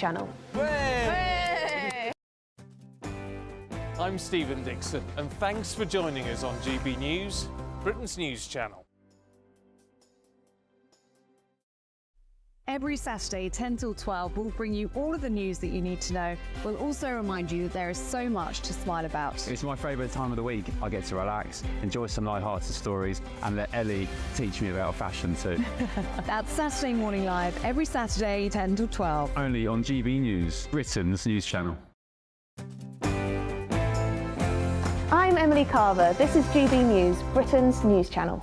Channel. Hooray! I'm Stephen Dixon, and thanks for joining us on GB News, Britain's news channel. Every Saturday, 10 till 12, we'll bring you all of the news that you need to know. We'll also remind you that there is so much to smile about. It's my favourite time of the week. I get to relax, enjoy some light-hearted stories, and let Ellie teach me about fashion too. That's Saturday Morning Live, every Saturday, 10 till 12. Only on GB News, Britain's news channel. I'm Emily Carver. This is GB News, Britain's news channel.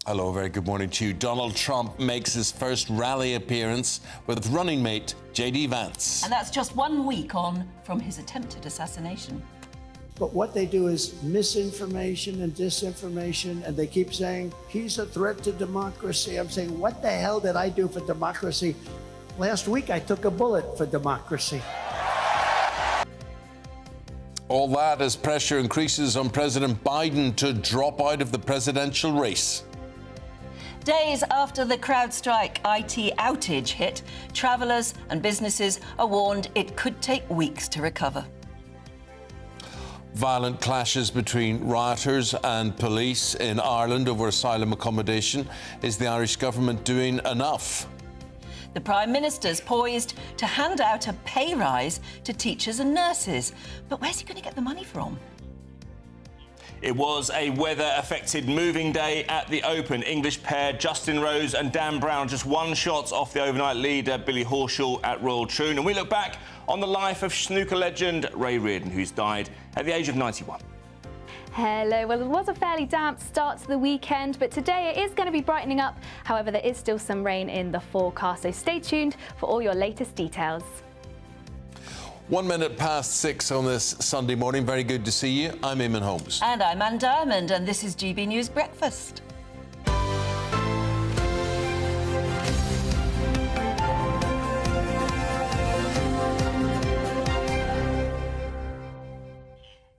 Hello, very good morning to you. Donald Trump makes his first rally appearance with running mate J.D. Vance. And that's just 1 week on from his attempted assassination. But what they do is misinformation and disinformation, and they keep saying, he's a threat to democracy. I'm saying, what the hell did I do for democracy? Last week, I took a bullet for democracy. All that as pressure increases on President Biden to drop out of the presidential race. Days after the CrowdStrike IT outage hit, travellers and businesses are warned it could take weeks to recover. Violent clashes between rioters and police in Ireland over asylum accommodation. Is the Irish government doing enough? The Prime Minister's poised to hand out a pay rise to teachers and nurses. But where's he going to get the money from? It was a weather-affected moving day at the Open. English pair Justin Rose and Dan Brown just one shot off the overnight leader Billy Horschel at Royal Troon. And we look back on the life of snooker legend Ray Reardon, who's died at the age of 91. Hello. Well, it was a fairly damp start to the weekend, but today it is going to be brightening up. However, there is still some rain in the forecast, so stay tuned for all your latest details. 1 minute past 6 on this Sunday morning. Very good to see you. I'm Eamon Holmes. And I'm Anne Diamond, and this is GB News Breakfast.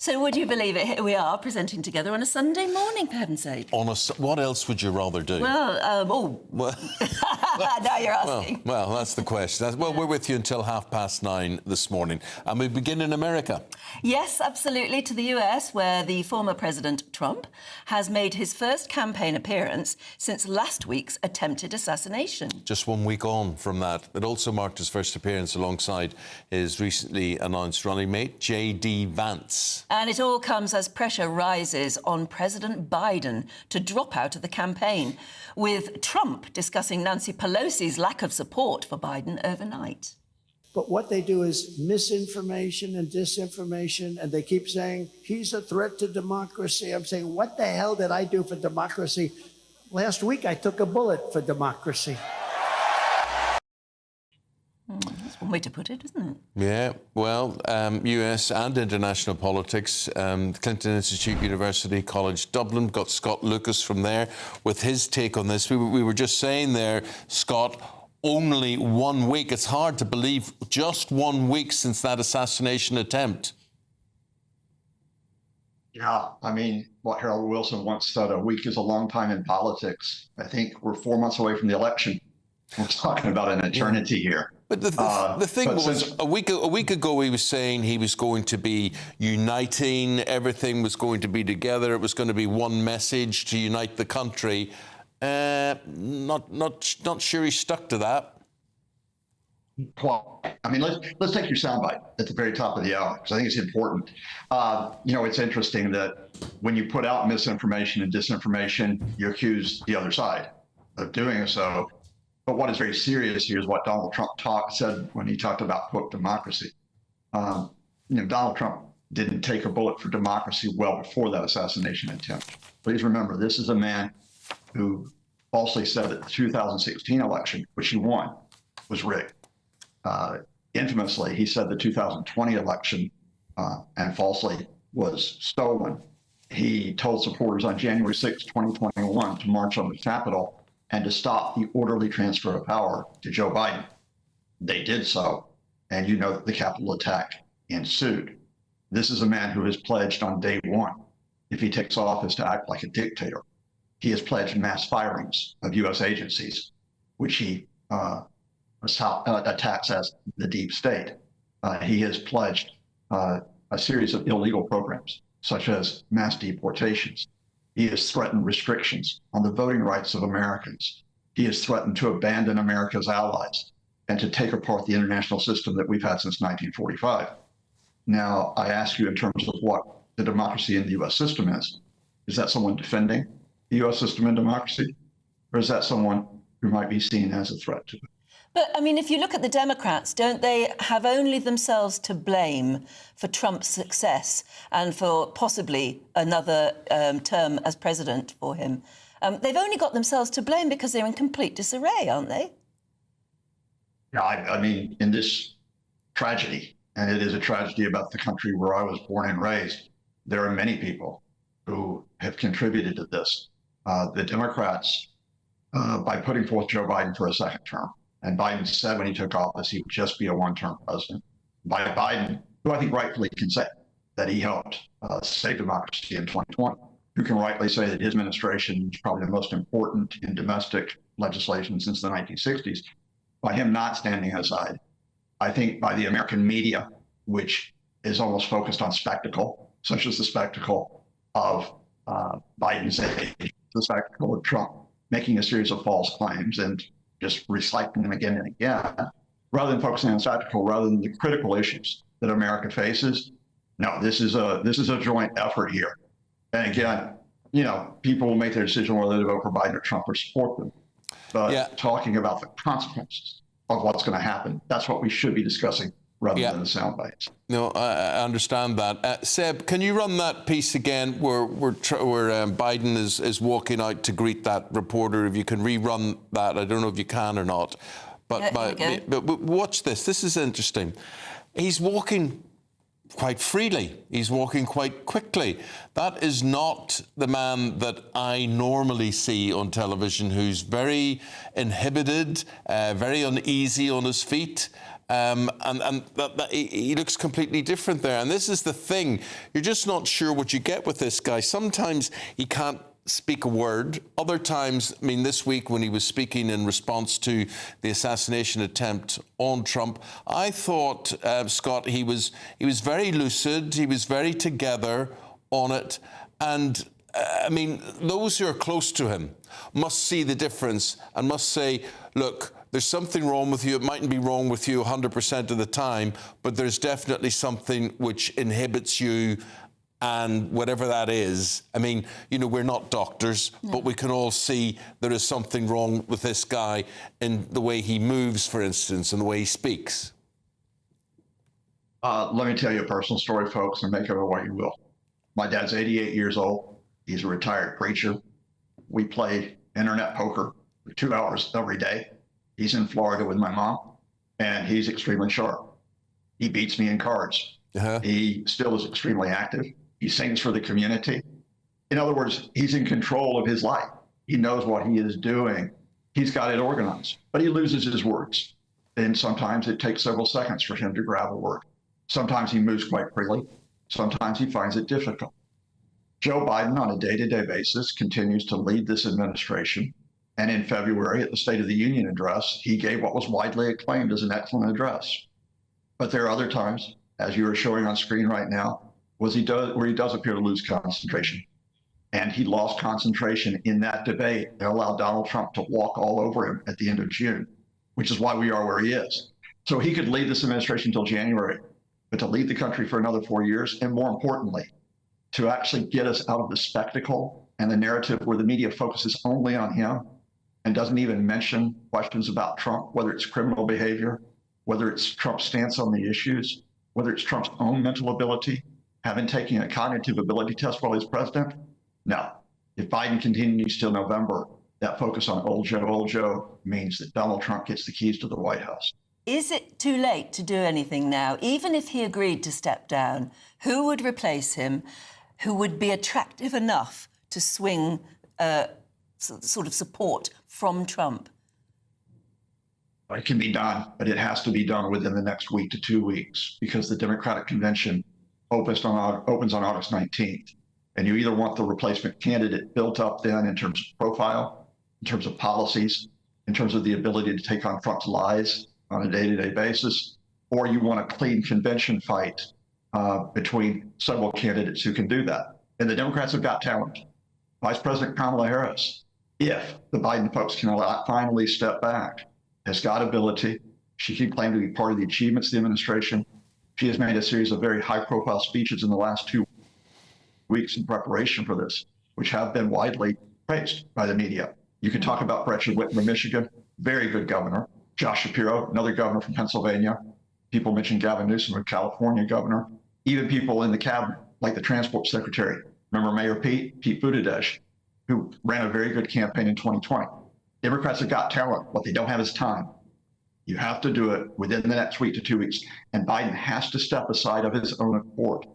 So would you believe it? Here we are presenting together on a Sunday morning, for heaven's sake. What else would you rather do? Well, now you're asking. Well, that's the question. We're with you until 9:30 this morning. And we begin in America. Yes, absolutely, to the US, where the former President Trump has made his first campaign appearance since last week's attempted assassination. Just 1 week on from that. It also marked his first appearance alongside his recently announced running mate, J.D. Vance. And it all comes as pressure rises on President Biden to drop out of the campaign, with Trump discussing Nancy Pelosi's lack of support for Biden overnight. But what they do is misinformation and disinformation, and they keep saying, he's a threat to democracy. I'm saying, what the hell did I do for democracy? Last week, I took a bullet for democracy. That's one way to put it, isn't it? Yeah, well, US and international politics. Clinton Institute University College Dublin got Scott Lucas from there with his take on this. We were just saying there, Scott, only 1 week. It's hard to believe just 1 week since that assassination attempt. Yeah, I mean, what Harold Wilson once said, a week is a long time in politics. I think we're 4 months away from the election. We're talking about an eternity here. But the thing was, since a week ago, he was saying he was going to be uniting. Everything was going to be together. It was going to be one message to unite the country. Not sure he stuck to that. Well, I mean, let's take your soundbite at the very top of the hour, because I think it's important. It's interesting that when you put out misinformation and disinformation, you accuse the other side of doing so. But what is very serious here is what Donald Trump said when he talked about, quote, democracy. Donald Trump didn't take a bullet for democracy well before that assassination attempt. Please remember, this is a man who falsely said that the 2016 election, which he won, was rigged. Infamously, he said the 2020 election and falsely was stolen. He told supporters on January 6, 2021 to march on the Capitol and to stop the orderly transfer of power to Joe Biden. They did so, and the Capitol attack ensued. This is a man who has pledged on day one, if he takes office, to act like a dictator. He has pledged mass firings of U.S. agencies, which he attacks as the deep state. He has pledged a series of illegal programs, such as mass deportations. He has threatened restrictions on the voting rights of Americans. He has threatened to abandon America's allies and to take apart the international system that we've had since 1945. Now, I ask you, in terms of what the democracy in the U.S. system is that someone defending the U.S. system and democracy, or is that someone who might be seen as a threat to it? But, I mean, if you look at the Democrats, don't they have only themselves to blame for Trump's success and for possibly another term as president for him? They've only got themselves to blame because they're in complete disarray, aren't they? Yeah, I mean, in this tragedy, and it is a tragedy about the country where I was born and raised, there are many people who have contributed to this. The Democrats, by putting forth Joe Biden for a second term, and Biden said when he took office he would just be a one-term president. By Biden, who I think rightfully can say that he helped save democracy in 2020, who can rightly say that his administration is probably the most important in domestic legislation since the 1960s, by him not standing aside. I think by the American media, which is almost focused on spectacle, such as the spectacle of Biden's age, the spectacle of Trump making a series of false claims and just recycling them again and again, rather than focusing on spectacle, rather than the critical issues that America faces. No, this is a joint effort here. And again, people will make their decision whether to vote for Biden or Trump or support them. But talking about the consequences of what's going to happen, that's what we should be discussing rather than the sound bites. No, I understand that. Seb, can you run that piece again where Biden is walking out to greet that reporter? If you can rerun that, I don't know if you can or not. But watch this. This is interesting. He's walking quite freely. He's walking quite quickly. That is not the man that I normally see on television, who's very inhibited, very uneasy on his feet. And he looks completely different there. And this is the thing. You're just not sure what you get with this guy. Sometimes he can't speak a word. Other times, I mean, this week when he was speaking in response to the assassination attempt on Trump, I thought, Scott, he was very lucid. He was very together on it. And I mean, those who are close to him must see the difference and must say, look, there's something wrong with you. It mightn't be wrong with you 100% of the time, but there's definitely something which inhibits you, and whatever that is. I mean, we're not doctors, but we can all see there is something wrong with this guy in the way he moves, for instance, and the way he speaks. Let me tell you a personal story, folks, and make of it what you will. My dad's 88 years old. He's a retired preacher. We play internet poker for 2 hours every day. He's in Florida with my mom, and he's extremely sharp. He beats me in cards. He still is extremely active. He sings for the community. In other words, he's in control of his life. He knows what he is doing. He's got it organized, but he loses his words. And sometimes it takes several seconds for him to grab a word. Sometimes he moves quite freely. Sometimes he finds it difficult. Joe Biden, on a day-to-day basis, continues to lead this administration And in February, at the State of the Union address, he gave what was widely acclaimed as an excellent address. But there are other times, as you are showing on screen right now, where he does appear to lose concentration. And he lost concentration in that debate that allowed Donald Trump to walk all over him at the end of June, which is why we are where he is. So he could lead this administration until January, but to lead the country for another 4 years, and more importantly, to actually get us out of the spectacle and the narrative where the media focuses only on him and doesn't even mention questions about Trump, whether it's criminal behavior, whether it's Trump's stance on the issues, whether it's Trump's own mental ability, having taken a cognitive ability test while he's president. No, if Biden continues till November, that focus on old Joe means that Donald Trump gets the keys to the White House. Is it too late to do anything now? Even if he agreed to step down, who would replace him? Who would be attractive enough to swing sort of support from Trump? It can be done, but it has to be done within the next week to 2 weeks because the Democratic Convention opens on August 19th. And you either want the replacement candidate built up then in terms of profile, in terms of policies, in terms of the ability to take on Trump's lies on a day-to-day basis, or you want a clean convention fight between several candidates who can do that. And the Democrats have got talent. Vice President Kamala Harris, if the Biden folks can finally step back, has got ability. She can claim to be part of the achievements of the administration. She has made a series of very high-profile speeches in the last 2 weeks in preparation for this, which have been widely praised by the media. You can talk about Gretchen Whitmer, Michigan, very good governor. Josh Shapiro, another governor from Pennsylvania. People mentioned Gavin Newsom, a California governor. Even people in the cabinet, like the transport secretary. Remember Mayor Pete Buttigieg, who ran a very good campaign in 2020. Democrats have got talent. What they don't have is time. You have to do it within the next week to 2 weeks. And Biden has to step aside of his own accord.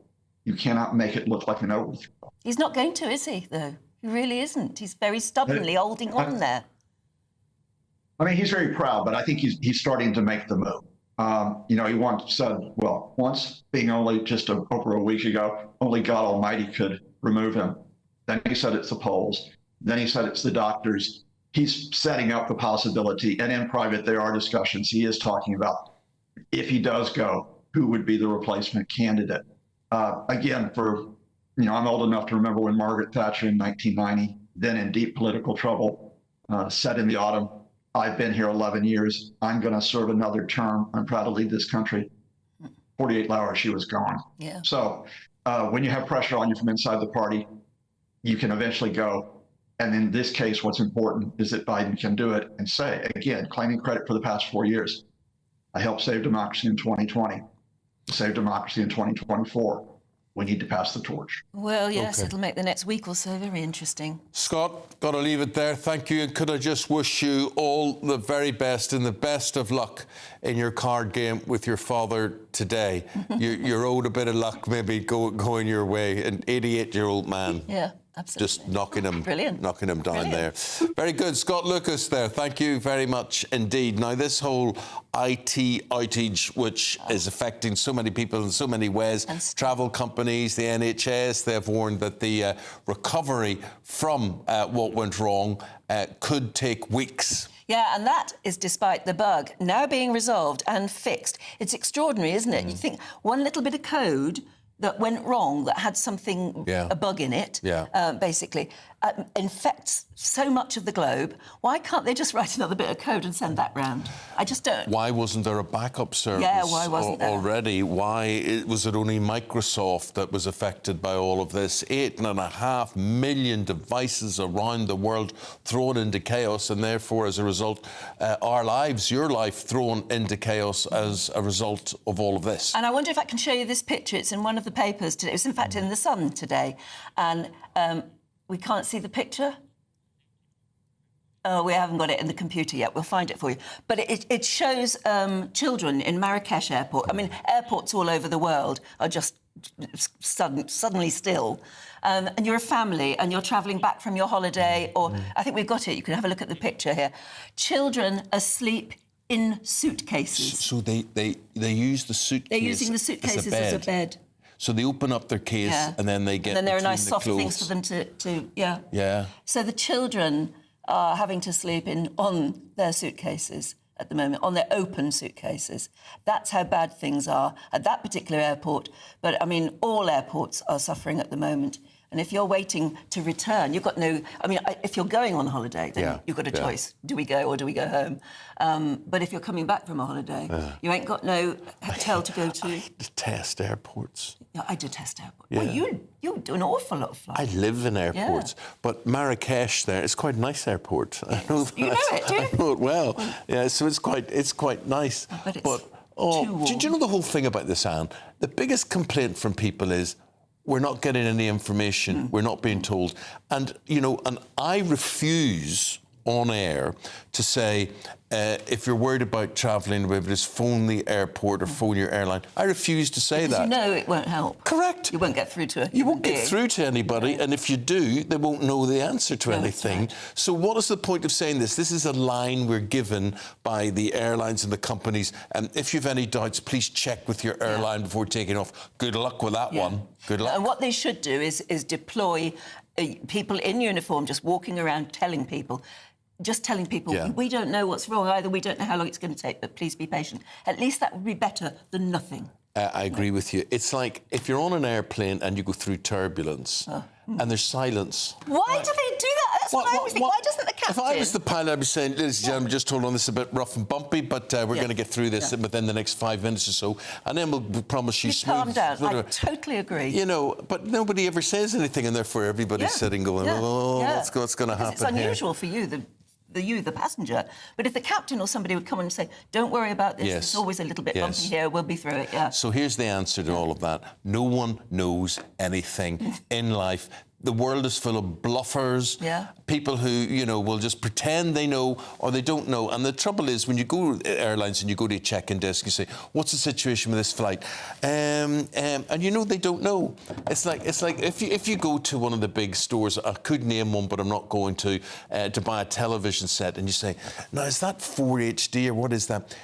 You cannot make it look like an overthrow. He not going to, is he, though? He really isn't. He's very stubbornly holding on there. I mean, he's very proud, but I think he's starting to make the move. He once said, once being only just over a week ago, only God Almighty could remove him. Then he said it's the polls. Then he said it's the doctors. He's setting up the possibility, and in private there are discussions. He is talking about if he does go, who would be the replacement candidate. Again, I'm old enough to remember when Margaret Thatcher in 1990, then in deep political trouble, said in the autumn, I've been here 11 years. I'm going to serve another term. I'm proud to lead this country. 48 hours, she was gone. Yeah. So when you have pressure on you from inside the party, you can eventually go. And in this case, what's important is that Biden can do it and say, again, claiming credit for the past 4 years, I helped save democracy in 2020, save democracy in 2024. We need to pass the torch. Well, yes, Okay. It'll make the next week or so very interesting. Scott, got to leave it there. Thank you. And could I just wish you all the very best and the best of luck in your card game with your father today. You're owed a bit of luck maybe going your way. An 88-year-old man. Yeah, absolutely. Just knocking him down Brilliant. there. Very good. Scott Lucas there. Thank you very much indeed. Now, this whole IT outage, which is affecting so many people in so many ways, travel companies, the NHS, they've warned that the recovery from what went wrong could take weeks. Yeah, and that is despite the bug now being resolved and fixed. It's extraordinary, isn't it? You think one little bit of code that went wrong, that had something, a bug in it, basically, infects so much of the globe. Why can't they just write another bit of code and send that round? I just don't. Why wasn't there a backup service why wasn't there? already? Why was it only Microsoft that was affected by all of this? 8.5 million devices around the world thrown into chaos, and therefore, as a result, our lives, your life, thrown into chaos as a result of all of this. And I wonder if I can show you this picture. It's in one of the papers today. It was, in fact, in The Sun today. And we can't see the picture. Oh, we haven't got it in the computer yet. We'll find it for you. But it shows children in Marrakesh airport. I mean, airports all over the world are just suddenly still. And you're a family and you're travelling back from your holiday, or I think we've got it. You can have a look at the picture here. Children asleep in suitcases. So they use the suitcase. They're using the suitcases as a bed. So they open up their case and then they get. And then there are nice soft clothes. things for them to. Yeah. So the children are having to sleep on their suitcases at the moment, on their open suitcases. That's how bad things are at that particular airport. But, I mean, all airports are suffering at the moment. And if you're waiting to return, you've got no... I mean, if you're going on holiday, then you've got a choice. Do we go or do we go home? But if you're coming back from a holiday, you ain't got no hotel to go to. I detest airports. Yeah, I detest airports. Yeah. Well, you do an awful lot of flying. I live in airports, but Marrakesh there is quite a nice airport. I know that. You know it, do you? I know it well. Yeah, so it's quite nice. But it's too warm. Do you know the whole thing about this, Anne? The biggest complaint from people is we're not getting any information. We're not being told. And, you know, and I refuse on air to say, if you're worried about travelling, whether it's phone the airport or phone your airline. I refuse to say that. You know it won't help. Correct. You won't get through to it. You won't get through to anybody, and if you do, they won't know the answer to anything. Right. So what is the point of saying this? This is a line we're given by the airlines and the companies, and if you've any doubts, please check with your airline before taking off. Good luck with that one. Good luck. And what they should do is deploy people in uniform just walking around telling people, we don't know what's wrong either, we don't know how long it's going to take, but please be patient. At least that would be better than nothing. I agree with you. It's like if you're on an airplane and you go through turbulence and there's silence. Why do they do that? That's what I always think. Why doesn't the captain... If I was the pilot, I'd be saying, ladies and gentlemen, just hold on, this is a bit rough and bumpy, but we're going to get through this within the next 5 minutes or so, and then we'll promise you smooth... Calm down. I totally agree. You know, but nobody ever says anything, and therefore everybody's sitting going, what's going to happen It's unusual for you, the passenger. But if the captain or somebody would come and say, don't worry about this, it's always a little bit bumpy here, we'll be through it, So here's the answer to all of that. No one knows anything in life. The world is full of bluffers, people who, you know, will just pretend they know or they don't know. And the trouble is, when you go to airlines and you go to a check-in desk, you say, what's the situation with this flight? And you know they don't know. It's like if you go to one of the big stores, I could name one, but I'm not going to buy a television set, and you say, now, is that 4HD or what is that?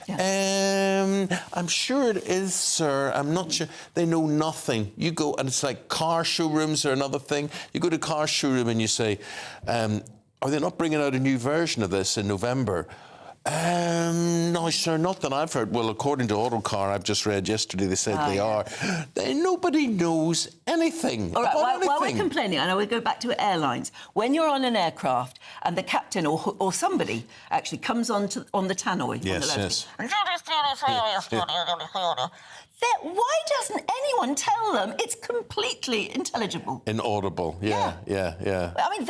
I'm sure it is, sir. I'm not sure. They know nothing. You go, and it's like car showrooms are another thing. You go to a car showroom and you say, are they not bringing out a new version of this in November? No, sir, not that I've heard. Well, according to Autocar, I've just read yesterday, they said they are. Nobody knows anything All right, about anything. While we're complaining, I know we go back to airlines. When you're on an aircraft and the captain or somebody actually comes on the tannoy, why doesn't anyone tell them it's completely intelligible? Inaudible, yeah. I mean,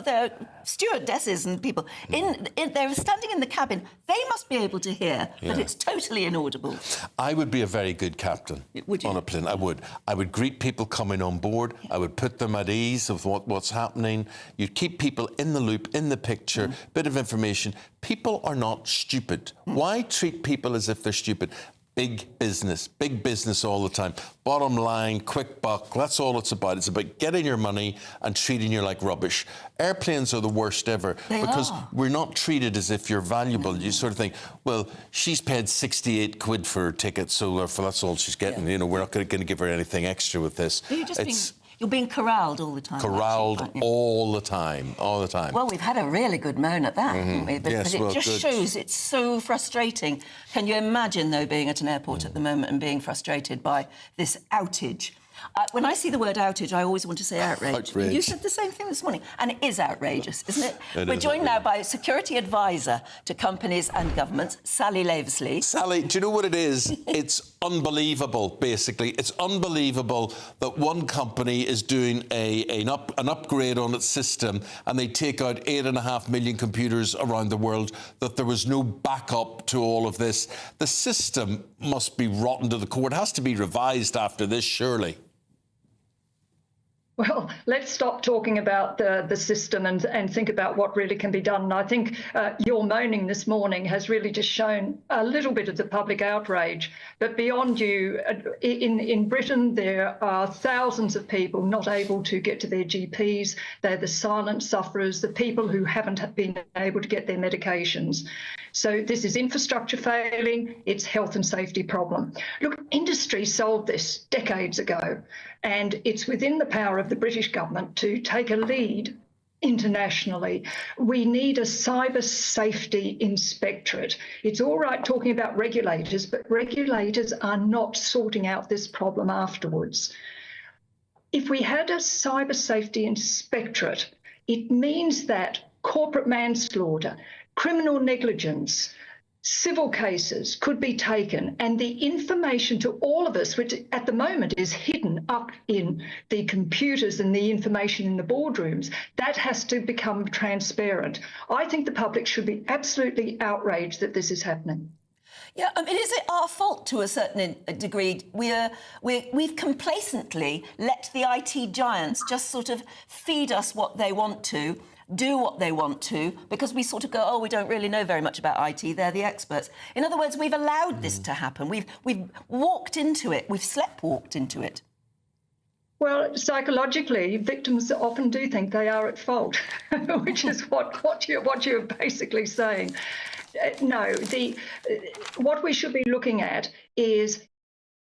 they're stewardesses and people. They're standing in the cabin. They must be able to hear, but it's totally inaudible. I would be a very good captain on a plane. I would. I would greet people coming on board. I would put them at ease of what's happening. You'd keep people in the loop, in the picture, bit of information. People are not stupid. Why treat people as if they're stupid? Big business all the time. Bottom line, quick buck, that's all it's about. It's about getting your money and treating you like rubbish. Airplanes are the worst ever because we're not treated as if you're valuable. You sort of think, well, she's paid 68 quid for her ticket, so that's all she's getting. You know, we're not going to give her anything extra with this. You're being corralled all the time. Corralled all the time. Well, we've had a really good moan at that, haven't we? But it just shows it's so frustrating. Can you imagine, though, being at an airport at the moment and being frustrated by this outage? When I see the word outage, I always want to say outrage. You said the same thing this morning, and it is outrageous, isn't it? We're joined now by Security Advisor to Companies and Governments, Sally Lavesley. Sally, do you know what it is? It's unbelievable, basically. It's unbelievable that one company is doing an upgrade on its system and they take out 8.5 million computers around the world, that there was no backup to all of this. The system must be rotten to the core. It has to be revised after this, surely. Well, let's stop talking about the system and think about what really can be done. And I think your moaning this morning has really just shown a little bit of the public outrage. But beyond you, in Britain, there are thousands of people not able to get to their GPs. They're the silent sufferers, the people who haven't been able to get their medications. So this is infrastructure failing, it's health and safety problem. Look, industry solved this decades ago, and it's within the power of the British government to take a lead internationally. We need a cyber safety inspectorate. It's all right talking about regulators, but regulators are not sorting out this problem afterwards. If we had a cyber safety inspectorate, it means that corporate manslaughter, criminal negligence, civil cases could be taken, and the information to all of us, which at the moment is hidden up in the computers and the information in the boardrooms, that has to become transparent. I think the public should be absolutely outraged that this is happening. Yeah, I mean, is it our fault to a certain degree? We've complacently let the IT giants just sort of feed us what they want to, do what they want to, because we sort of go, oh, we don't really know very much about IT, they're the experts. In other words, we've allowed this to happen. We've walked into it, we've sleptwalked into it. Well, psychologically, victims often do think they are at fault, which is what you're basically saying. No, what we should be looking at is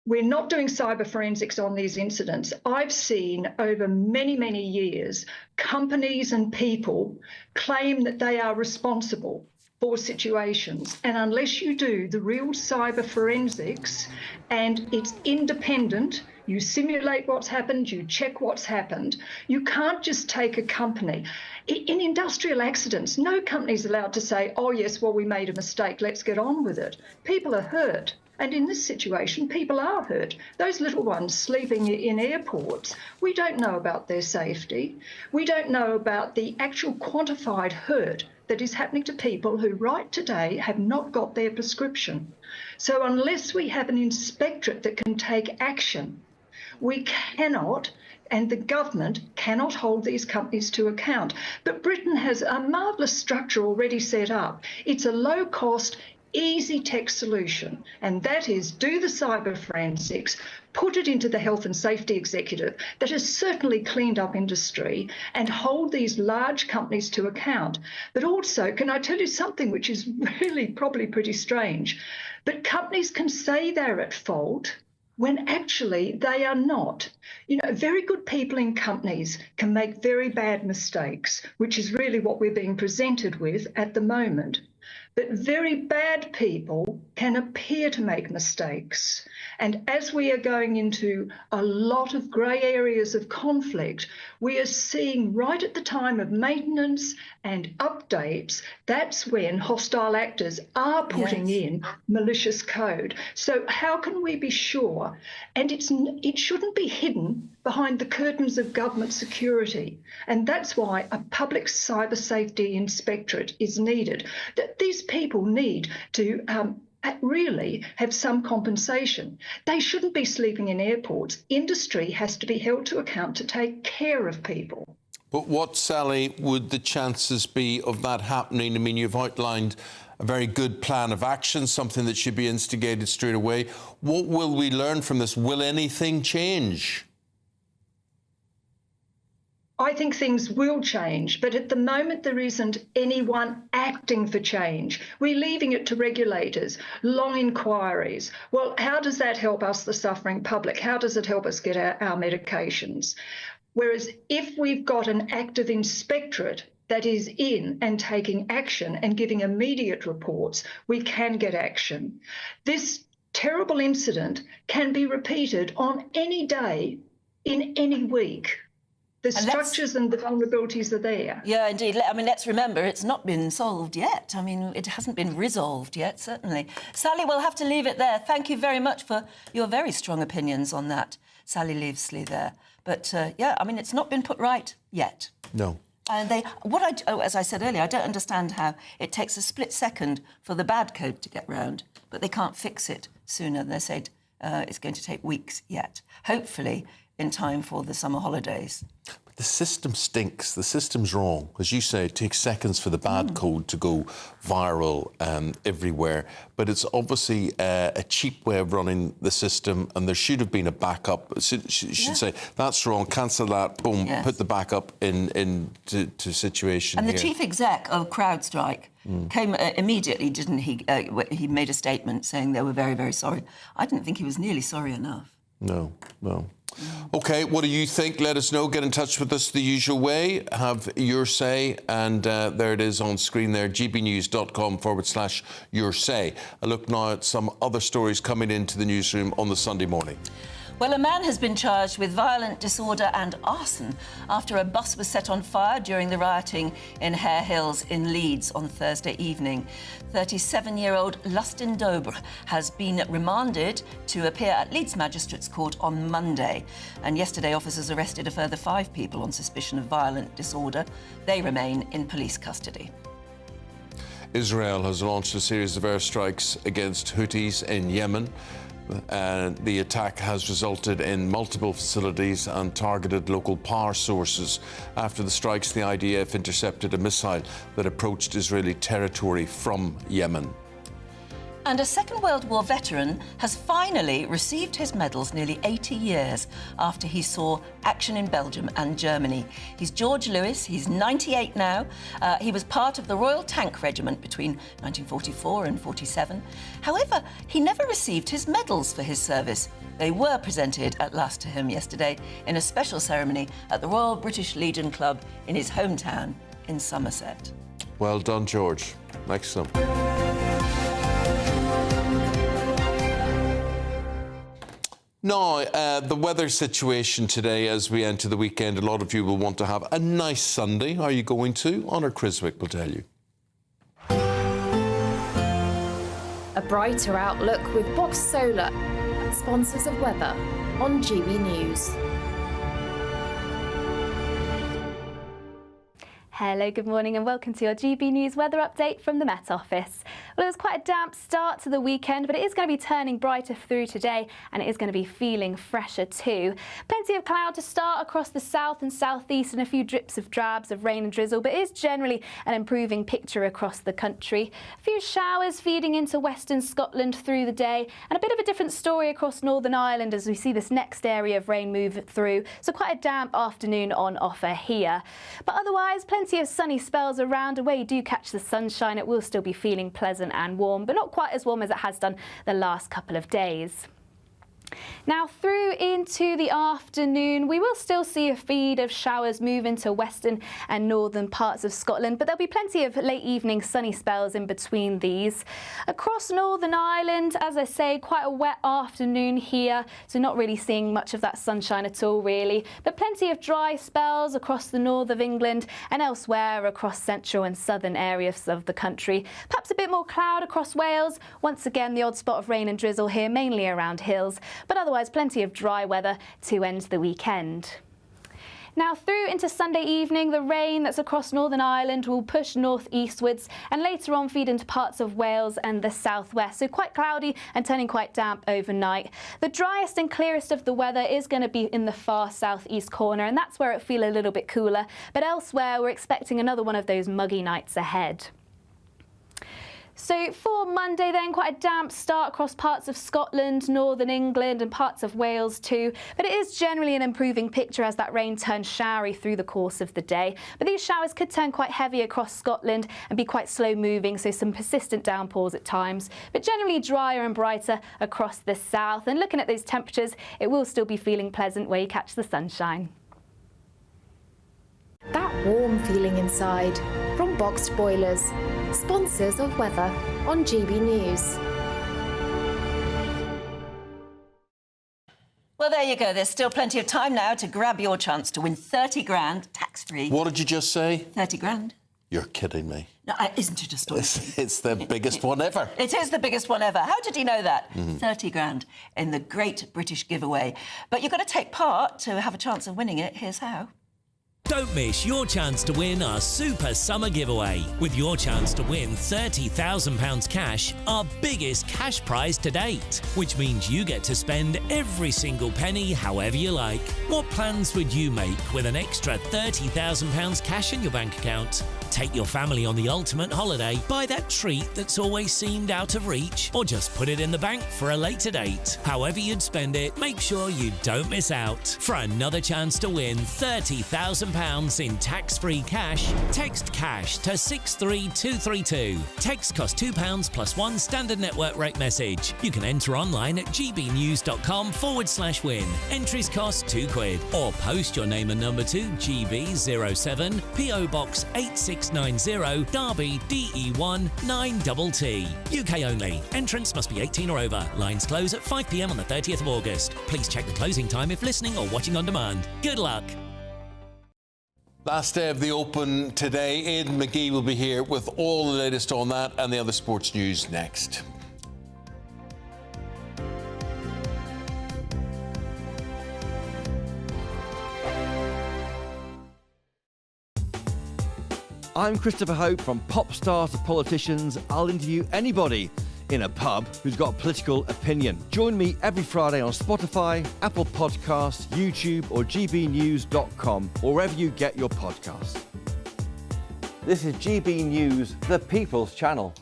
we're not doing cyber forensics on these incidents. I've seen over many, many years, companies and people claim that they are responsible for situations. And unless you do the real cyber forensics and it's independent, you simulate what's happened, you check what's happened, you can't just take a company. In industrial accidents, no company's allowed to say, oh, yes, well, we made a mistake, let's get on with it. People are hurt. And in this situation, people are hurt. Those little ones sleeping in airports, we don't know about their safety. We don't know about the actual quantified hurt that is happening to people who right today have not got their prescription. So unless we have an inspectorate that can take action, we cannot, and the government cannot hold these companies to account. But Britain has a marvellous structure already set up. It's a low-cost, easy tech solution, and that is do the cyber forensics, put it into the health and safety executive that has certainly cleaned up industry, and hold these large companies to account. But also, can I tell you something which is really probably pretty strange? But companies can say they're at fault when actually they are not. You know, very good people in companies can make very bad mistakes, which is really what we're being presented with at the moment. But very bad people can appear to make mistakes. And as we are going into a lot of grey areas of conflict, we are seeing right at the time of maintenance and updates, that's when hostile actors are putting in malicious code. So how can we be sure? And it shouldn't be hidden behind the curtains of government security. And that's why a public cyber safety inspectorate is needed. That these people need to really have some compensation. They shouldn't be sleeping in airports. Industry has to be held to account to take care of people. But what, Sally, would the chances be of that happening? I mean, you've outlined a very good plan of action, something that should be instigated straight away. What will we learn from this? Will anything change? I think things will change, but at the moment there isn't anyone acting for change. We're leaving it to regulators, long inquiries. Well, how does that help us, the suffering public? How does it help us get our medications? Whereas if we've got an active inspectorate that is in and taking action and giving immediate reports, we can get action. This terrible incident can be repeated on any day in any week. The structures and the vulnerabilities are there. Yeah, indeed. I mean, let's remember, it's not been solved yet. I mean, it hasn't been resolved yet, certainly. Sally, we'll have to leave it there. Thank you very much for your very strong opinions on that. Sally Leavesley there. But, yeah, I mean, it's not been put right yet. No. And as I said earlier, I don't understand how it takes a split second for the bad code to get round, but they can't fix it sooner. They said it's going to take weeks yet. Hopefully in time for the summer holidays. The system stinks. The system's wrong. As you say, it takes seconds for the bad code to go viral everywhere. But it's obviously a cheap way of running the system, and there should have been a backup. Should say, that's wrong, cancel that, boom, put the backup into situation And here. the chief exec of CrowdStrike came immediately, didn't he? He made a statement saying they were very, very sorry. I didn't think he was nearly sorry enough. No. OK, what do you think? Let us know. Get in touch with us the usual way. Have your say. And there it is on screen there, gbnews.com/your say. A look now at some other stories coming into the newsroom on the Sunday morning. Well, a man has been charged with violent disorder and arson after a bus was set on fire during the rioting in Hare Hills in Leeds on Thursday evening. 37-year-old Lustin Dobre has been remanded to appear at Leeds Magistrates Court on Monday. And yesterday, officers arrested a further 5 people on suspicion of violent disorder. They remain in police custody. Israel has launched a series of airstrikes against Houthis in Yemen. And the attack has resulted in multiple facilities and targeted local power sources. After the strikes, the IDF intercepted a missile that approached Israeli territory from Yemen. And a Second World War veteran has finally received his medals nearly 80 years after he saw action in Belgium and Germany. He's George Lewis, he's 98 now. He was part of the Royal Tank Regiment between 1944 and 47. However, he never received his medals for his service. They were presented at last to him yesterday in a special ceremony at the Royal British Legion Club in his hometown in Somerset. Well done, George. Excellent. Now, the weather situation today as we enter the weekend, a lot of you will want to have a nice Sunday. Are you going to? Honor Criswick will tell you. A brighter outlook with Box Solar, sponsors of weather on GB News. Hello, good morning and welcome to your GB News weather update from the Met Office. Well, it was quite a damp start to the weekend, but it is going to be turning brighter through today and it is going to be feeling fresher too. Plenty of cloud to start across the south and southeast and a few drips of drabs of rain and drizzle, but it is generally an improving picture across the country. A few showers feeding into western Scotland through the day and a bit of a different story across Northern Ireland as we see this next area of rain move through. So quite a damp afternoon on offer here. But otherwise, plenty of sunny spells around, and where you do catch the sunshine, it will still be feeling pleasant and warm, but not quite as warm as it has done the last couple of days. Now through into the afternoon, we will still see a feed of showers move into western and northern parts of Scotland, but there'll be plenty of late evening sunny spells in between these. Across Northern Ireland, as I say, quite a wet afternoon here, so not really seeing much of that sunshine at all really, but plenty of dry spells across the north of England and elsewhere across central and southern areas of the country. Perhaps a bit more cloud across Wales. Once again, the odd spot of rain and drizzle here, mainly around hills, but otherwise plenty of dry weather to end the weekend. Now through into Sunday evening, the rain that's across Northern Ireland will push north-eastwards and later on feed into parts of Wales and the southwest, so quite cloudy and turning quite damp overnight. The driest and clearest of the weather is going to be in the far southeast corner, and that's where it feel a little bit cooler, but elsewhere we're expecting another one of those muggy nights ahead. So for Monday then, quite a damp start across parts of Scotland, northern England and parts of Wales too. But it is generally an improving picture as that rain turns showery through the course of the day. But these showers could turn quite heavy across Scotland and be quite slow moving, so some persistent downpours at times. But generally drier and brighter across the south. And looking at those temperatures, it will still be feeling pleasant where you catch the sunshine. That warm feeling inside from Boxed Boilers, sponsors of weather on GB News. Well, there you go. There's still plenty of time now to grab your chance to win 30 grand tax-free. What did you just say? 30 grand. You're kidding me. No, isn't it just It's the biggest one ever. It is the biggest one ever. How did you know that? 30 grand in the Great British Giveaway. But you've got to take part to have a chance of winning it. Here's how. Don't miss your chance to win our Super Summer Giveaway. With your chance to win £30,000 cash, our biggest cash prize to date, which means you get to spend every single penny however you like. What plans would you make with an extra £30,000 cash in your bank account? Take your family on the ultimate holiday, buy that treat that's always seemed out of reach, or just put it in the bank for a later date. However you'd spend it, make sure you don't miss out. For another chance to win £30,000 £30,000 in tax-free cash, text cash to 63232. Text costs £2 plus one standard network rate message. You can enter online at gbnews.com/win. Entries cost £2 or post your name and number to GB07 PO Box 8690 Derby DE1 9TT. UK only. Entrance must be 18 or over. Lines close at 5 p.m. on the 30th of August. Please check the closing time if listening or watching on demand. Good luck. Last day of the Open today. Aidan McGee will be here with all the latest on that and the other sports news next. I'm Christopher Hope. From pop stars to politicians, I'll interview anybody in a pub who's got a political opinion. Join me every Friday on Spotify, Apple Podcasts, YouTube or gbnews.com, or wherever you get your podcasts. This is GB News, the People's Channel.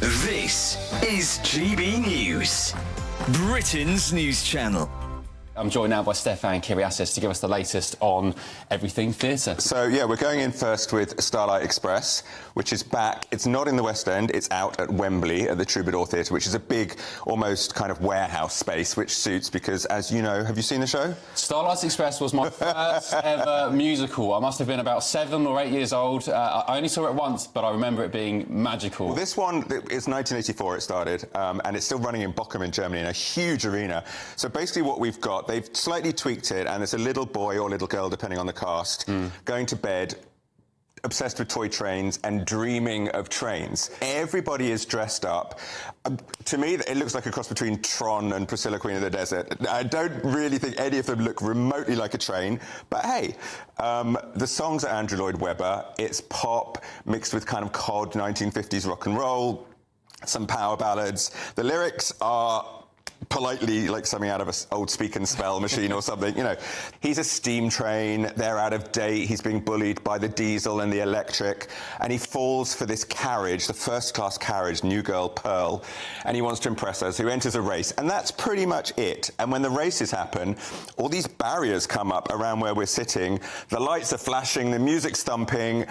This is GB News, Britain's news channel. I'm joined now by Stefan Kyriasis to give us the latest on everything theatre. So, yeah, we're going in first with Starlight Express, which is back. It's not in the West End. It's out at Wembley at the Troubadour Theatre, which is a big, almost kind of warehouse space, which suits because, as you know, have you seen the show? Starlight Express was my first ever musical. I must have been about 7 or 8 years old. I only saw it once, but I remember it being magical. Well, this one, it's 1984 it started, and it's still running in Bochum in Germany in a huge arena. So basically what we've got, they've slightly tweaked it, and there's a little boy or little girl, depending on the cast, going to bed, obsessed with toy trains and dreaming of trains. Everybody is dressed up. To me, it looks like a cross between Tron and Priscilla, Queen of the Desert. I don't really think any of them look remotely like a train, but hey, the songs are Andrew Lloyd Webber. It's pop mixed with kind of cod 1950s rock and roll, some power ballads. The lyrics are politely like something out of an old speak and spell machine or something, you know. He's a steam train, they're out of date, he's being bullied by the diesel and the electric, and he falls for this carriage, the first-class carriage, new girl Pearl, and he wants to impress her, so he enters a race, and that's pretty much it. And when the races happen, all these barriers come up around where we're sitting, the lights are flashing, the music's thumping.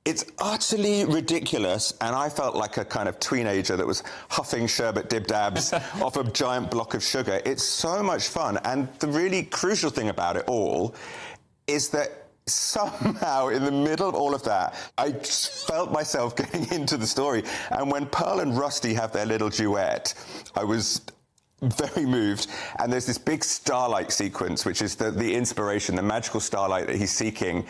It's utterly ridiculous, and I felt like a kind of teenager that was huffing sherbet dib-dabs off a giant block of sugar. It's so much fun, and the really crucial thing about it all is that somehow in the middle of all of that, I just felt myself getting into the story. And when Pearl and Rusty have their little duet, I was very moved, and there's this big starlight sequence, which is the inspiration, the magical starlight that he's seeking.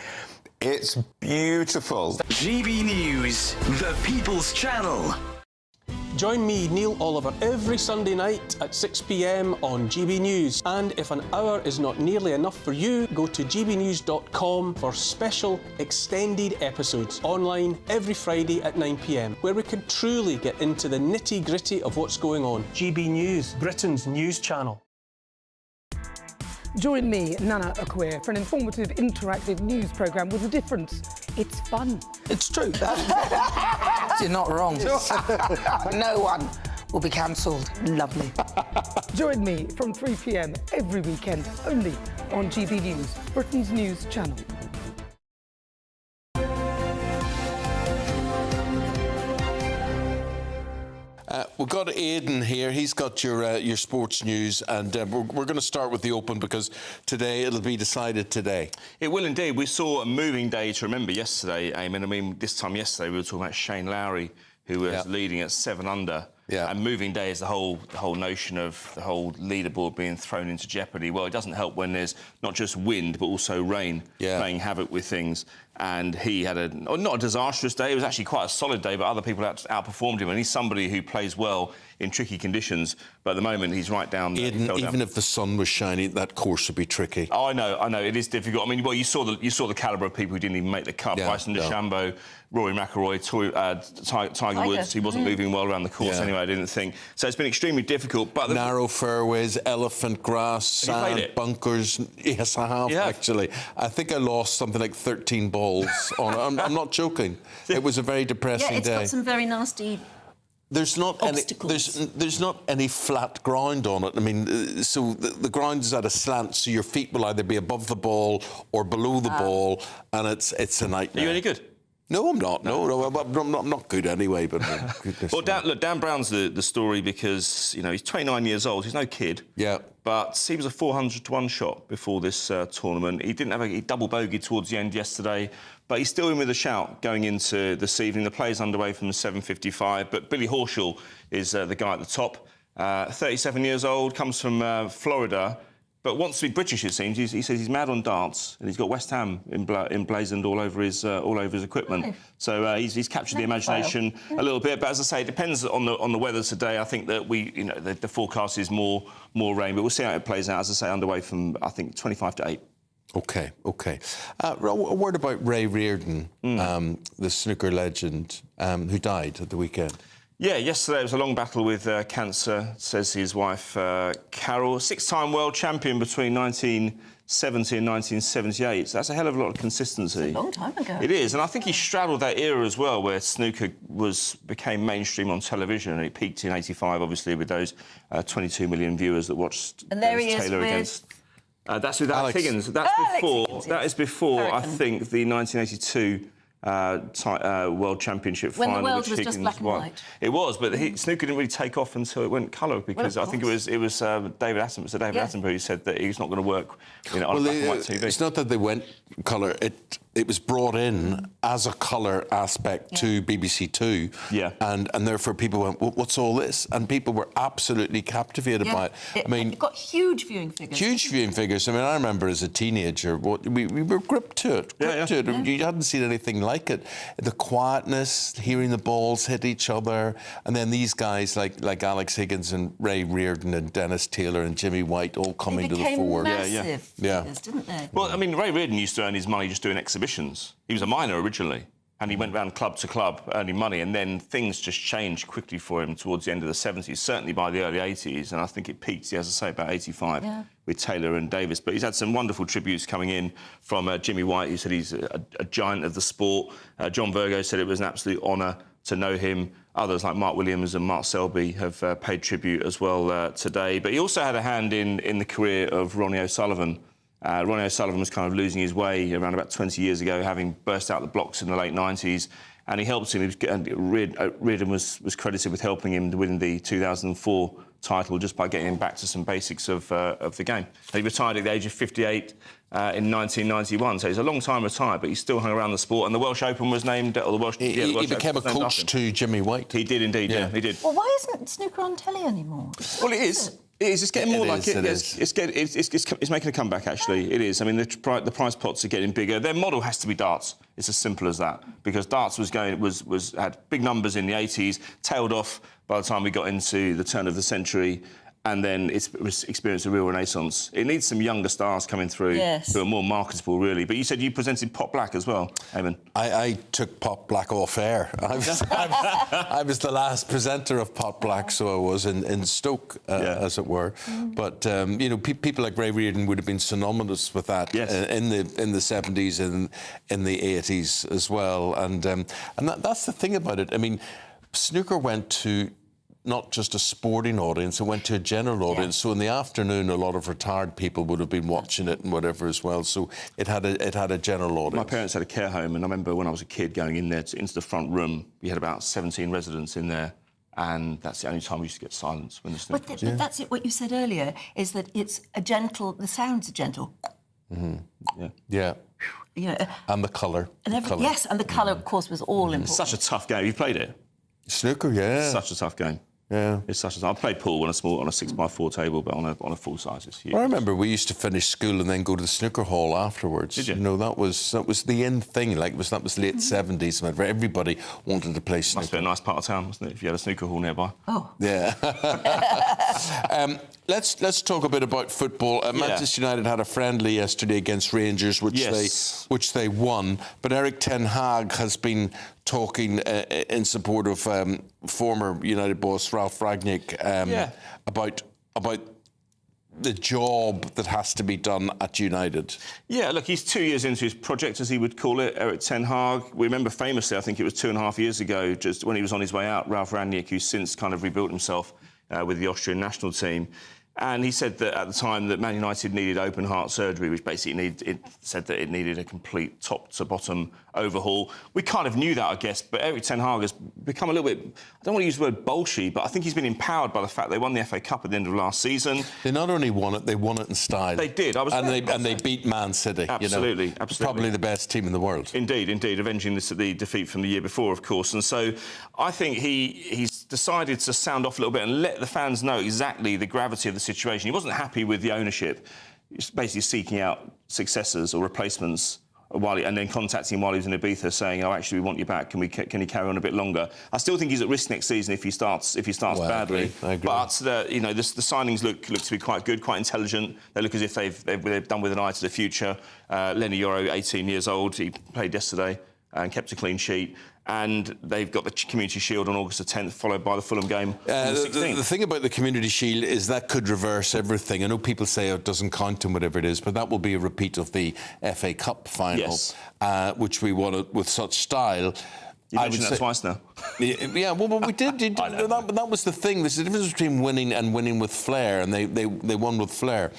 It's beautiful. GB News, the People's Channel. Join me, Neil Oliver, every Sunday night at 6 p.m. on GB News. And if an hour is not nearly enough for you, go to gbnews.com for special extended episodes online every Friday at 9 p.m, where we can truly get into the nitty-gritty of what's going on. GB News, Britain's news channel. Join me, Nana Okoye, for an informative, interactive news programme with a difference. It's fun. It's true. You're not wrong. No one will be cancelled. Lovely. Join me from 3 p.m. every weekend, only on GB News, Britain's news channel. We've got Aidan here. He's got your sports news, and we're going to start with the Open because today it'll be decided today. It will indeed. We saw a moving day to remember yesterday, Eamon. I mean, this time yesterday we were talking about Shane Lowry, who was leading at 7 under. Yeah. And moving day is the whole notion of the whole leaderboard being thrown into jeopardy. Well, it doesn't help when there's not just wind but also rain playing havoc with things. And he had not a disastrous day. It was actually quite a solid day, but other people outperformed him. And he's somebody who plays well in tricky conditions. But at the moment, he's right down there. Even if the sun was shining, that course would be tricky. Oh, I know. It is difficult. I mean, well, you saw the calibre of people who didn't even make the cut. Bryson DeChambeau, Rory McIlroy, Tiger Woods. He wasn't moving well around the course anyway, I didn't think. So it's been extremely difficult. But narrow fairways, elephant grass, sand, bunkers. Yes, I have, actually. I think I lost something like 13 balls on it. I'm not joking. It was a very depressing day. Yeah, it's got some very nasty There's not there's not any flat ground on it. I mean, so the ground is at a slant, so your feet will either be above the ball or below the ball, and it's a nightmare. Are you any good? No, I'm not. No, I'm not good anyway. But well, Dan Brown's the story because he's 29 years old. He's no kid. Yeah. But he was a 400-to-1 shot before this tournament. He didn't have he double bogeyed towards the end yesterday, but he's still in with a shout going into this evening. The play's underway from 7:55, but Billy Horschel is the guy at the top. 37 years old, comes from Florida, but wants to be British, it seems. He says he's mad on darts, and he's got West Ham emblazoned all over his equipment. Oh. So he's captured the imagination a little bit. But as I say, it depends on the weather today. I think that the forecast is more rain, but we'll see how it plays out. As I say, underway from I think 25 to 8. Okay. A word about Ray Reardon, the snooker legend, who died at the weekend. Yeah, yesterday it was a long battle with cancer, says his wife, Carol. 6-time world champion between 1970 and 1978. So that's a hell of a lot of consistency. It's a long time ago. It is, and I think he straddled that era as well, where snooker became mainstream on television, and it peaked in '85, obviously, with those 22 million viewers that watched and there he Taylor is against... That's with Alex Higgins. That's That is before, I think, the 1982... World Championship final. When the world which was just black and white. It was, but snooker didn't really take off until it went colour, because I think it was David Attenborough who said that he was not going to work on black and white TV. It's not that they went colour. It was brought in as a colour aspect to BBC Two, and therefore people went, well, what's all this? And people were absolutely captivated by it. I mean, it got huge viewing figures. Huge viewing figures. I mean, I remember as a teenager, we were gripped to it. You hadn't seen anything like it. The quietness, hearing the balls hit each other, and then these guys like Alex Higgins and Ray Reardon and Dennis Taylor and Jimmy White all coming to the fore. Massive figures, didn't they? Well, I mean, Ray Reardon used to earn his money just doing exhibitions. He was a miner originally, and he went round club to club earning money, and then things just changed quickly for him towards the end of the 70s, certainly by the early 80s, and I think it peaked, as I say, about 85 with Taylor and Davis. But he's had some wonderful tributes coming in from Jimmy White, who said he's a giant of the sport. John Virgo said it was an absolute honour to know him. Others like Mark Williams and Mark Selby have paid tribute as well today. But he also had a hand in the career of Ronnie O'Sullivan. Ronnie O'Sullivan was kind of losing his way around about 20 years ago, having burst out the blocks in the late 90s, and he helped him. Reardon was credited with helping him to win the 2004 title just by getting him back to some basics of the game. He retired at the age of 58 in 1991, so he's a long time retired, but he still hung around the sport. And the Welsh Open was named... He became a coach to Jimmy White. He did indeed, yeah, he did. Well, why isn't snooker on telly anymore? Well, it is. It is. It's getting more like it. It's making a comeback, actually. It is. I mean, the prize pots are getting bigger. Their model has to be darts. It's as simple as that. Because darts had big numbers in the 80s, tailed off by the time we got into the turn of the century, and then it's experienced a real renaissance. It needs some younger stars coming through who are more marketable, really. But you said you presented Pot Black as well, Eamon. I took Pot Black off air. I was the last presenter of Pot Black, so I was in Stoke, as it were. But people like Ray Reardon would have been synonymous with that in the 70s and in the 80s as well. And that's the thing about it. I mean, snooker went to not just a sporting audience, it went to a general audience. So in the afternoon, a lot of retired people would have been watching it and whatever as well. So it had a general audience. My parents had a care home, and I remember when I was a kid going in there into the front room, we had about 17 residents in there, and that's the only time we used to get silence when the snooker was. But that's it. What you said earlier is that it's a gentle. The sounds are gentle. Mm-hmm. Yeah. And the colour. Yes, and the colour, of course, was all important. It's such a tough game. You played it? Snooker, yeah. Such a tough game. Yeah. It's such a... I played pool on a 6x4 table, but on a full size, it's huge. I remember we used to finish school and then go to the snooker hall afterwards. Did you? That was the end thing. That was late 70s. Everybody wanted to play snooker. Must be a nice part of town, wasn't it, if you had a snooker hall nearby? Oh. Yeah. Let's talk a bit about football. Manchester United had a friendly yesterday against Rangers, which they won. But Eric Ten Hag has been talking in support of former United boss Ralph Rangnick about the job that has to be done at United? Yeah, look, he's 2 years into his project, as he would call it, Erik ten Hag. We remember famously, I think it was 2.5 years ago, just when he was on his way out, Ralf Rangnick, who's since kind of rebuilt himself with the Austrian national team. And he said that at the time that Man United needed open heart surgery, which basically said that it needed a complete top-to-bottom overhaul. We kind of knew that, I guess, but Erik ten Hag has become a little bit, I don't want to use the word bolshy, but I think he's been empowered by the fact they won the FA Cup at the end of last season. They not only won it, they won it in style. They did. And they beat Man City. Absolutely, you know, absolutely. Probably the best team in the world. Indeed, avenging the defeat from the year before, of course. And so I think he's decided to sound off a little bit and let the fans know exactly the gravity of the situation. He wasn't happy with the ownership. He's basically seeking out successors or replacements and then contacting him while he was in Ibiza, saying, "Oh, actually, we want you back. Can you carry on a bit longer?" I still think he's at risk next season if he starts badly. I agree. But the signings look to be quite good, quite intelligent. They look as if they've done with an eye to the future. Lenny Yoro, 18 years old, he played yesterday and kept a clean sheet. And they've got the Community Shield on August the 10th, followed by the Fulham game on the 16th. The thing about the Community Shield is that could reverse everything. I know people say it doesn't count and whatever it is, but that will be a repeat of the FA Cup final, which we won with such style. You mentioned that twice now. Yeah, well, we did. That was the thing. There's a difference between winning and winning with flair, and they won with flair.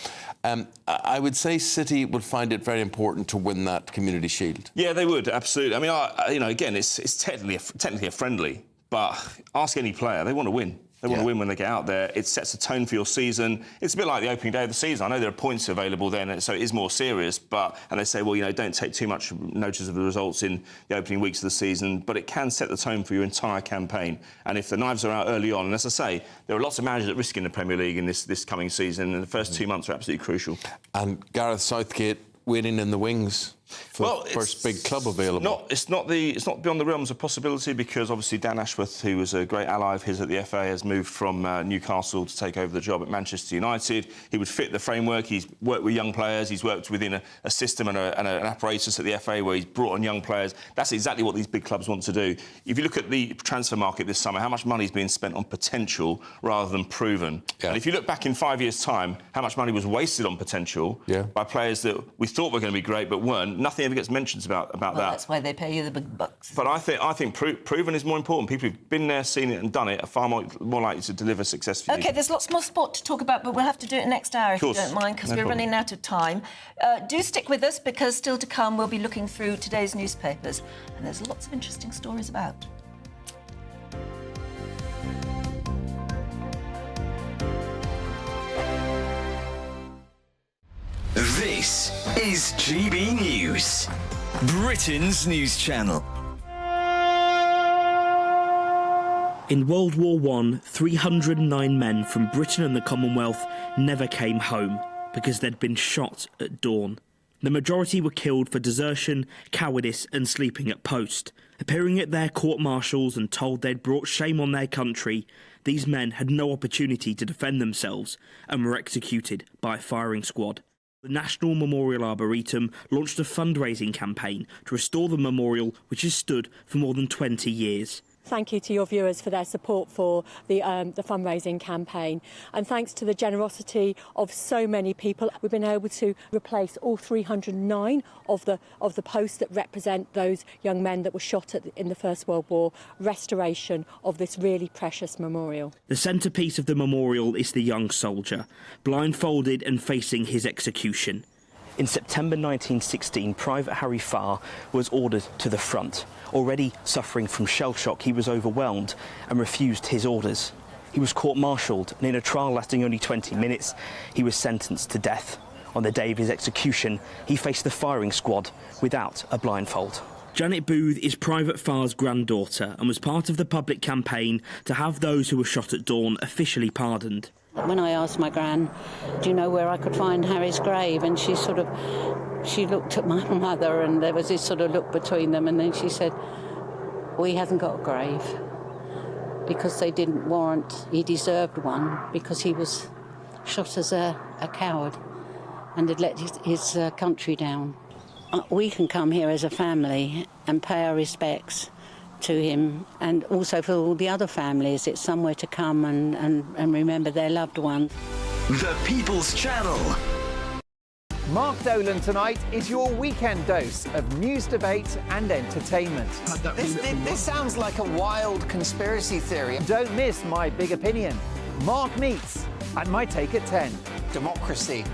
I would say City would find it very important to win that Community Shield. Yeah, they would, absolutely. I mean, again, it's technically a friendly, but ask any player, they want to win. They want to win when they get out there. It sets a tone for your season. It's a bit like the opening day of the season. I know there are points available then, so it is more serious. And they say, well, don't take too much notice of the results in the opening weeks of the season, but it can set the tone for your entire campaign. And if the knives are out early on, and as I say, there are lots of managers at risk in the Premier League in this coming season, and the first 2 months are absolutely crucial. And Gareth Southgate waiting in the wings for first big club available. It's not beyond the realms of possibility, because obviously Dan Ashworth, who was a great ally of his at the FA, has moved from Newcastle to take over the job at Manchester United. He would fit the framework. He's worked with young players. He's worked within a system and an apparatus at the FA where he's brought on young players. That's exactly what these big clubs want to do. If you look at the transfer market this summer, how much money is being spent on potential rather than proven? Yeah. And if you look back in 5 years' time, how much money was wasted on potential by players that we thought were going to be great but weren't. Nothing ever gets mentioned about that. That's why they pay you the big bucks. But I think proven is more important. People who've been there, seen it and done it are far more likely to deliver success for you. OK, there's lots more sport to talk about, but we'll have to do it next hour if you don't mind, because we're running out of time. Do stick with us, because still to come we'll be looking through today's newspapers, and there's lots of interesting stories about. This is GB News, Britain's news channel. In World War I, 309 men from Britain and the Commonwealth never came home because they'd been shot at dawn. The majority were killed for desertion, cowardice and sleeping at post. Appearing at their court-martials and told they'd brought shame on their country, these men had no opportunity to defend themselves and were executed by a firing squad. The National Memorial Arboretum launched a fundraising campaign to restore the memorial, which has stood for more than 20 years. Thank you to your viewers for their support for the fundraising campaign. And thanks to the generosity of so many people, we've been able to replace all 309 of the posts that represent those young men that were shot in the First World War. Restoration of this really precious memorial. The centrepiece of the memorial is the young soldier, blindfolded and facing his execution. In September 1916, Private Harry Farr was ordered to the front. Already suffering from shell shock, he was overwhelmed and refused his orders. He was court-martialed, and in a trial lasting only 20 minutes, he was sentenced to death. On the day of his execution, he faced the firing squad without a blindfold. Janet Booth is Private Farr's granddaughter and was part of the public campaign to have those who were shot at dawn officially pardoned. When I asked my gran, do you know where I could find Harry's grave? And she looked at my mother, and there was this sort of look between them, and then she said, well, he hasn't got a grave, because they didn't warrant, he deserved one, because he was shot as a coward and had let his country down. We can come here as a family and pay our respects to him, and also for all the other families, it's somewhere to come and remember their loved ones. The People's Channel. Mark Dolan tonight is your weekend dose of news, debate and entertainment. This sounds like a wild conspiracy theory. Don't miss My Big Opinion, Mark Meets, and My Take at 10. Democracy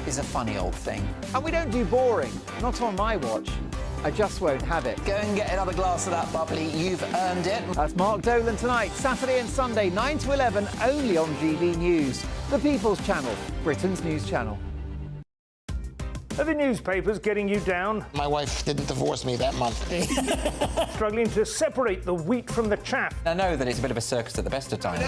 is a funny old thing. And we don't do boring, not on my watch. I just won't have it. Go and get another glass of that bubbly. You've earned it. That's Mark Dolan tonight, Saturday and Sunday, 9 to 11, only on GB News. The People's Channel, Britain's news channel. Are the newspapers getting you down? My wife didn't divorce me that month. Struggling to separate the wheat from the chaff? I know that it's a bit of a circus at the best of times.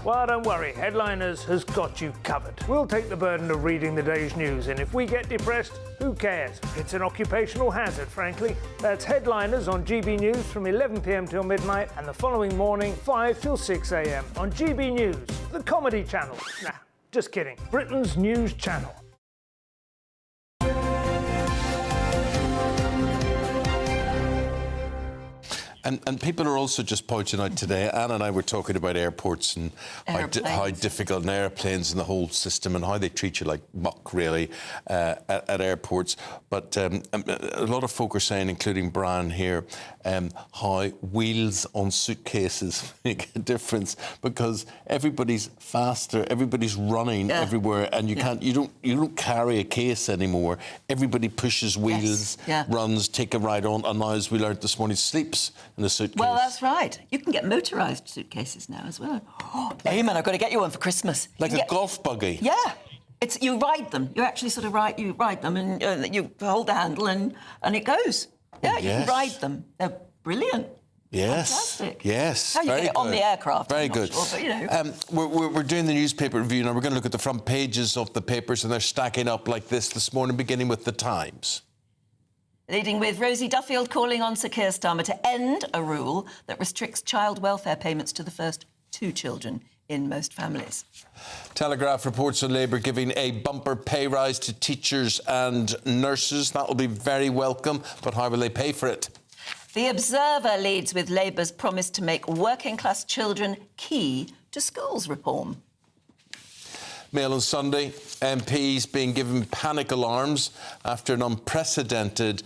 Well, don't worry. Headliners has got you covered. We'll take the burden of reading the day's news, and if we get depressed, who cares? It's an occupational hazard, frankly. That's Headliners on GB News from 11 p.m. till midnight, and the following morning, 5 till 6 a.m. on GB News, the comedy channel. Nah, just kidding. Britain's news channel. And people are also just pointing out today, Anne and I were talking about airports and how difficult and airplanes and the whole system and how they treat you like muck, really, at airports. But a lot of folk are saying, including Brian here, how wheels on suitcases make a difference because everybody's faster, everybody's running everywhere, and you don't carry a case anymore. Everybody pushes wheels, runs, take a ride on, and now, as we learned this morning, sleeps in a suitcase. Well, that's right. You can get motorised suitcases now as well. Oh, Eamon, I've got to get you one for Christmas. Like a golf buggy? Yeah. You ride them. You actually sort of ride them and you hold the handle and it goes. Yeah, you can ride them. They're brilliant. Yes. Fantastic. Yes. How you get it on the aircraft? Very I'm not good. Sure, but, you know. We're doing the newspaper review now. We're going to look at the front pages of the papers, and they're stacking up like this morning, beginning with the Times. Leading with Rosie Duffield calling on Sir Keir Starmer to end a rule that restricts child welfare payments to the first 2 children in most families. Telegraph reports on Labour giving a bumper pay rise to teachers and nurses. That will be very welcome, but how will they pay for it? The Observer leads with Labour's promise to make working-class children key to schools reform. Mail on Sunday, MPs being given panic alarms after an unprecedented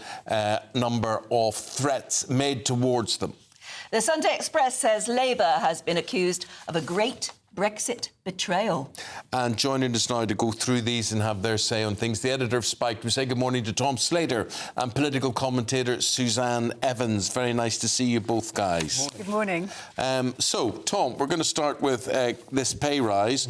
number of threats made towards them. The Sunday Express says Labour has been accused of a great Brexit betrayal. And joining us now to go through these and have their say on things, the editor of Spiked. We say good morning to Tom Slater and political commentator Suzanne Evans. Very nice to see you both, guys. Good morning. So, Tom, we're going to start with this pay rise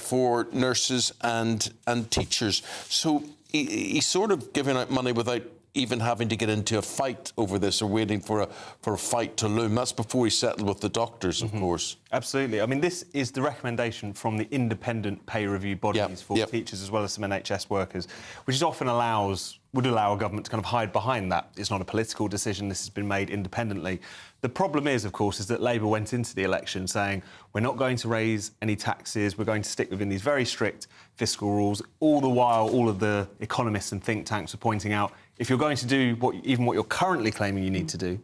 for nurses and teachers. So he's sort of giving out money without even having to get into a fight over this or waiting for a fight to loom. That's before he settled with the doctors, of course. Absolutely. I mean, this is the recommendation from the independent pay review bodies for teachers as well as some NHS workers, which is often would allow a government to kind of hide behind that. It's not a political decision. This has been made independently. The problem is, of course, is that Labour went into the election saying we're not going to raise any taxes, we're going to stick within these very strict fiscal rules. All the while, all of the economists and think tanks are pointing out if you're going to do what you're currently claiming you need to do,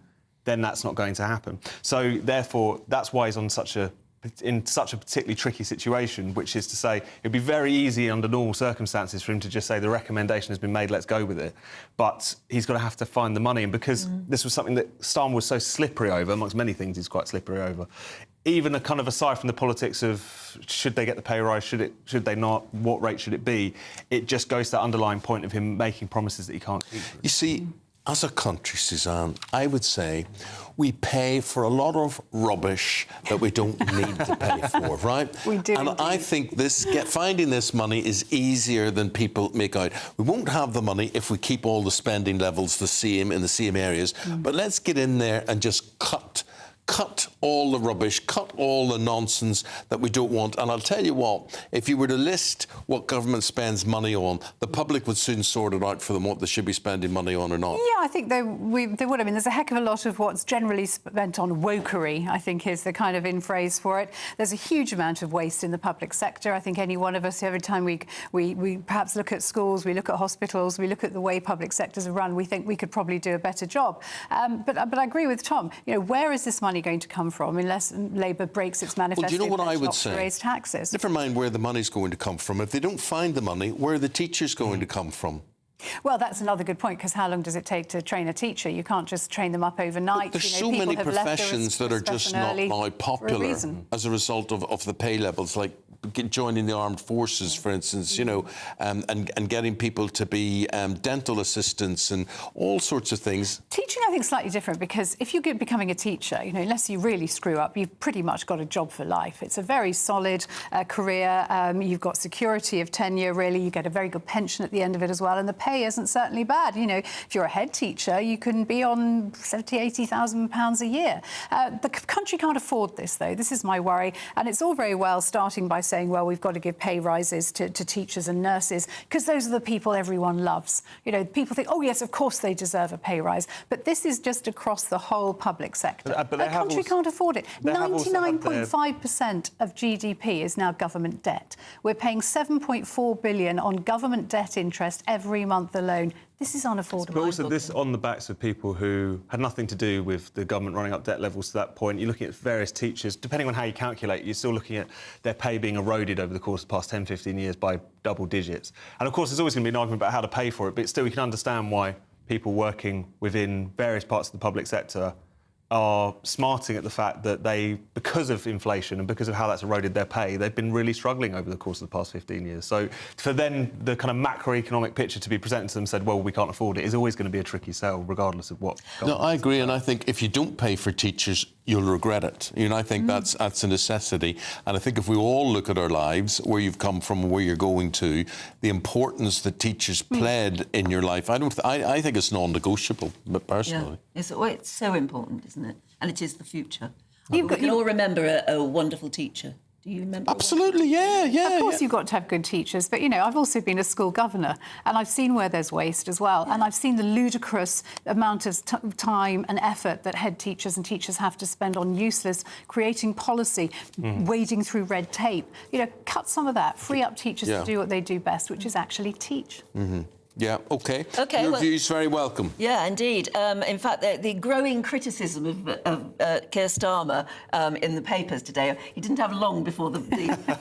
then that's not going to happen. So, therefore, that's why he's in such a particularly tricky situation, which is to say it'd be very easy under normal circumstances for him to just say the recommendation has been made, let's go with it. But he's going to have to find the money. And because this was something that Starmer was so slippery over, amongst many things he's quite slippery over, even aside from the politics of should they get the pay rise, should they not, what rate should it be, it just goes to that underlying point of him making promises that he can't keep. You see, as a country, Suzanne, I would say we pay for a lot of rubbish that we don't need to pay for, right? We do. And I think finding this money is easier than people make out. We won't have the money if we keep all the spending levels the same in the same areas, but let's get in there and just cut all the rubbish, cut all the nonsense that we don't want. And I'll tell you what, if you were to list what government spends money on, the public would soon sort it out for them what they should be spending money on or not. Yeah, I think they would. I mean, there's a heck of a lot of what's generally spent on wokery, I think is the kind of in-phrase for it. There's a huge amount of waste in the public sector. I think any one of us, every time we perhaps look at schools, we look at hospitals, we look at the way public sectors are run, we think we could probably do a better job. But I agree with Tom. You know, where is this money money going to come from unless Labour breaks its manifesto? Well, do you know what I would say? Raise taxes. Never mind where the money's going to come from. If they don't find the money, where are the teachers going to come from? Well, that's another good point, because how long does it take to train a teacher? You can't just train them up overnight. But there's so many professions that are just not now popular as a result of the pay levels, like joining the armed forces, for instance, you know, and getting people to be dental assistants and all sorts of things. Teaching, I think, is slightly different, because if you're becoming a teacher, you know, unless you really screw up, you've pretty much got a job for life. It's a very solid career. You've got security of tenure, really. You get a very good pension at the end of it as well, and the pay isn't certainly bad. You know, if you're a head teacher, you can be on £70,000, £80,000 a year. The country can't afford this, though. This is my worry, and it's all very well starting by saying, well, we've got to give pay rises to teachers and nurses, because those are the people everyone loves. You know, people think, oh, yes, of course they deserve a pay rise. But this is just across the whole public sector. But the country can't afford it. 99.5% of GDP is now government debt. We're paying £7.4 billion on government debt interest every month alone. This is unaffordable. But also this on the backs of people who had nothing to do with the government running up debt levels to that point. You're looking at various teachers, depending on how you calculate, you're still looking at their pay being eroded over the course of the past 10, 15 years by double digits. And of course, there's always going to be an argument about how to pay for it, but still you can understand why people working within various parts of the public sector are smarting at the fact that they, because of inflation and because of how that's eroded their pay, they've been really struggling over the course of the past 15 years. So for then the kind of macroeconomic picture to be presented to them said, well, we can't afford it, is always going to be a tricky sell, regardless of what... No, I agree, and I think if you don't pay for teachers, you'll regret it. You know, I think that's a necessity. And I think if we all look at our lives, where you've come from and where you're going to, the importance that teachers played in your life, I think it's non-negotiable, but personally. Yeah. It's so important, isn't it? And it is the future. We can all remember a wonderful teacher. Do you remember? Absolutely, yeah. Of course, you've got to have good teachers, but, you know, I've also been a school governor, and I've seen where there's waste as well, and I've seen the ludicrous amount of time and effort that head teachers and teachers have to spend on useless creating policy, wading through red tape. You know, cut some of that, free up teachers to do what they do best, which is actually teach. Yeah, OK. Your view's very welcome. Yeah, indeed. In fact, the growing criticism of Keir Starmer in the papers today, he didn't have long before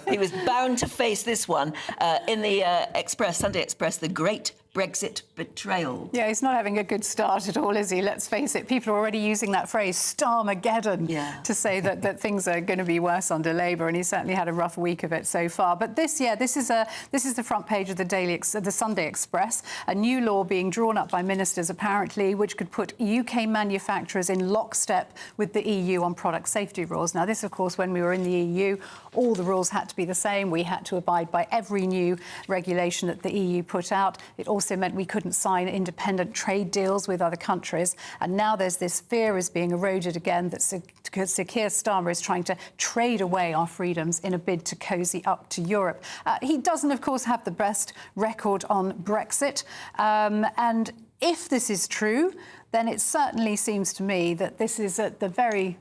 he was bound to face this one in the Sunday Express, the great Brexit betrayal. Yeah, he's not having a good start at all, is he? Let's face it, people are already using that phrase, Starmageddon, to say that things are going to be worse under Labour, and he's certainly had a rough week of it so far. But this is the front page of the Sunday Express, a new law being drawn up by ministers, apparently, which could put UK manufacturers in lockstep with the EU on product safety rules. Now, this, of course, when we were in the EU, all the rules had to be the same. We had to abide by every new regulation that the EU put out. It also meant we couldn't sign independent trade deals with other countries. And now there's this fear is being eroded again that Sir Keir Starmer is trying to trade away our freedoms in a bid to cosy up to Europe. He doesn't, of course, have the best record on Brexit. And if this is true, then it certainly seems to me that this is at the very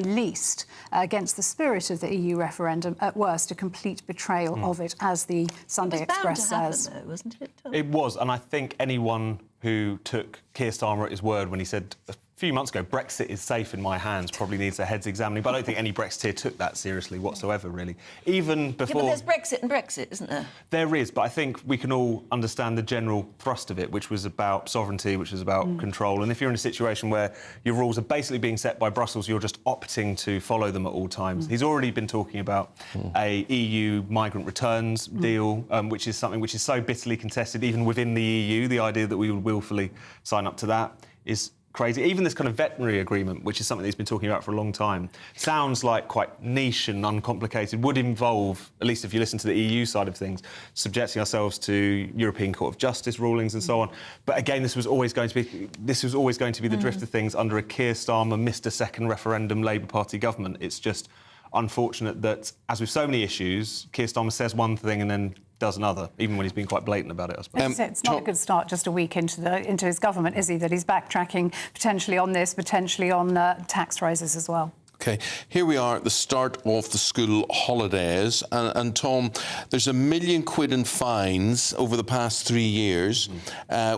least against the spirit of the EU referendum, at worst a complete betrayal of it, as the Sunday Express says. Though, wasn't it? It was, and I think anyone who took Keir Starmer at his word when he said a few months ago, Brexit is safe in my hands, probably needs their heads examining. But I don't think any Brexiteer took that seriously whatsoever, really. Even before... Yeah, but there's Brexit and Brexit, isn't there? There is, but I think we can all understand the general thrust of it, which was about sovereignty, which was about control. And if you're in a situation where your rules are basically being set by Brussels, you're just opting to follow them at all times. He's already been talking about a EU migrant returns deal, which is something which is so bitterly contested, even within the EU. The idea that we would willfully sign up to that is crazy. Even this kind of veterinary agreement, which is something he's been talking about for a long time, sounds like quite niche and uncomplicated, would involve, at least if you listen to the EU side of things, subjecting ourselves to European Court of Justice rulings and so on. But again, this was always going to be the drift of things under a Keir Starmer, Mr. Second Referendum Labour Party government. It's just unfortunate that, as with so many issues, Keir Starmer says one thing and then does another, even when he's been quite blatant about it, I suppose. It's not a good start just a week into his government, is he? That he's backtracking potentially on this, potentially on tax rises as well. OK, here we are at the start of the school holidays. And Tom, there's £1 million in fines over the past 3 years,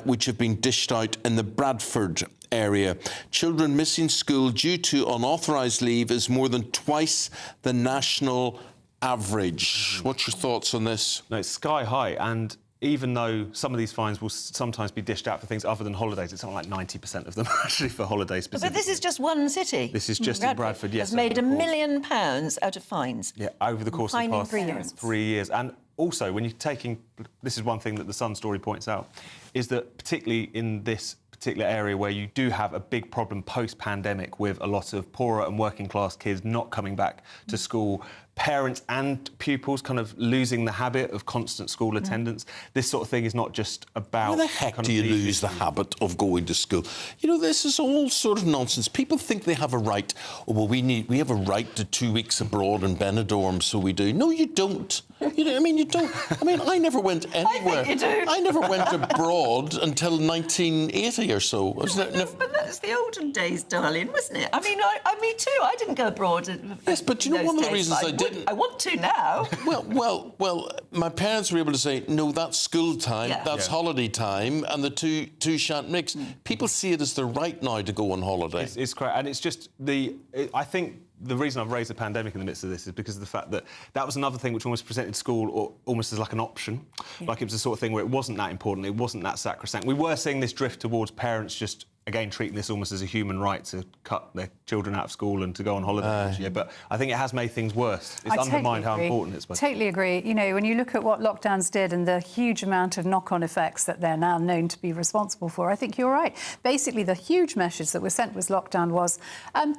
which have been dished out in the Bradford area. Children missing school due to unauthorised leave is more than twice the national average. What's your thoughts on this? No, it's sky high, and even though some of these fines will sometimes be dished out for things other than holidays, it's something like 90% of them are actually for holidays specifically. But this is just one city. This is just in Bradford, yes. Has made £1 million out of fines. Yeah, over the course of the past 3 years. And also, when you're taking... This is one thing that the Sun story points out, is that particularly in this particular area where you do have a big problem post-pandemic with a lot of poorer and working-class kids not coming back to school, parents and pupils kind of losing the habit of constant school attendance. This sort of thing is not just about... How the heck do you lose the habit of going to school? You know, this is all sort of nonsense. People think they have a right. Oh, well, we have a right to 2 weeks abroad in Benidorm, so we do. No, you don't. You know, I mean, you don't. I mean, I never went anywhere. I think you do. I never went abroad until 1980 or so. But that's the olden days, darling, wasn't it? I mean, me too. I didn't go abroad. Yes, but you know, one of the reasons I didn't... I want to now. Well, my parents were able to say, no, that's school time, that's holiday time, and the two shan't mix. People see it as their right now to go on holiday. It's correct, and it's just I think the reason I've raised the pandemic in the midst of this is because of the fact that that was another thing which almost presented school or almost as like an option. Like it was the sort of thing where it wasn't that important, it wasn't that sacrosanct. We were seeing this drift towards parents just, again, treating this almost as a human right to cut their children out of school and to go on holiday each year. But I think it has made things worse. It's undermined how important it's been. Totally agree. You know, when you look at what lockdowns did and the huge amount of knock-on effects that they're now known to be responsible for, I think you're right. Basically, the huge message that was sent with lockdown was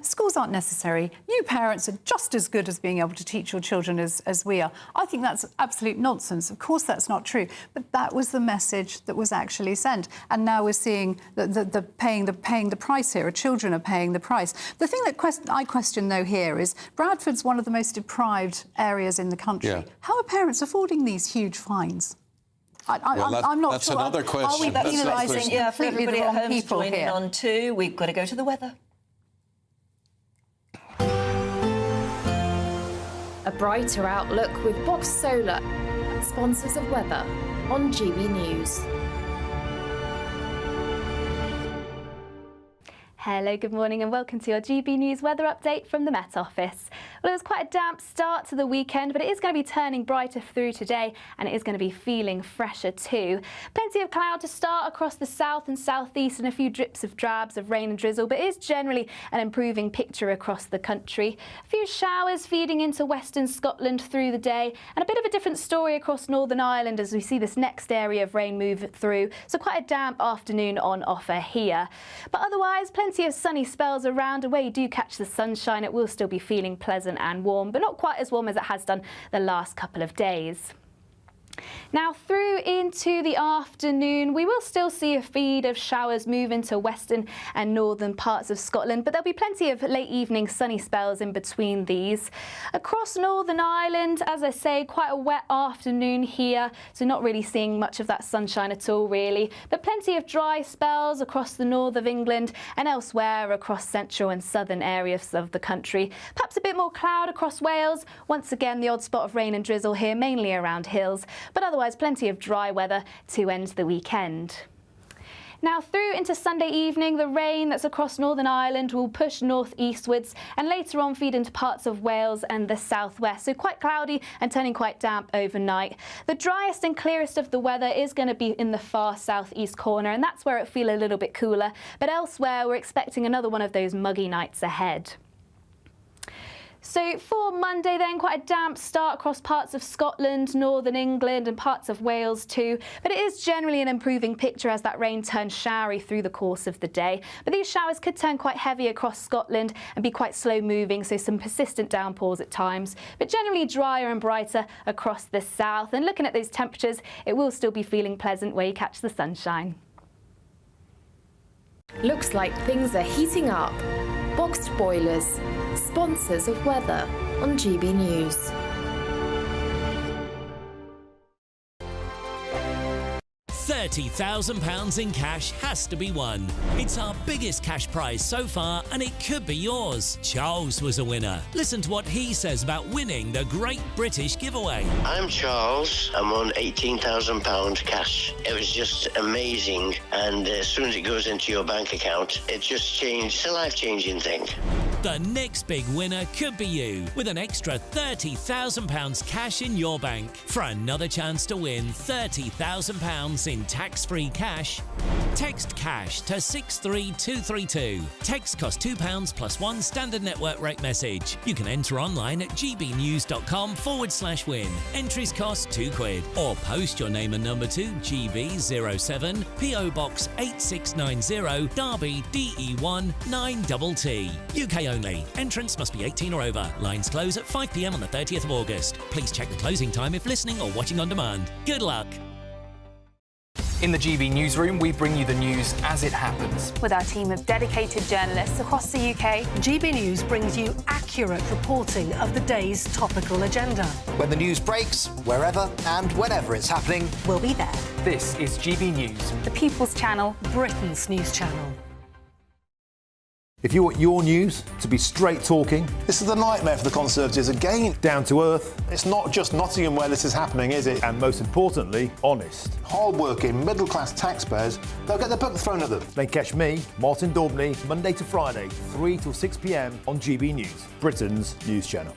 schools aren't necessary. You parents are just as good as being able to teach your children as we are. I think that's absolute nonsense. Of course, that's not true. But that was the message that was actually sent. And now we're seeing the paying the price here. Our children are paying the price. The thing that I question, though, here is Bradford's one of the most deprived areas in the country. Yeah. How are parents affording these huge fines? I'm not that's sure. Another question. Are we penalising completely the wrong people here? On too. We've got to go to the weather. A brighter outlook with Box Solar, sponsors of weather on GB News. Hello, good morning and welcome to your GB News weather update from the Met Office. Well, it was quite a damp start to the weekend, but it is going to be turning brighter through today and it is going to be feeling fresher too. Plenty of cloud to start across the south and southeast and a few drips of drabs of rain and drizzle, but it is generally an improving picture across the country. A few showers feeding into western Scotland through the day and a bit of a different story across Northern Ireland as we see this next area of rain move through. So quite a damp afternoon on offer here. But otherwise, plenty of sunny spells around, and where you do catch the sunshine, it will still be feeling pleasant and warm, but not quite as warm as it has done the last couple of days. Now through into the afternoon, we will still see a feed of showers move into western and northern parts of Scotland, but there'll be plenty of late evening sunny spells in between these. Across Northern Ireland, as I say, quite a wet afternoon here, so not really seeing much of that sunshine at all really, but plenty of dry spells across the north of England and elsewhere across central and southern areas of the country. Perhaps a bit more cloud across Wales. Once again, the odd spot of rain and drizzle here, mainly around hills, but otherwise plenty of dry weather to end the weekend. Now through into Sunday evening, the rain that's across Northern Ireland will push north-eastwards and later on feed into parts of Wales and the southwest, so quite cloudy and turning quite damp overnight. The driest and clearest of the weather is going to be in the far southeast corner, and that's where it feels a little bit cooler, but elsewhere we're expecting another one of those muggy nights ahead. So for Monday then, quite a damp start across parts of Scotland, northern England and parts of Wales too. But it is generally an improving picture as that rain turns showery through the course of the day. But these showers could turn quite heavy across Scotland and be quite slow moving, so some persistent downpours at times. But generally drier and brighter across the south. And looking at those temperatures, it will still be feeling pleasant where you catch the sunshine. Looks like things are heating up. Boxed Boilers, sponsors of weather on GB News. £30,000 in cash has to be won. It's our biggest cash prize so far, and it could be yours. Charles was a winner. Listen to what he says about winning the Great British Giveaway. I'm Charles. I'm on £18,000 cash. It was just amazing, and as soon as it goes into your bank account, it just changed. It's a life-changing thing. The next big winner could be you, with an extra £30,000 cash in your bank. For another chance to win £30,000 in tax-free cash, text CASH to 63232. Text costs £2 plus one standard network rate message. You can enter online at gbnews.com/win. Entries cost £2. Or post your name and number to GB07 PO Box 8690 Derby DE1 9TT. UK only. Entrants must be 18 or over. Lines close at 5 p.m. on the 30th of August. Please check the closing time if listening or watching on demand. Good luck. In the GB newsroom, we bring you the news as it happens. With our team of dedicated journalists across the UK, GB News brings you accurate reporting of the day's topical agenda. When the news breaks, wherever and whenever it's happening, we'll be there. This is GB News, the People's Channel, Britain's news channel. If you want your news to be straight talking... This is a nightmare for the Conservatives again. Down to earth. It's not just Nottingham where this is happening, is it? And most importantly, honest. Hard-working, middle-class taxpayers, they'll get their book thrown at them. Then catch me, Martin Daubney, Monday to Friday, 3 till 6 p.m. on GB News, Britain's news channel.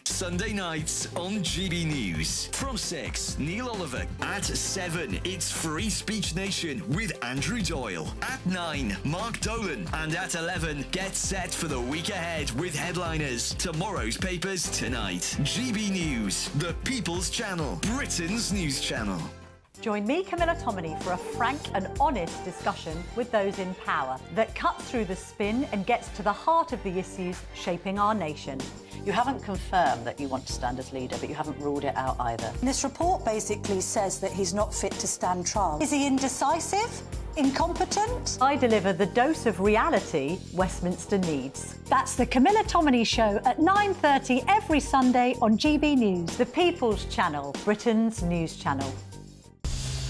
Sunday nights on GB News. From 6, Neil Oliver. At 7, it's Free Speech Nation with Andrew Doyle. At 9, Mark Dolan. And at 11, get set for the week ahead with headliners. Tomorrow's papers tonight. GB News, the People's Channel, Britain's news channel. Join me, Camilla Tominey, for a frank and honest discussion with those in power that cuts through the spin and gets to the heart of the issues shaping our nation. You haven't confirmed that you want to stand as leader, but you haven't ruled it out either. This report basically says that he's not fit to stand trial. Is he indecisive? Incompetent? I deliver the dose of reality Westminster needs. That's the Camilla Tominey Show at 9:30 every Sunday on GB News, the People's Channel, Britain's news channel.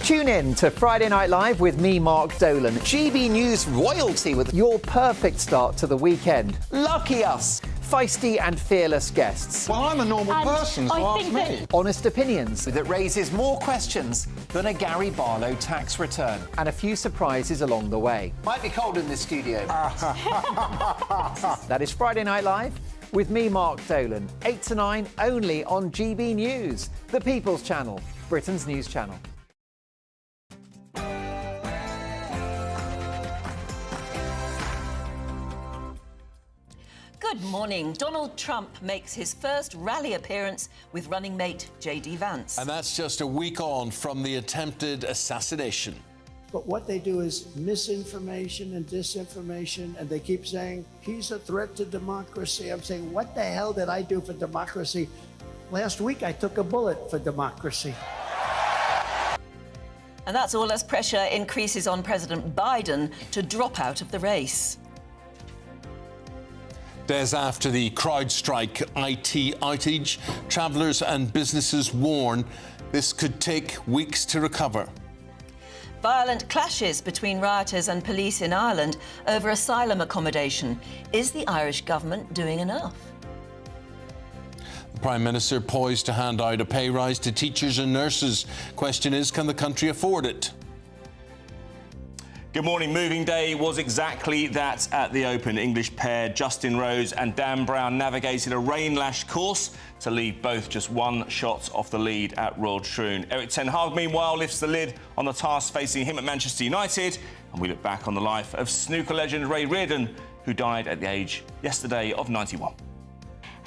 Tune in to Friday Night Live with me, Mark Dolan. GB News royalty with your perfect start to the weekend. Lucky us! Feisty and fearless guests. Well, I'm a normal person, so ask me. Honest opinions. that raises more questions than a Gary Barlow tax return. And a few surprises along the way. Might be cold in this studio. That is Friday Night Live with me, Mark Dolan. 8 to 9 only on GB News, the People's Channel, Britain's news channel. Good morning. Donald Trump makes his first rally appearance with running mate J.D. Vance. And that's just a week on from the attempted assassination. But what they do is misinformation and disinformation, and they keep saying, he's a threat to democracy. I'm saying, what the hell did I do for democracy? Last week, I took a bullet for democracy. And that's all as pressure increases on President Biden to drop out of the race. Days after the CrowdStrike IT outage, travellers and businesses warn this could take weeks to recover. Violent clashes between rioters and police in Ireland over asylum accommodation. Is the Irish government doing enough? The Prime Minister poised to hand out a pay rise to teachers and nurses. Question is, can the country afford it? Good morning. Moving day was exactly that at the Open. English pair Justin Rose and Dan Brown navigated a rain-lashed course to leave both just one shot off the lead at Royal Troon. Eric Ten Hag, meanwhile, lifts the lid on the task facing him at Manchester United. And we look back on the life of snooker legend Ray Reardon, who died at the age yesterday of 91.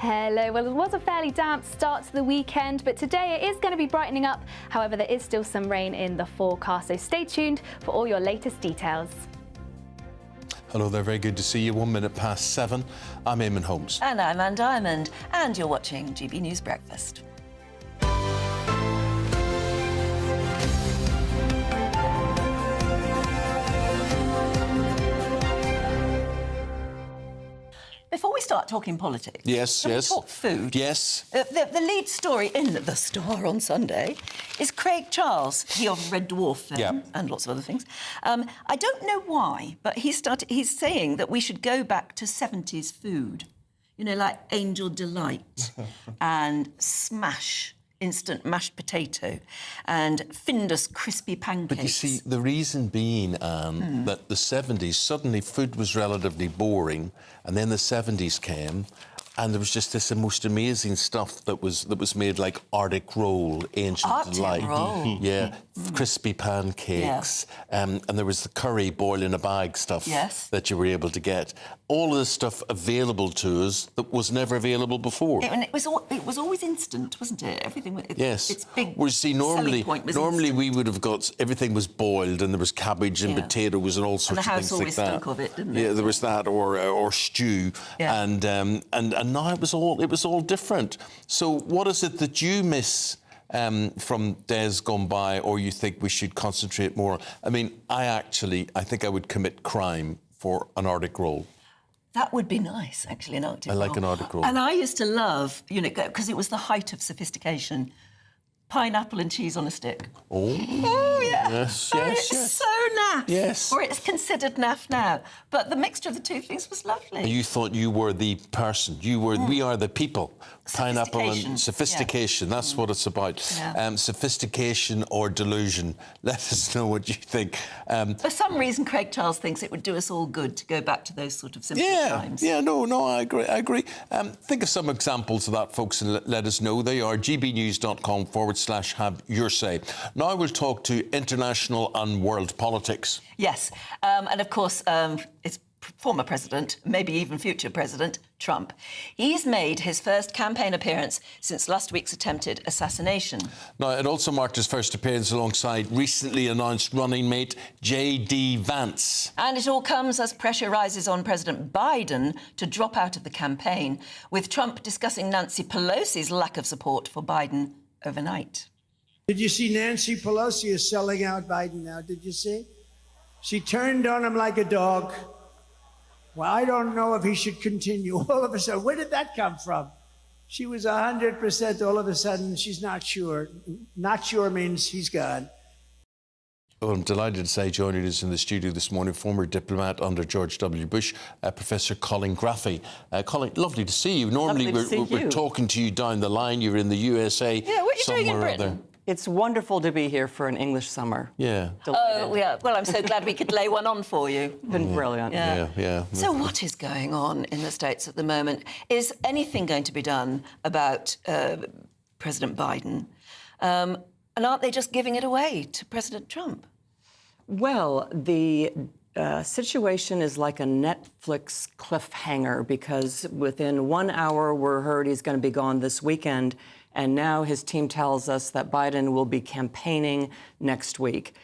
Hello. Well, it was a fairly damp start to the weekend, but today it is going to be brightening up. However, there is still some rain in the forecast, so stay tuned for all your latest details. Hello there, very good to see you. 1 minute past 7. I'm Eamon Holmes. And I'm Anne Diamond, and you're watching GB News Breakfast. Before we start start talking politics? Yes, Can yes. we talk food? Yes. The lead story in The Star on Sunday is Craig Charles, he of Red Dwarf fame and lots of other things. I don't know why, but he's saying that we should go back to 70s food. You know, like Angel Delight and Smash, instant mashed potato, and Findus crispy pancakes. But you see, the reason being, Anne, that the 70s, suddenly food was relatively boring, and then the 70s came, and there was just this most amazing stuff that was made, like Arctic roll, Angel Delight, crispy pancakes, and there was the curry boil in a bag stuff that you were able to get. All of this stuff available to us that was never available before. It was always instant, wasn't it? Everything. It's big. Well, see, normally we would have got everything was boiled, and there was cabbage and potatoes and all sorts of things like that. And the house always stunk of it, didn't it? Yeah, there was that, or stew, and now it was all different. So, what is it that you miss from days gone by, or you think we should concentrate more? I mean, I think I would commit crime for an Arctic roll. That would be nice, actually, an Arctic roll. I like an Arctic roll. And I used to love, you know, because it was the height of sophistication, pineapple and cheese on a stick. Oh, yeah. Yes, it's so naff. Yes. Or it's considered naff now. But the mixture of the two things was lovely. You thought you were the person. You were. We are the people. Pineapple and sophistication. That's what it's about. Sophistication or delusion. Let us know what you think. For some reason, Craig Charles thinks it would do us all good to go back to those sort of simple times. Yeah, no, I agree. Think of some examples of that, folks, and let us know. They are gbnews.com/have your say. Now we'll talk to international and world politics. Yes, and of course, it's former president, maybe even future president, Trump. He's made his first campaign appearance since last week's attempted assassination. Now, it also marked his first appearance alongside recently announced running mate J.D. Vance. And it all comes as pressure rises on President Biden to drop out of the campaign, with Trump discussing Nancy Pelosi's lack of support for Biden overnight. Did you see Nancy Pelosi is selling out Biden now? Did you see? She turned on him like a dog. Well, I don't know if he should continue. All of a sudden, where did that come from? She was 100%. All of a sudden, she's not sure. Not sure means he's gone. Well, I'm delighted to say joining us in the studio this morning, former diplomat under George W. Bush, Professor Colin Graffy. Colin, lovely to see you. Normally, we're talking to you down the line. You're in the USA. Yeah, what are you doing in Britain? It's wonderful to be here for an English summer. Yeah. Oh, yeah. Well, I'm so glad we could lay one on for you. Been brilliant. Yeah. So what is going on in the States at the moment? Is anything going to be done about President Biden? And aren't they just giving it away to President Trump? Well, the situation is like a Netflix cliffhanger, because within 1 hour we're heard he's going to be gone this weekend. And now his team tells us that Biden will be campaigning next week.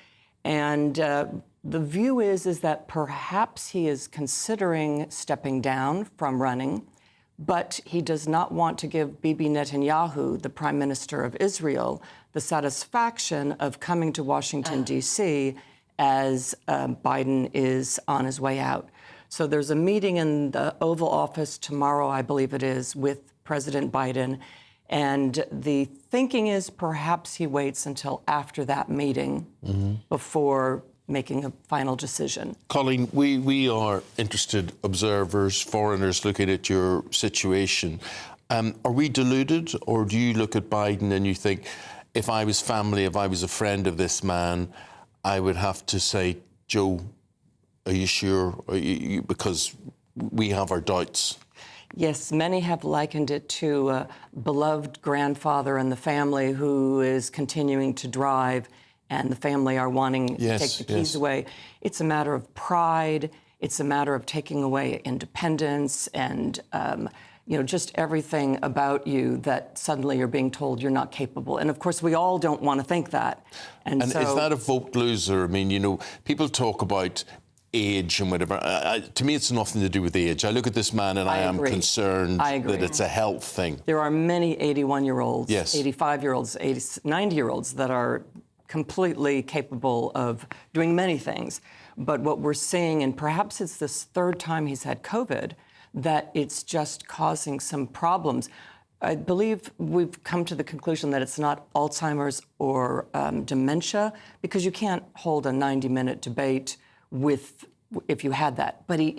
And the view is that perhaps he is considering stepping down from running, but he does not want to give Bibi Netanyahu, the Prime Minister of Israel, the satisfaction of coming to Washington, D.C. as Biden is on his way out. So there's a meeting in the Oval Office tomorrow, I believe it is, with President Biden. And the thinking is perhaps he waits until after that meeting before making a final decision. Colleen, we are interested observers, foreigners looking at your situation. Are we deluded, or do you look at Biden and you think, if I was family, if I was a friend of this man, I would have to say, Joe, are you sure? Because we have our doubts. Yes, many have likened it to a beloved grandfather in the family who is continuing to drive, and the family are wanting to take the keys away. It's a matter of pride. It's a matter of taking away independence and, just everything about you that suddenly you're being told you're not capable. And, of course, we all don't want to think that. And so, is that a vote loser? I mean, people talk about age and whatever. To me, it's nothing to do with age. I look at this man and I am concerned that it's a health thing. There are many 81-year-olds, yes, 85-year-olds, 90-year-olds that are completely capable of doing many things. But what we're seeing, and perhaps it's this third time he's had COVID, that it's just causing some problems. I believe we've come to the conclusion that it's not Alzheimer's or dementia, because you can't hold a 90-minute debate if you had that. But he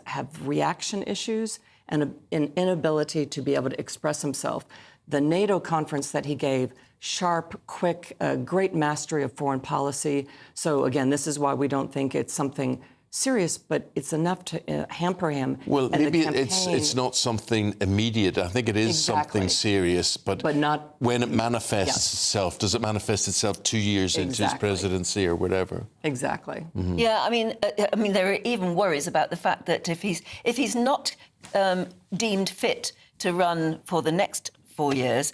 have reaction issues and an inability to be able to express himself. The NATO conference that he gave, sharp, quick, great mastery of foreign policy. So again, this is why we don't think it's something serious, but it's enough to hamper him. Well, maybe it's not something immediate. I think it is something serious, but not when it manifests itself. Does it manifest itself 2 years into his presidency or whatever? Exactly. Mm-hmm. Yeah, I mean, there are even worries about the fact that if he's not deemed fit to run for the next 4 years,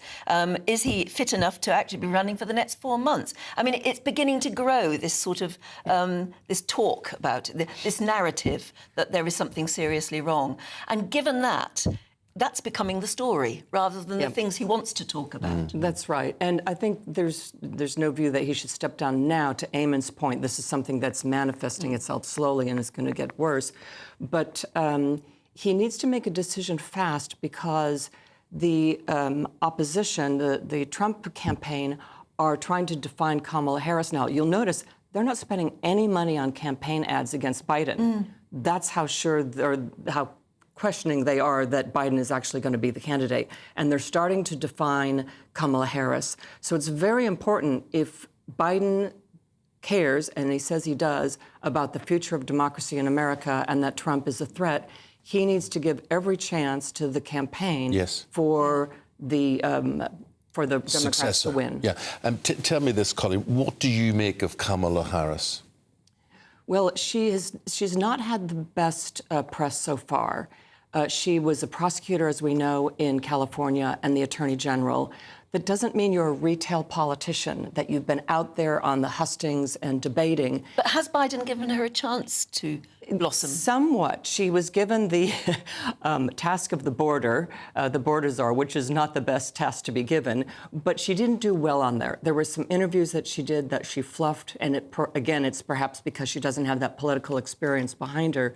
is he fit enough to actually be running for the next 4 months? I mean, it's beginning to grow, this sort of, this talk about, this narrative that there is something seriously wrong. And given that, that's becoming the story rather than the things he wants to talk about. That's right. And I think there's no view that he should step down now. To Eamon's point, this is something that's manifesting itself slowly and it's going to get worse. But he needs to make a decision fast, because the opposition, the Trump campaign, are trying to define Kamala Harris now. You'll notice they're not spending any money on campaign ads against Biden. That's how how questioning they are that Biden is actually going to be the candidate. And they're starting to define Kamala Harris. So it's very important, if Biden cares, and he says he does, about the future of democracy in America and that Trump is a threat, he needs to give every chance to the campaign for the Democrats successor to win. Yeah. Tell me this, Colin. What do you make of Kamala Harris? Well, she's not had the best press so far. She was a prosecutor, as we know, in California, and the Attorney General. That doesn't mean you're a retail politician, that you've been out there on the hustings and debating. But has Biden given her a chance to blossom? Somewhat. She was given the task of the border czar, which is not the best task to be given, but she didn't do well on there. There were some interviews that she did that she fluffed, and again, it's perhaps because she doesn't have that political experience behind her.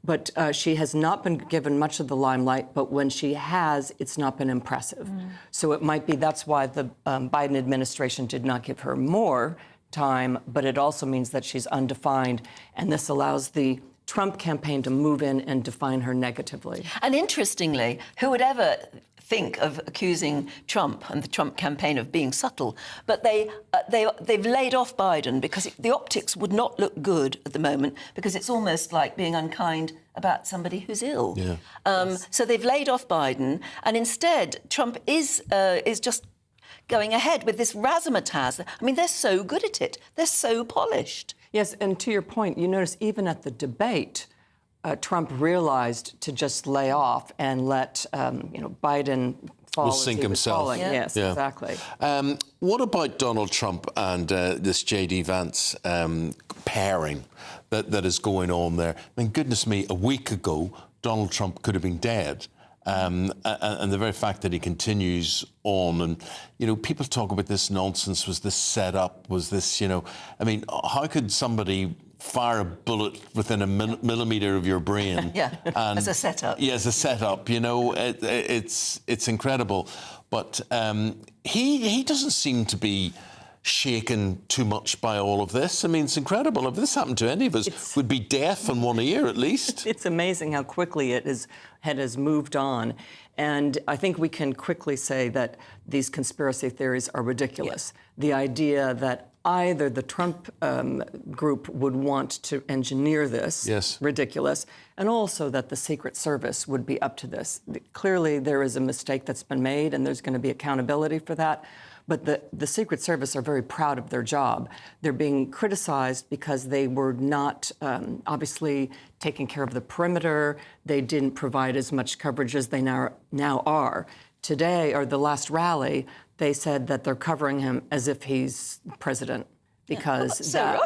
But she has not been given much of the limelight, but when she has, it's not been impressive. So it might be that's why the Biden administration did not give her more time, but it also means that she's undefined, and this allows the Trump campaign to move in and define her negatively. And interestingly, who would ever think of accusing Trump and the Trump campaign of being subtle? But they've laid off Biden because the optics would not look good at the moment, because it's almost like being unkind about somebody who's ill. So they've laid off Biden, and instead Trump is just going ahead with this razzmatazz. I mean, they're so good at it. They're so polished. Yes, and to your point, you notice even at the debate, Trump realized to just lay off and let Biden fall. Will sink himself. Yes, exactly. What about Donald Trump and this J.D. Vance pairing that is going on there? I mean, goodness me, a week ago, Donald Trump could have been dead. And the very fact that he continues on, and, people talk about this nonsense, was this set up, was this, I mean, how could somebody fire a bullet within a millimetre of your brain? As a setup. Yeah, as a setup, it's incredible. But he doesn't seem to be shaken too much by all of this. I mean, it's incredible. If this happened to any of us, we'd be deaf in 1 ear at least. It's amazing how quickly it has moved on. And I think we can quickly say that these conspiracy theories are ridiculous. The idea that either the Trump group would want to engineer this, ridiculous, and also that the Secret Service would be up to this. Clearly, there is a mistake that's been made, and there's going to be accountability for that. But the Secret Service are very proud of their job. They're being criticized because they were not obviously taking care of the perimeter. They didn't provide as much coverage as they now are. Today, or the last rally, they said that they're covering him as if he's president, because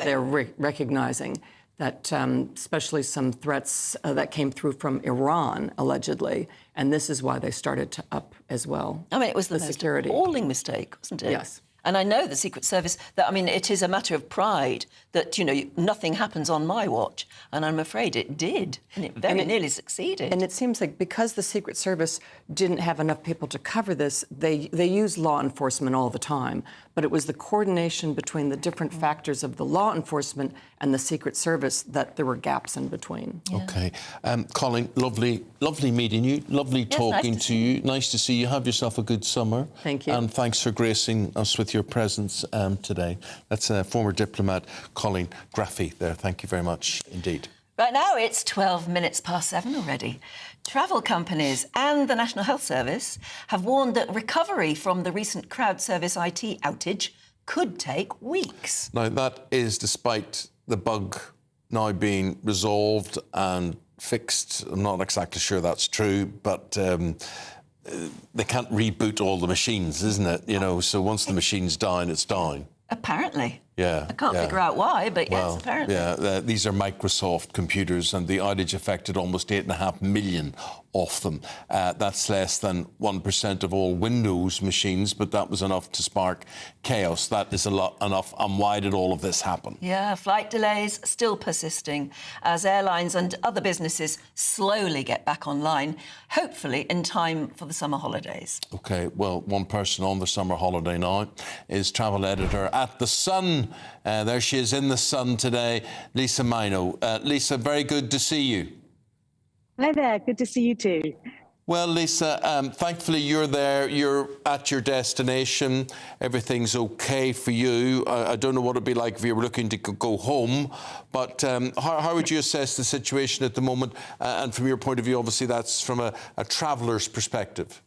they're recognizing that especially some threats that came through from Iran, allegedly, and this is why they started to up as well. I mean, it was the most appalling mistake, wasn't it? Yes. And I know the Secret Service, that, I mean, it is a matter of pride that, you know, nothing happens on my watch. And I'm afraid it did. And it very nearly succeeded. And it seems like because the Secret Service didn't have enough people to cover this, they use law enforcement all the time. But it was the coordination between the different factors of the law enforcement and the Secret Service that there were gaps in between. Yeah. OK. Colin, lovely meeting you. Lovely talking to you. Nice to see you. Have yourself a good summer. Thank you. And thanks for gracing us with your presence today. That's former diplomat Colin Graffy there. Thank you very much indeed. Right now, it's 12 minutes past 7 already. Travel companies and the National Health Service have warned that recovery from the recent crowd service IT outage could take weeks. Now, that is despite the bug now being resolved and fixed. I'm not exactly sure that's true, but they can't reboot all the machines, isn't it? You know, so once the machine's down, it's down. Apparently. Yeah. I can't figure out why, but yes, apparently. Yeah, these are Microsoft computers, and the outage affected almost 8.5 million of them. That's less than 1% of all Windows machines, but that was enough to spark chaos. That is enough. And why did all of this happen? Yeah, flight delays still persisting as airlines and other businesses slowly get back online, hopefully in time for the summer holidays. OK, well, one person on the summer holiday now is travel editor at The Sun. There she is in The Sun today, Lisa Mino. Lisa, very good to see you. Hi there, good to see you too. Well, Lisa, thankfully you're there, you're at your destination, everything's OK for you. I don't know what it'd be like if you were looking to go home, but how would you assess the situation at the moment? And from your point of view, obviously that's from a traveller's perspective.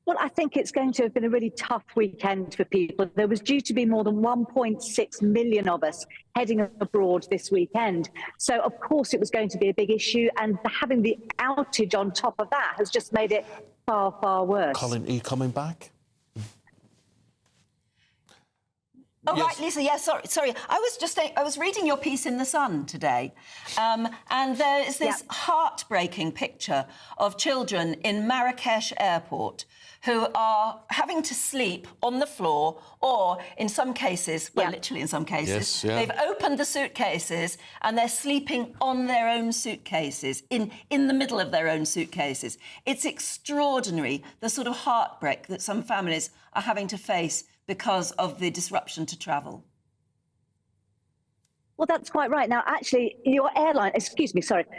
Well, I think it's going to have been a really tough weekend for people. There was due to be more than 1.6 million of us heading abroad this weekend. So, of course, it was going to be a big issue. And having the outage on top of that has just made it far, far worse. Colin, are you coming back? Oh, yes. Right, Lisa, yes, sorry. I was reading your piece in The Sun today, and there is this heartbreaking picture of children in Marrakesh airport who are having to sleep on the floor, or in some cases, well, literally in some cases, they've opened the suitcases and they're sleeping on their own suitcases, in the middle of their own suitcases. It's extraordinary, the sort of heartbreak that some families are having to face because of the disruption to travel. Well, that's quite right. Now, actually, your airline,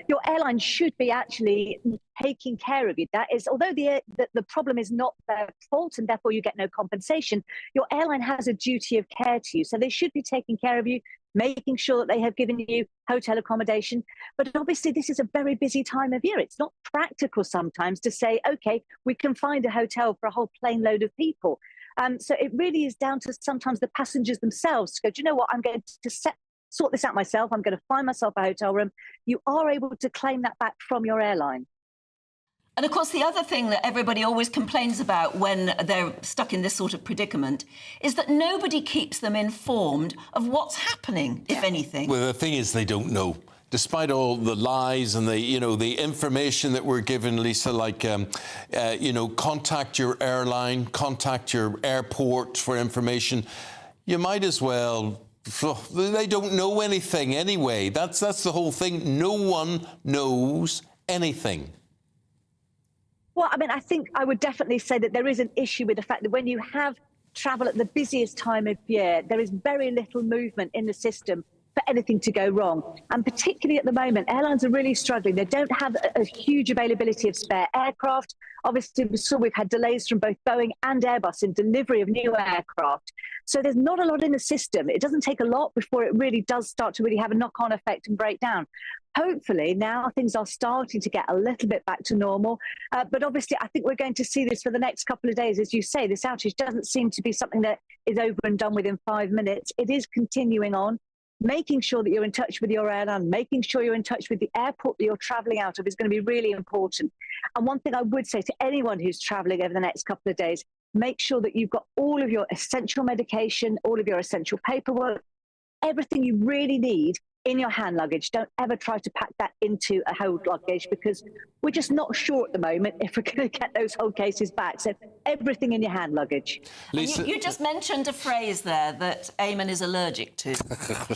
your airline should be actually taking care of you. That is, although the problem is not their fault and therefore you get no compensation, your airline has a duty of care to you. So they should be taking care of you, making sure that they have given you hotel accommodation. But obviously, this is a very busy time of year. It's not practical sometimes to say, OK, we can find a hotel for a whole plane load of people. So it really is down to sometimes the passengers themselves to go, do you know what, I'm going to sort this out myself. I'm going to find myself a hotel room. You are able to claim that back from your airline. And of course, the other thing that everybody always complains about when they're stuck in this sort of predicament is that nobody keeps them informed of what's happening, if anything. Well, the thing is, they don't know. Despite all the lies and the information that we're given, Lisa, like, contact your airline, contact your airport for information, you might as well. They don't know anything anyway. That's the whole thing. No one knows anything. Well, I mean, I think I would definitely say that there is an issue with the fact that when you have travel at the busiest time of year, there is very little movement in the system for anything to go wrong. And particularly at the moment, airlines are really struggling. They don't have a huge availability of spare aircraft. Obviously, we've had delays from both Boeing and Airbus in delivery of new aircraft. So there's not a lot in the system. It doesn't take a lot before it really does start to really have a knock-on effect and break down. Hopefully, now things are starting to get a little bit back to normal. But obviously, I think we're going to see this for the next couple of days. As you say, this outage doesn't seem to be something that is over and done within 5 minutes. It is continuing on. Making sure that you're in touch with your airline, making sure you're in touch with the airport that you're travelling out of is going to be really important. And one thing I would say to anyone who's travelling over the next couple of days, make sure that you've got all of your essential medication, all of your essential paperwork, everything you really need in your hand luggage. Don't ever try to pack that into a hold luggage, because we're just not sure at the moment if we're going to get those hold cases back. So everything in your hand luggage. Lisa, you just mentioned a phrase there that Eamon is allergic to,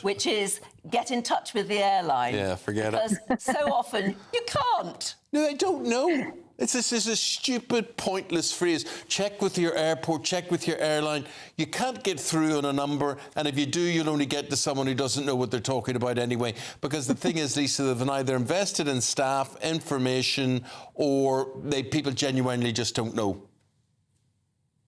which is get in touch with the airline. Yeah, forget it. Because so often you can't. No, they don't know. This is a stupid, pointless phrase. Check with your airport, check with your airline. You can't get through on a number, and if you do, you'll only get to someone who doesn't know what they're talking about anyway. Because the thing is, Lisa, they've either invested in staff, information, or people genuinely just don't know.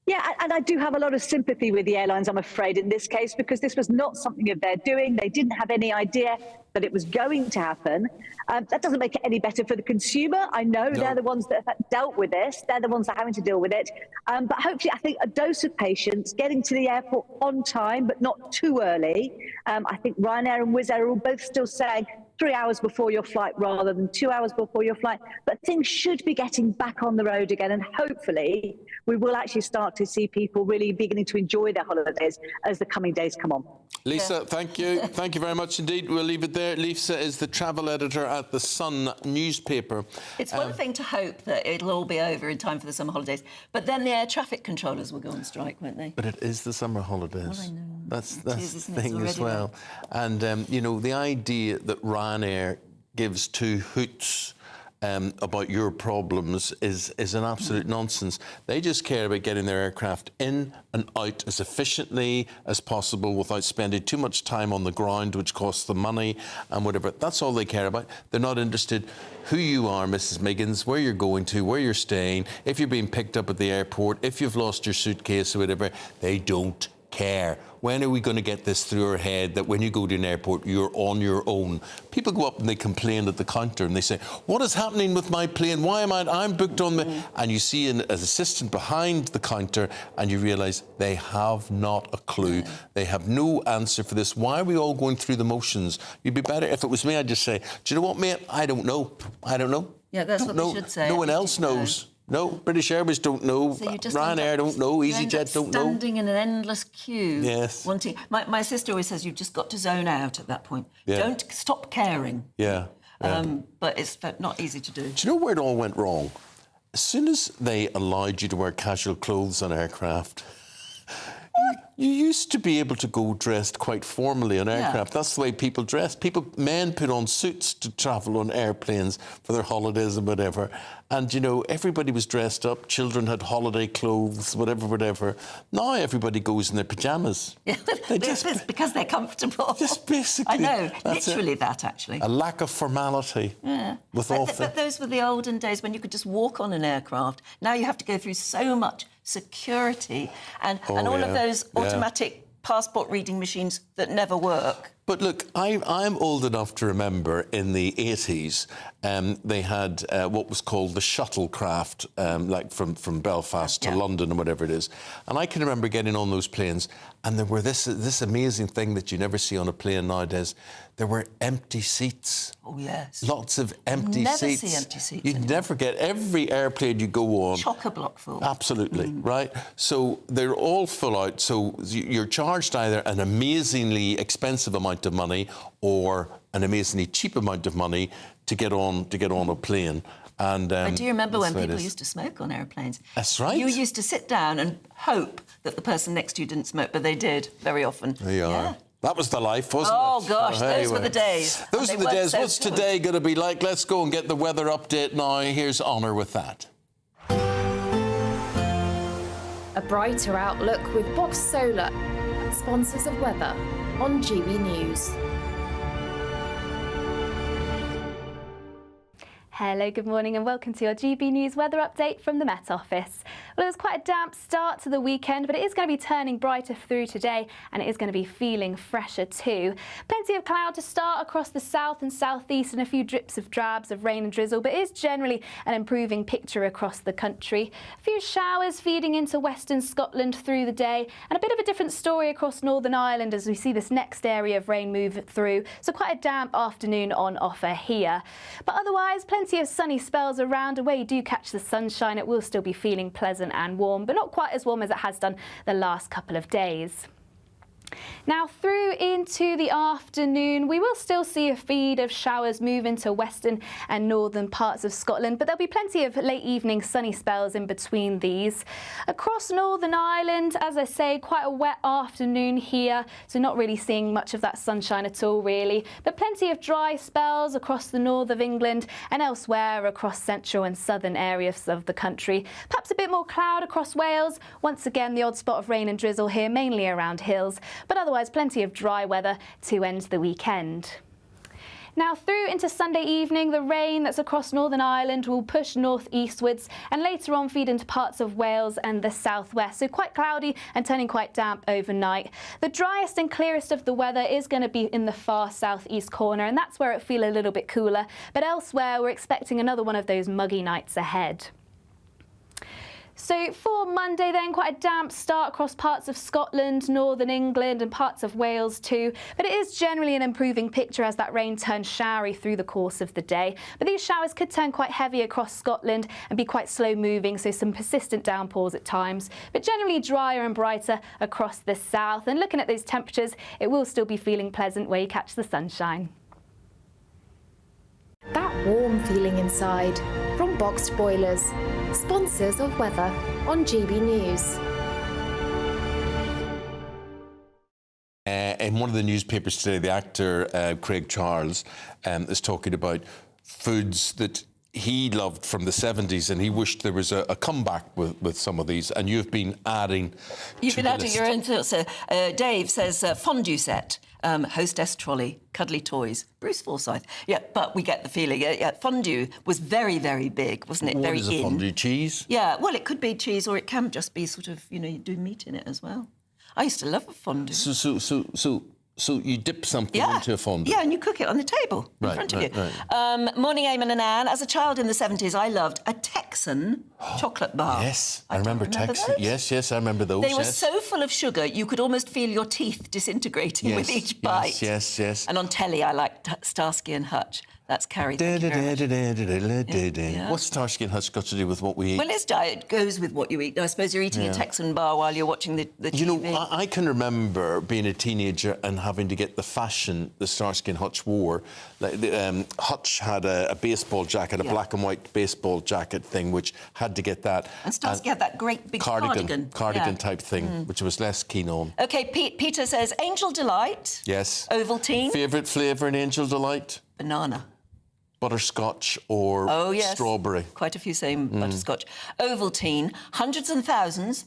Yeah, and I do have a lot of sympathy with the airlines, I'm afraid, in this case, because this was not something of their doing. They didn't have any idea that it was going to happen. That doesn't make it any better for the consumer. I know they're the ones that have dealt with this. They're the ones that are having to deal with it. But hopefully, I think a dose of patience, getting to the airport on time, but not too early. I think Ryanair and Wizz Air are both still saying 3 hours before your flight rather than 2 hours before your flight. But things should be getting back on the road again, and hopefully we will actually start to see people really beginning to enjoy their holidays as the coming days come on. Lisa, thank you. Thank you very much indeed. We'll leave it there. Lisa is the travel editor at the Sun newspaper. It's one thing to hope that it'll all be over in time for the summer holidays, but then the air traffic controllers will go on strike, won't they? But it is the summer holidays. Well, I know. That's It is, the thing as well. There. And, you know, the idea that Ryanair gives two hoots about your problems is an absolute nonsense. They just care about getting their aircraft in and out as efficiently as possible without spending too much time on the ground, which costs them money and whatever. That's all they care about. They're not interested who you are, Mrs. Miggins, where you're going to, where you're staying, if you're being picked up at the airport, if you've lost your suitcase or whatever. They don't care. When are we going to get this through our head that when you go to an airport, you're on your own? People go up and they complain at the counter and they say, what is happening with my plane? Why am I'm booked on the... And you see an assistant behind the counter and you realise they have not a clue. They have no answer for this. Why are we all going through the motions? You'd be better if it was me, I'd just say, do you know what, mate? I don't know. I don't know. Yeah, that's what they should say. No one else knows. No, British Airways don't know, so Ryanair don't know, EasyJet don't know. Standing in an endless queue. Yes. Wanting, my sister always says you've just got to zone out at that point. Yeah. Don't stop caring. Yeah. But it's not easy to do. Do you know where it all went wrong? As soon as they allowed you to wear casual clothes on aircraft, you used to be able to go dressed quite formally on aircraft. That's the way people dress. Men put on suits to travel on airplanes for their holidays and whatever. And, you know, everybody was dressed up. Children had holiday clothes, whatever. Now everybody goes in their pyjamas. Yeah, because they're comfortable. Just basically. I know, literally that, actually. A lack of formality. Yeah. But those were the olden days when you could just walk on an aircraft. Now you have to go through so much security and all of those automatic passport reading machines that never work. But look, I'm old enough to remember in the 80s, they had what was called the shuttlecraft, like from Belfast to London or whatever it is. And I can remember getting on those planes, and there were this amazing thing that you never see on a plane nowadays. There were empty seats. Oh, yes. Lots of empty seats. Never see empty seats You'd anymore. never get every airplane you go on. Chock-a-block full. Absolutely, right? So they're all full out. So you're charged either an amazingly expensive amount of money or an amazingly cheap amount of money to get on a plane. And I do remember when people used to smoke on airplanes. That's right. You used to sit down and hope that the person next to you didn't smoke, but they did very often. There you are. That was the life, wasn't it? Oh, gosh, those were the days. Those were the days. What's today going to be like? Let's go and get the weather update now. Here's Honor with that. A brighter outlook with Box Solar, sponsors of weather on GB News. Hello, good morning and welcome to your GB News weather update from the Met Office. Well, it was quite a damp start to the weekend, but it is going to be turning brighter through today and it is going to be feeling fresher too. Plenty of cloud to start across the south and southeast and a few drips of drabs of rain and drizzle, but it is generally an improving picture across the country. A few showers feeding into western Scotland through the day and a bit of a different story across Northern Ireland as we see this next area of rain move through. So quite a damp afternoon on offer here. But otherwise, plenty of sunny spells around, and where you do catch the sunshine, it will still be feeling pleasant and warm, but not quite as warm as it has done the last couple of days. Now through into the afternoon, we will still see a feed of showers move into western and northern parts of Scotland, but there'll be plenty of late evening sunny spells in between these. Across Northern Ireland, as I say, quite a wet afternoon here, so not really seeing much of that sunshine at all really, but plenty of dry spells across the north of England and elsewhere across central and southern areas of the country. Perhaps a bit more cloud across Wales. Once again, the odd spot of rain and drizzle here, mainly around hills, but otherwise plenty of dry weather to end the weekend. Now through into Sunday evening, the rain that's across Northern Ireland will push north-eastwards and later on feed into parts of Wales and the southwest, so quite cloudy and turning quite damp overnight. The driest and clearest of the weather is going to be in the far southeast corner, and that's where it feels a little bit cooler, but elsewhere we're expecting another one of those muggy nights ahead. So for Monday then, quite a damp start across parts of Scotland, northern England and parts of Wales too. But it is generally an improving picture as that rain turns showery through the course of the day. But these showers could turn quite heavy across Scotland and be quite slow moving, so some persistent downpours at times. But generally drier and brighter across the south. And looking at those temperatures, it will still be feeling pleasant where you catch the sunshine. That warm feeling inside from Boxed Boilers, sponsors of weather on GB News. In one of the newspapers today, the actor Craig Charles is talking about foods that he loved from the 70s, and he wished there was a comeback with some of these, and you've been adding your own thoughts. Dave says fondue set, hostess trolley, cuddly toys, Bruce Forsyth. Yeah, but we get the feeling. Yeah, fondue was very, very big, wasn't it? What very is a fondue? Cheese? Yeah, well, it could be cheese, or it can just be sort of, you do meat in it as well. I used to love a fondue. So you dip something into a fondue? Yeah, and you cook it on the table in front of you. Right. Morning, Eamon and Anne. As a child in the 70s, I loved a Texan chocolate bar. Yes, I remember Texan. Yes, I remember those. They were so full of sugar, you could almost feel your teeth disintegrating with each bite. Yes. And on telly, I liked Starsky and Hutch. That's Carrie. What's Starsky and Hutch got to do with what we eat? Well, its diet goes with what you eat. I suppose you're eating a Texan bar while you're watching the TV. You know, I can remember being a teenager and having to get the fashion the Starsky and Hutch wore. Like Hutch had a baseball jacket, a black and white baseball jacket thing, which had to get that. And Starsky had that great big cardigan type thing, which I was less keen on. OK, Peter says Angel Delight. Yes. Ovaltine. Favourite flavour in Angel Delight? Banana. Butterscotch or strawberry? Quite a few saying butterscotch. Ovaltine, hundreds and thousands,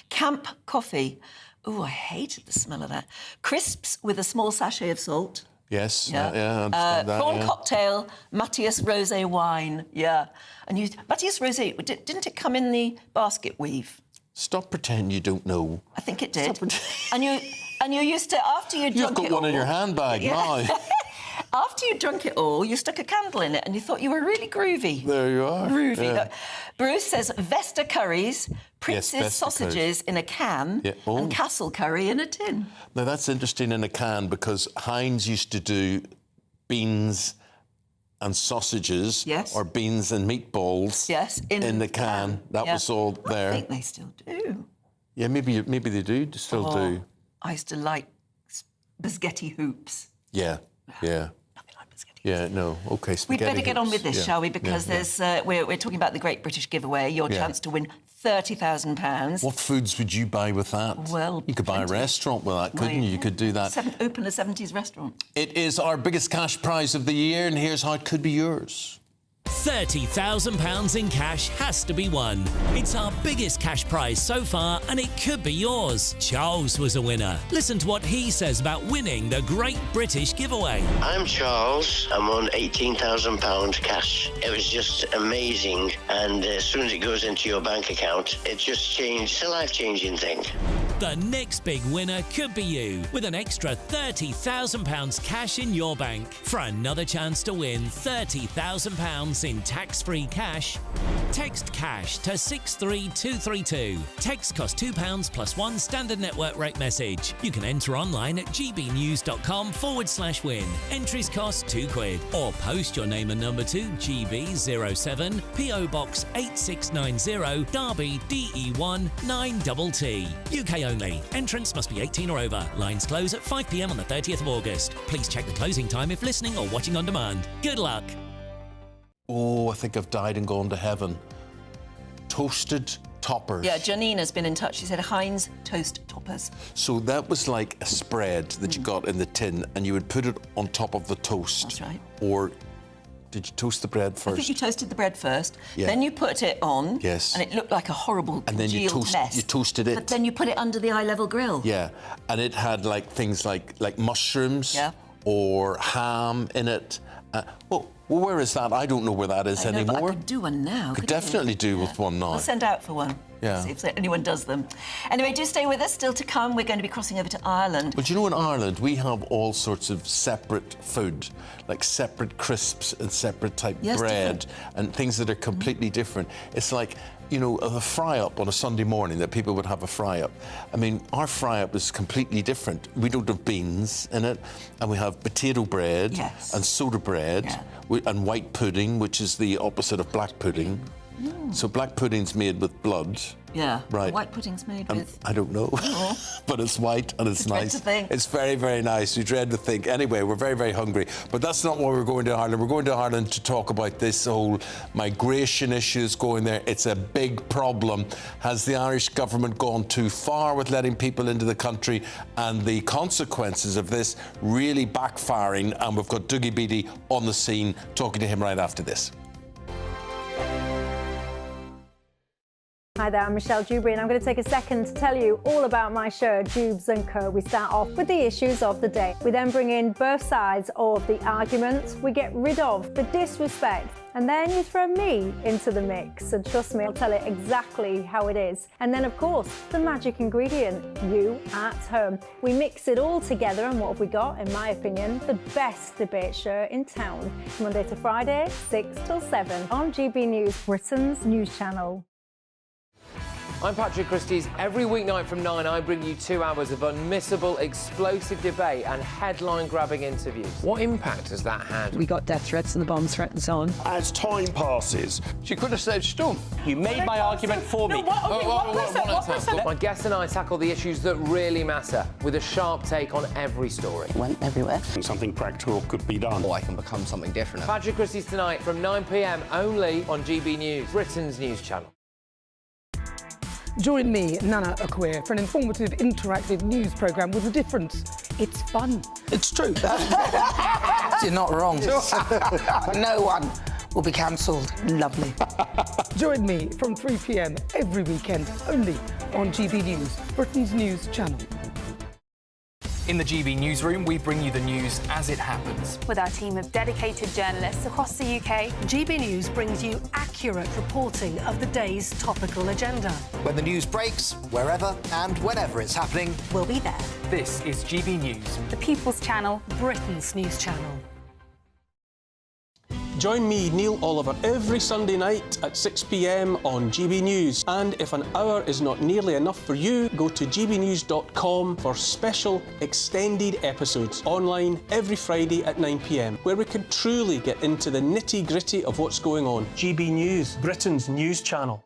Camp coffee. Oh, I hated the smell of that. Crisps with a small sachet of salt. Yes, I understand that. Prawn cocktail, Matthias Rosé wine, And Matthias Rosé, didn't it come in the basket weave? Stop pretending you don't know. I think it did. And you used to, after you'd drunk it all... You've got one in your handbag now. After you drunk it all, you stuck a candle in it and you thought you were really groovy. There you are. Groovy. Yeah. Bruce says Vesta curries, Prince's sausages in a can and Castle curry in a tin. Now, that's interesting in a can because Heinz used to do beans and sausages or beans and meatballs in the can. That was all there. I think they still do. Yeah, maybe they do still do. I used to like biscotti hoops. Yeah. Yeah, no, OK, We'd better get on with this, shall we? Because we're talking about the Great British Giveaway, your chance to win £30,000. What foods would you buy with that? Well, you could buy a restaurant with that, couldn't you? You could do that. Open a 70s restaurant. It is our biggest cash prize of the year, and here's how it could be yours. £30,000 in cash has to be won. It's our biggest cash prize so far, and it could be yours. Charles was a winner. Listen to what he says about winning the Great British Giveaway. I'm Charles. I won £18,000 cash. It was just amazing, and as soon as it goes into your bank account, it just changed. It's a life-changing thing. The next big winner could be you, with an extra £30,000 cash in your bank. For another chance to win £30,000 in tax-free cash, text cash to 63232. Text costs £2 plus one standard network rate message. You can enter online at gbnews.com/win. Entries cost £2. Or post your name and number to GB07 PO Box 8690 Derby DE1 9TT. UK only. Entrance must be 18 or over. Lines close at 5 p.m. on the 30th of August. Please check the closing time if listening or watching on demand. Good luck. Oh, I think I've died and gone to heaven. Toasted toppers. Yeah, Janine has been in touch. She said Heinz toast toppers. So that was like a spread that you got in the tin, and you would put it on top of the toast. That's right. Or did you toast the bread first? I think you toasted the bread first. Yeah. Then you put it on. Yes. And it looked like a horrible and then you mess. You toasted it. But then you put it under the eye-level grill. Yeah, and it had like things like mushrooms or ham in it. Well, where is that? I don't know where that is anymore. But I could do one now. Could definitely do with one now. We'll send out for one. Yeah. See if anyone does them. Anyway, do stay with us. Still to come, we're going to be crossing over to Ireland. But you know, in Ireland, we have all sorts of separate food, like separate crisps and separate type bread and things that are completely different. It's like, you know, a fry-up on a Sunday morning that people would have a fry-up. I mean, our fry-up is completely different. We don't have beans in it, and we have potato bread and soda bread and white pudding, which is the opposite of black pudding. So black pudding's made with blood. Yeah. Right. White pudding's made with... I don't know. But it's white and it's nice. To think. It's very, very nice. We dread to think. Anyway, we're very, very hungry. But that's not why we're going to Ireland. We're going to Ireland to talk about this whole migration issues going there. It's a big problem. Has the Irish government gone too far with letting people into the country, and the consequences of this really backfiring? And we've got Dougie Beattie on the scene, talking to him right after this. Hi there, I'm Michelle Dewberry, and I'm going to take a second to tell you all about my show, Dubes & Co. We start off with the issues of the day. We then bring in both sides of the argument. We get rid of the disrespect. And then you throw me into the mix. And trust me, I'll tell it exactly how it is. And then, of course, the magic ingredient, you at home. We mix it all together, and what have we got? In my opinion, the best debate show in town. Monday to Friday, 6 till 7 on GB News, Britain's news channel. I'm Patrick Christie's. Every weeknight from 9, I bring you 2 hours of unmissable, explosive debate and headline-grabbing interviews. What impact has that had? We got death threats and the bomb threat and so on. As time passes, she could have saved Storm. You made my argument for me. My guest and I tackle the issues that really matter with a sharp take on every story. It went everywhere. Something practical could be done. I can become something different. Patrick Christie's tonight from 9 p.m. only on GB News, Britain's news channel. Join me, Nana Akwe, for an informative, interactive news programme with a difference. It's fun. It's true. You're not wrong. No one will be cancelled. Lovely. Join me from 3 p.m. every weekend, only on GB News, Britain's news channel. In the GB newsroom, we bring you the news as it happens. With our team of dedicated journalists across the UK, GB News brings you accurate reporting of the day's topical agenda. When the news breaks, wherever and whenever it's happening, we'll be there. This is GB News, the People's Channel, Britain's news channel. Join me, Neil Oliver, every Sunday night at 6 p.m. on GB News. And if an hour is not nearly enough for you, go to gbnews.com for special extended episodes online every Friday at 9 p.m, where we can truly get into the nitty-gritty of what's going on. GB News, Britain's news channel.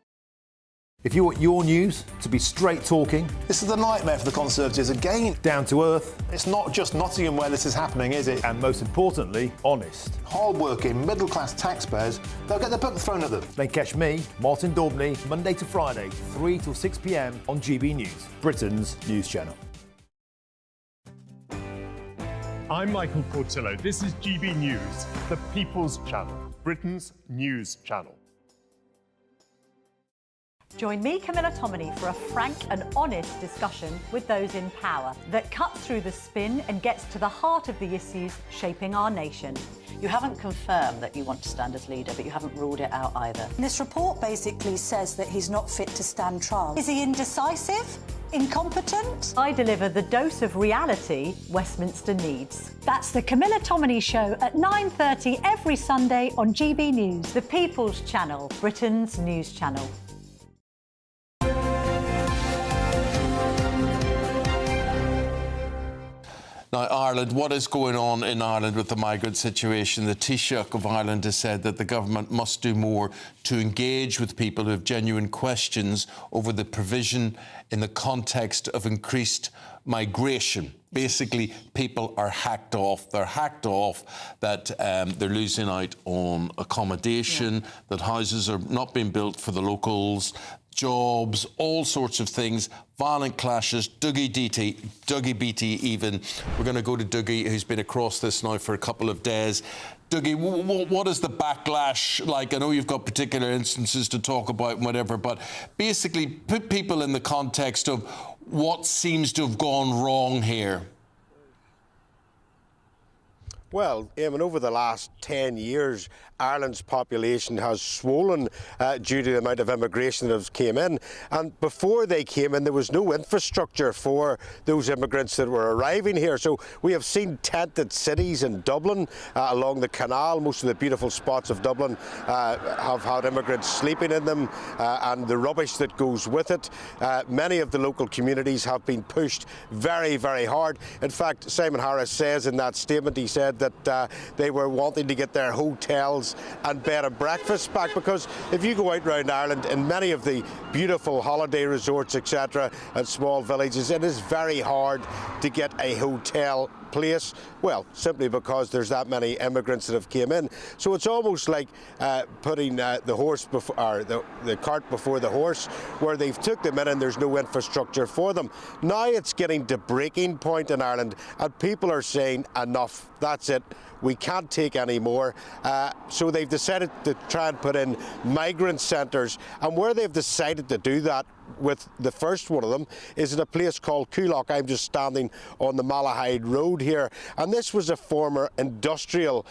If you want your news to be straight talking... This is the nightmare for the Conservatives again. Down to earth. It's not just Nottingham where this is happening, is it? And most importantly, honest. Hard-working, middle-class taxpayers, they'll get the book thrown at them. Then catch me, Martin Daubney, Monday to Friday, 3 till 6 p.m. on GB News, Britain's news channel. I'm Michael Portillo. This is GB News, the People's Channel, Britain's news channel. Join me, Camilla Tominey, for a frank and honest discussion with those in power that cuts through the spin and gets to the heart of the issues shaping our nation. You haven't confirmed that you want to stand as leader, but you haven't ruled it out either. This report basically says that he's not fit to stand trial. Is he indecisive? Incompetent? I deliver the dose of reality Westminster needs. That's the Camilla Tominey Show at 9:30 every Sunday on GB News, the People's Channel, Britain's news channel. Now, Ireland, what is going on in Ireland with the migrant situation? The Taoiseach of Ireland has said that the government must do more to engage with people who have genuine questions over the provision in the context of increased migration. Basically, people are hacked off. They're hacked off that they're losing out on accommodation, that houses are not being built for the locals, jobs, all sorts of things, violent clashes, Dougie Beattie even. We're going to go to Dougie, who's been across this now for a couple of days. Dougie, what is the backlash like? I know you've got particular instances to talk about and whatever, but basically put people in the context of what seems to have gone wrong here. Well, Eamon, over the last 10 years, Ireland's population has swollen due to the amount of immigration that has came in. And before they came in, there was no infrastructure for those immigrants that were arriving here. So we have seen tented cities in Dublin along the canal. Most of the beautiful spots of Dublin have had immigrants sleeping in them and the rubbish that goes with it. Many of the local communities have been pushed very, very hard. In fact, Simon Harris says in that statement, he said that they were wanting to get their hotels and bed and breakfast back, because if you go out around Ireland in many of the beautiful holiday resorts, etc., and small villages, it is very hard to get a hotel place, well, simply because there's that many immigrants that have came in. So it's almost like putting the horse before, or the cart before the horse, where they've took them in and there's no infrastructure for them. Now it's getting to breaking point in Ireland, and people are saying enough, that's it, we can't take any more. So they've decided to try and put in migrant centres, and where they've decided to do that, with the first one of them, is in a place called Coolock. I'm just standing on the Malahide Road here, and this was a former industrial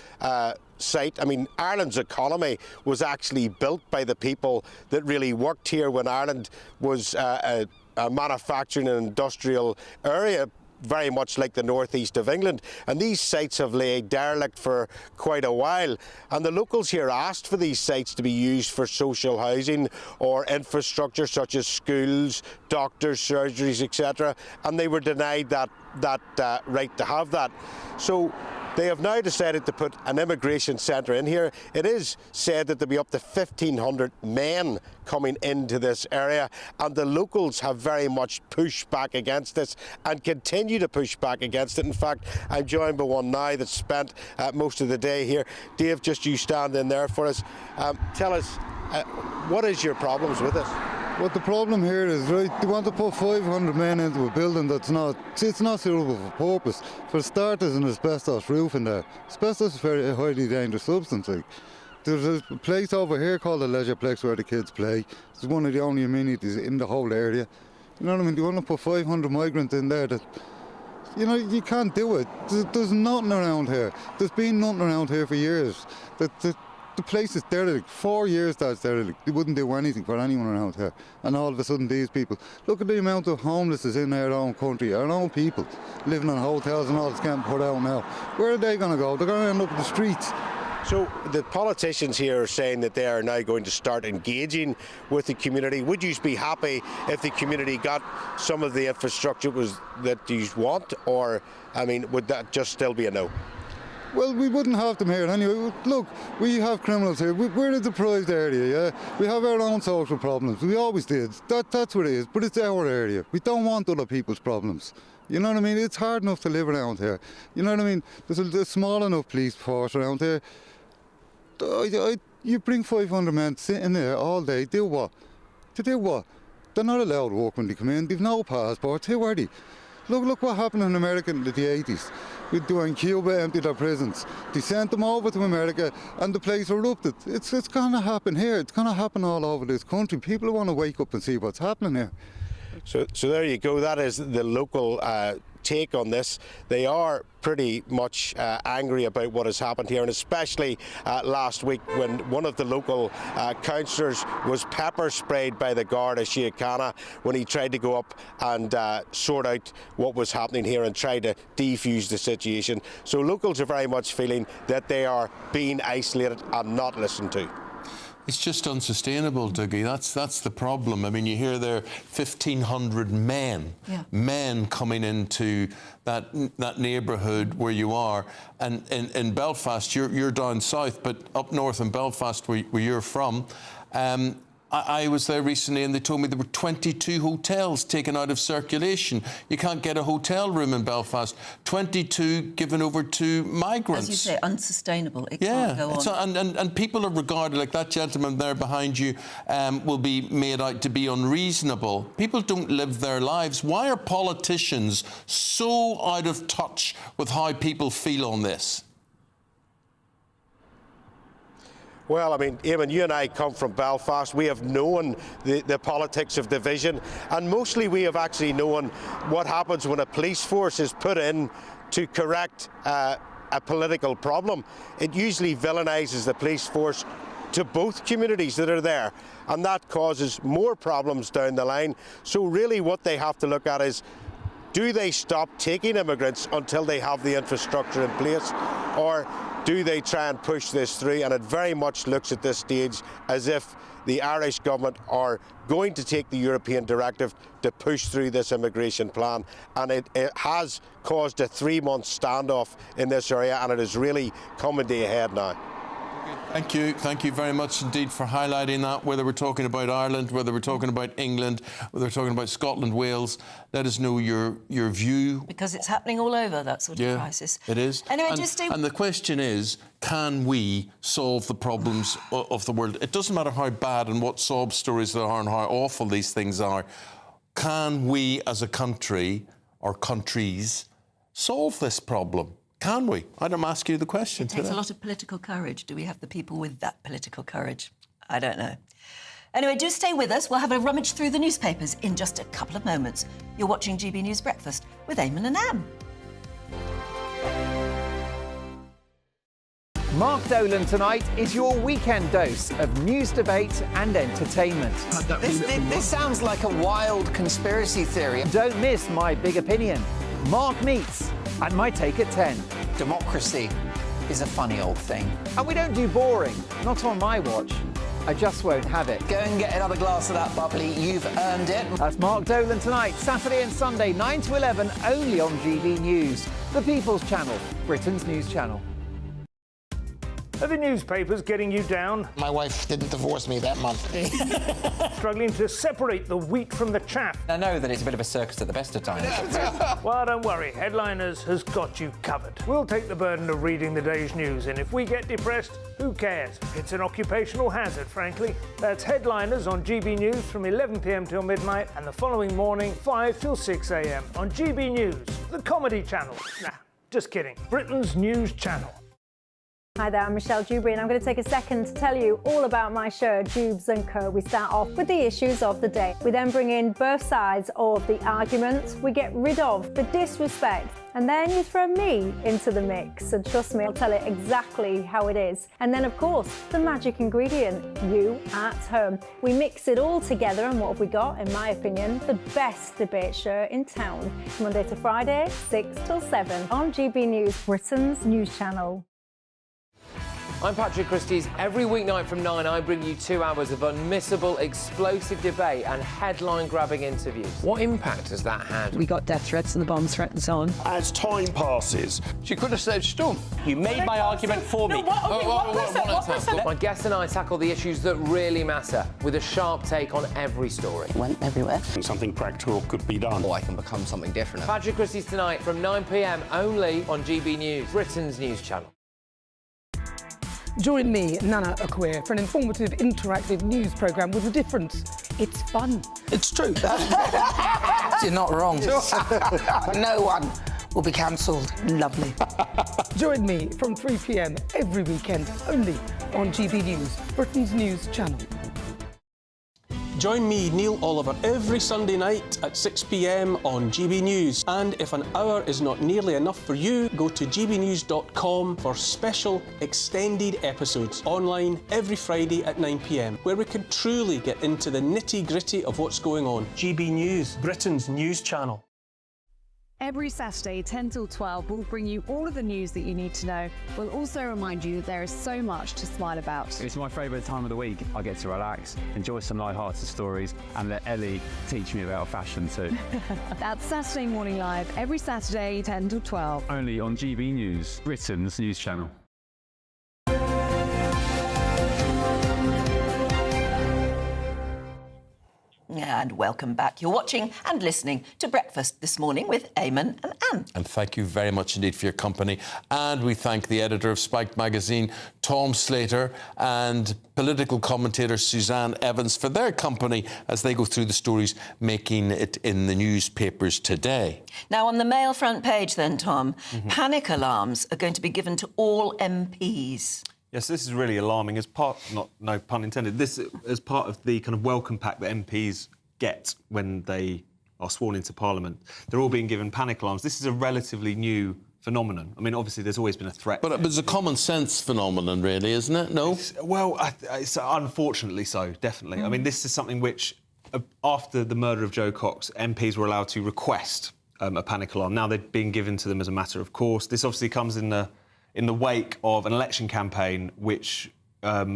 site. I mean, Ireland's economy was actually built by the people that really worked here when Ireland was a manufacturing and industrial area, very much like the northeast of England, and these sites have laid derelict for quite a while, and the locals here asked for these sites to be used for social housing or infrastructure such as schools, doctors, surgeries, etc., and they were denied that right to have that. So they have now decided to put an immigration centre in here. It is said that there'll be up to 1,500 men coming into this area, and the locals have very much pushed back against this and continue to push back against it. In fact, I'm joined by one now that spent most of the day here. Dave, just you stand in there for us. Tell us, what is your problems with this? What the problem here is, right, they want to put 500 men into a building it's not suitable for purpose. For starters, an asbestos roof in there. Asbestos is a very highly dangerous substance. Like. There's a place over here called the Leisureplex where the kids play. It's one of the only amenities in the whole area. You know what I mean? They want to put 500 migrants in there that, you know, you can't do it. There's nothing around here. There's been nothing around here for years. The place is derelict. 4 years that's derelict. They wouldn't do anything for anyone around here. And all of a sudden these people, look at the amount of homelessness in our own country, our own people, living in hotels and all that's getting put out now. Where are they going to go? They're going to end up in the streets. So the politicians here are saying that they are now going to start engaging with the community. Would you be happy if the community got some of the infrastructure that you want, or, I mean, would that just still be a no? Well, we wouldn't have them here anyway. Look, we have criminals here. We're a deprived area, yeah? We have our own social problems. We always did. That's what it is, but it's our area. We don't want other people's problems. You know what I mean? It's hard enough to live around here. You know what I mean? There's a small enough police force around here. You bring 500 men sitting there all day, do what? To do what? They're not allowed to work when they come in. They've no passports. Who are they? Look what happened in America in the 80s. When Cuba emptied their prisons, they sent them over to America and the place erupted. It's going to happen here. It's going to happen all over this country. People want to wake up and see what's happening here. So there you go. That is the local take on this. They are pretty much angry about what has happened here, and especially last week when one of the local councillors was pepper sprayed by the Garda Síochána when he tried to go up and sort out what was happening here and try to defuse the situation. So locals are very much feeling that they are being isolated and not listened to. It's just unsustainable, Dougie. That's the problem. I mean, you hear there 1,500 men coming into that neighbourhood where you are, and in Belfast, you're down south, but up north in Belfast, where you're from. I was there recently and they told me there were 22 hotels taken out of circulation. You can't get a hotel room in Belfast. 22 given over to migrants. As you say, unsustainable. It can't go on. And people are regarded, like that gentleman there behind you, will be made out to be unreasonable. People don't live their lives. Why are politicians so out of touch with how people feel on this? Well, I mean, Eamon, you and I come from Belfast. We have known the politics of division, and mostly we have actually known what happens when a police force is put in to correct a political problem. It usually villainises the police force to both communities that are there, and that causes more problems down the line. So really what they have to look at is, do they stop taking immigrants until they have the infrastructure in place, or do they try and push this through? And it very much looks at this stage as if the Irish government are going to take the European directive to push through this immigration plan. And it has caused a 3-month standoff in this area, and it is really coming to a head now. Thank you very much indeed for highlighting that, whether we're talking about Ireland, whether we're talking about England, whether we're talking about Scotland, Wales. Let us know your view. Because it's happening all over, that sort of crisis. It is. Anyway, and the question is, can we solve the problems of the world? It doesn't matter how bad and what sob stories there are and how awful these things are. Can we as a country, or countries, solve this problem? Can we? I'm asking you the question today. It takes a lot of political courage. Do we have the people with that political courage? I don't know. Anyway, do stay with us. We'll have a rummage through the newspapers in just a couple of moments. You're watching GB News Breakfast with Eamon and Anne. Mark Dolan tonight is your weekend dose of news, debate and entertainment. This sounds like a wild conspiracy theory. Don't miss My Big Opinion, Mark Meets and My Take at 10. Democracy is a funny old thing. And we don't do boring, not on my watch. I just won't have it. Go and get another glass of that bubbly, you've earned it. That's Mark Dolan tonight, Saturday and Sunday, 9 to 11, only on GB News, the People's Channel, Britain's news channel. Are the newspapers getting you down? My wife didn't divorce me that month. Struggling to separate the wheat from the chaff? I know that it's a bit of a circus at the best of times. Well, don't worry, Headliners has got you covered. We'll take the burden of reading the day's news, and if we get depressed, who cares? It's an occupational hazard, frankly. That's Headliners on GB News from 11 p.m. till midnight, and the following morning, 5 till 6 a.m. on GB News, the comedy channel. Nah, just kidding. Britain's news channel. Hi there, I'm Michelle Dewberry, and I'm going to take a second to tell you all about my show, Jubes & Co. We start off with the issues of the day. We then bring in both sides of the argument. We get rid of the disrespect, and then you throw me into the mix. And trust me, I'll tell it exactly how it is. And then, of course, the magic ingredient, you at home. We mix it all together, and what have we got? In my opinion, the best debate show in town. Monday to Friday, 6 till 7 on GB News, Britain's news channel. I'm Patrick Christys. Every weeknight from 9, I bring you 2 hours of unmissable, explosive debate and headline-grabbing interviews. What impact has that had? We got death threats and the bomb threat and so on. As time passes, She could have saved Storm. you made my argument for me. My guest and I tackle the issues that really matter with a sharp take on every story. Went everywhere. Something practical could be done. Or I can become something different. Patrick Christys tonight from 9 p.m. only on GB News, Britain's news channel. Join me, Nana Akwe, for an informative, interactive news programme with a difference. It's fun. It's true. You're not wrong. No one will be cancelled. Lovely. Join me from 3 p.m. every weekend, only on GB News, Britain's news channel. Join me, Neil Oliver, every Sunday night at 6 p.m. on GB News. And if an hour is not nearly enough for you, go to gbnews.com for special extended episodes online every Friday at 9 p.m, where we can truly get into the nitty-gritty of what's going on. GB News, Britain's news channel. Every Saturday, 10 till 12, we'll bring you all of the news that you need to know. We'll also remind you that there is so much to smile about. It's my favourite time of the week. I get to relax, enjoy some light-hearted stories, and let Ellie teach me about fashion too. That's Saturday Morning Live, every Saturday, 10 till 12. Only on GB News, Britain's news channel. And welcome back. You're watching and listening to Breakfast this morning with Eamon and Anne. And thank you very much indeed for your company. And we thank the editor of Spiked magazine, Tom Slater, and political commentator Suzanne Evans for their company as they go through the stories making it in the newspapers today. Now, on the Mail front page then, Tom, panic alarms are going to be given to all MPs. Yes, this is really alarming as part, no pun intended, this as part of the kind of welcome pack that MPs get when they are sworn into Parliament. They're all being given panic alarms. This is a relatively new phenomenon. I mean, obviously, there's always been a threat. But it's a common sense phenomenon, really, isn't it? No? It's unfortunately so, definitely. I mean, this is something which, after the murder of Joe Cox, MPs were allowed to request a panic alarm. Now they're being given to them as a matter of course. This obviously comes in the wake of an election campaign which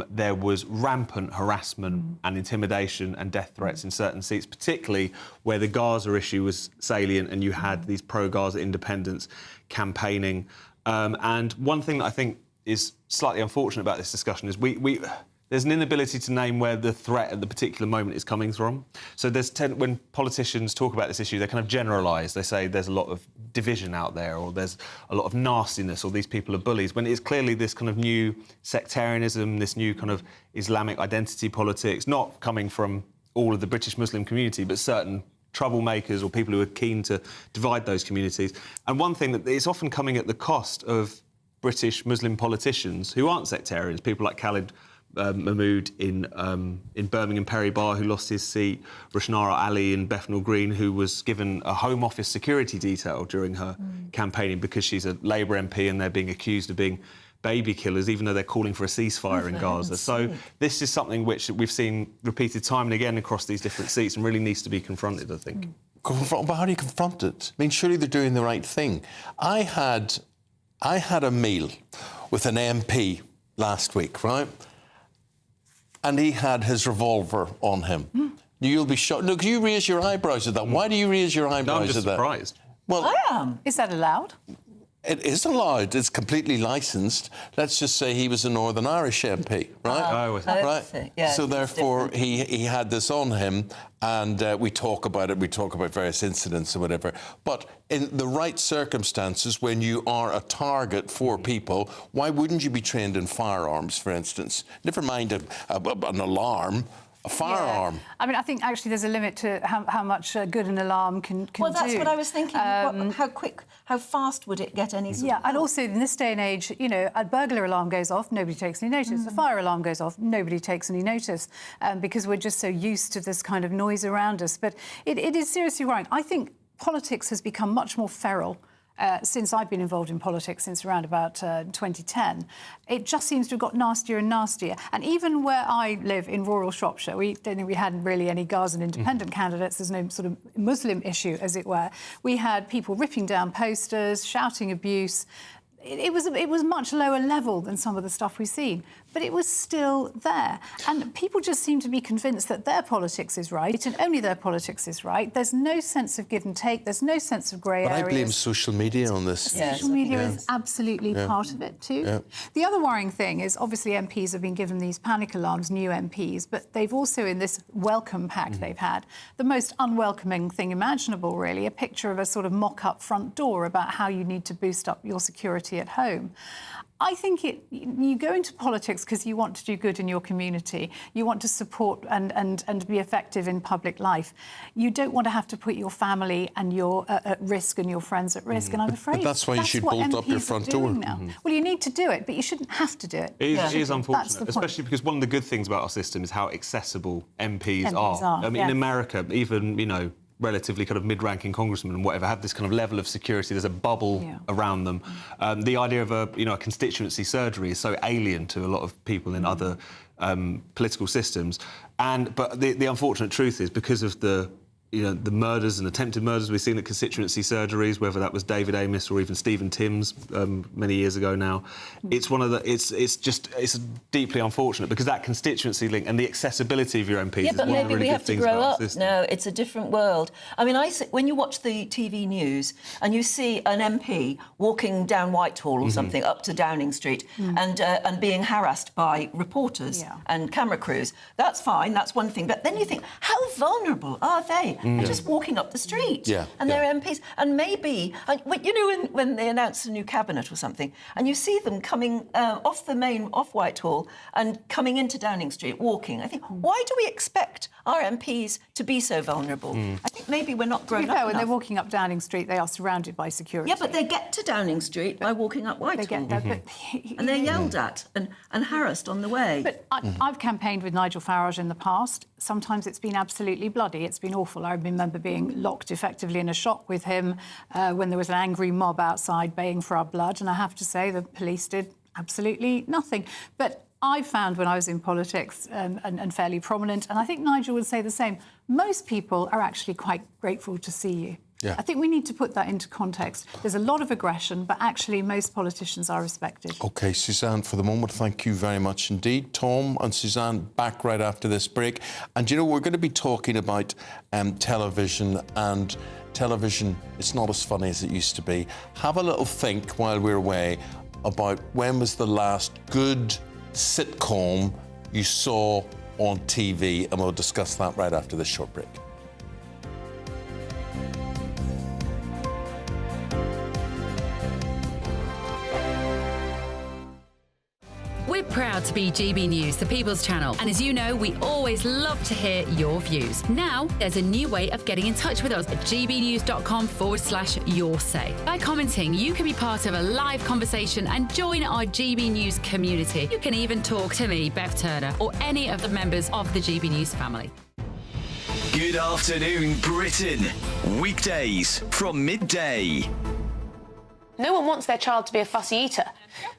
there was rampant harassment and intimidation and death threats in certain seats, particularly where the Gaza issue was salient and you had these pro-Gaza independents campaigning. And one thing that I think is slightly unfortunate about this discussion is there's an inability to name where the threat at the particular moment is coming from. So when politicians talk about this issue, they kind of generalise. They say there's a lot of division out there, or there's a lot of nastiness, or these people are bullies, when it's clearly this kind of new sectarianism, this new kind of Islamic identity politics, not coming from all of the British Muslim community, but certain troublemakers or people who are keen to divide those communities. And one thing that is often coming at the cost of British Muslim politicians who aren't sectarians, people like Khalid Mahmood in Birmingham Perry Bar, who lost his seat, Rushnara Ali in Bethnal Green, who was given a Home Office security detail during her campaigning because she's a Labour MP and they're being accused of being baby killers, even though they're calling for a ceasefire in Gaza. So this is something which we've seen repeated time and again across these different seats and really needs to be confronted, I think. But how do you confront it? I mean, surely they're doing the right thing. I had a meal with an MP last week, right? And he had his revolver on him. You'll be shocked. Look, you raise your eyebrows at that. Why do you raise your eyebrows at that? I'm just surprised. Well, I am. Is that allowed? It is allowed. It's completely licensed. Let's just say he was a Northern Irish MP, right? Right. Yeah, so therefore, he had this on him, and we talk about it. We talk about various incidents and whatever. But in the right circumstances, when you are a target for people, why wouldn't you be trained in firearms, for instance? Never mind an alarm. A firearm. Yeah. I mean, I think actually there's a limit to how much good an alarm can do. Well, that's what I was thinking. How fast would it get any sort of help? And also in this day and age, you know, a burglar alarm goes off, nobody takes any notice. A fire alarm goes off, nobody takes any notice, because we're just so used to this kind of noise around us. But it is seriously right. I think politics has become much more feral. Since I've been involved in politics, since around about 2010, it just seems to have got nastier and nastier. And even where I live in rural Shropshire, we don't think we had really any Gazan independent candidates. There's no sort of Muslim issue, as it were. We had people ripping down posters, shouting abuse. It was much lower level than some of the stuff we've seen, but it was still there. And people just seem to be convinced that their politics is right and only their politics is right. There's no sense of give and take. There's no sense of grey areas. But I blame social media on this. Social media is absolutely part of it too. The other worrying thing is obviously MPs have been given these panic alarms, new MPs, but they've also in this welcome pack they've had the most unwelcoming thing imaginable, really, a picture of a sort of mock-up front door about how you need to boost up your security at home. I think you go into politics because you want to do good in your community. You want to support and be effective in public life. You don't want to have to put your family and your at risk and your friends at risk. And I'm afraid but that's why you should bolt up your front door. Well, you need to do it, but you shouldn't have to do it. It is unfortunate, especially because one of the good things about our system is how accessible MPs are. I mean, in America, even, you know, relatively kind of mid-ranking congressmen and whatever have this kind of level of security. There's a bubble around them. The idea of a constituency surgery is so alien to a lot of people in other political systems. But the unfortunate truth is because of the you know, the murders and attempted murders we've seen at constituency surgeries, whether that was David Amos or even Stephen Timms many years ago now. It's one of the... It's deeply unfortunate because that constituency link and the accessibility of your MPs is one of the really good things about Yeah, but maybe we have to grow up system. now. It's a different world. I mean, when you watch the TV news and you see an MP walking down Whitehall or something up to Downing Street and being harassed by reporters and camera crews, that's fine, that's one thing. But then you think, how vulnerable are they? They're just walking up the street and they're MPs. And maybe, you know, when they announce a new cabinet or something, and you see them coming off Whitehall and coming into Downing Street, walking, I think, why do we expect our MPs to be so vulnerable? I think maybe we're not grown up enough. When they're walking up Downing Street, they are surrounded by security. Yeah, but they get to Downing Street by walking up Whitehall. They get there, but... And they're yelled at and harassed on the way. But I've campaigned with Nigel Farage in the past. Sometimes it's been absolutely bloody. It's been awful. I remember being locked effectively in a shop with him when there was an angry mob outside baying for our blood. And I have to say the police did absolutely nothing. But I found when I was in politics and fairly prominent, and I think Nigel would say the same, most people are actually quite grateful to see you. Yeah. I think we need to put that into context. There's a lot of aggression, but actually most politicians are respected. OK, Suzanne, for the moment, thank you very much indeed. Tom and Suzanne back right after this break. And, you know, we're going to be talking about television, and television, it's not as funny as it used to be. Have a little think while we're away about when was the last good sitcom you saw on TV, and we'll discuss that right after this short break. We're proud to be GB News, the People's Channel. And as you know, we always love to hear your views. Now, there's a new way of getting in touch with us at gbnews.com/yoursay. By commenting, you can be part of a live conversation and join our GB News community. You can even talk to me, Bev Turner, or any of the members of the GB News family. Good afternoon, Britain. Weekdays from midday. No one wants their child to be a fussy eater.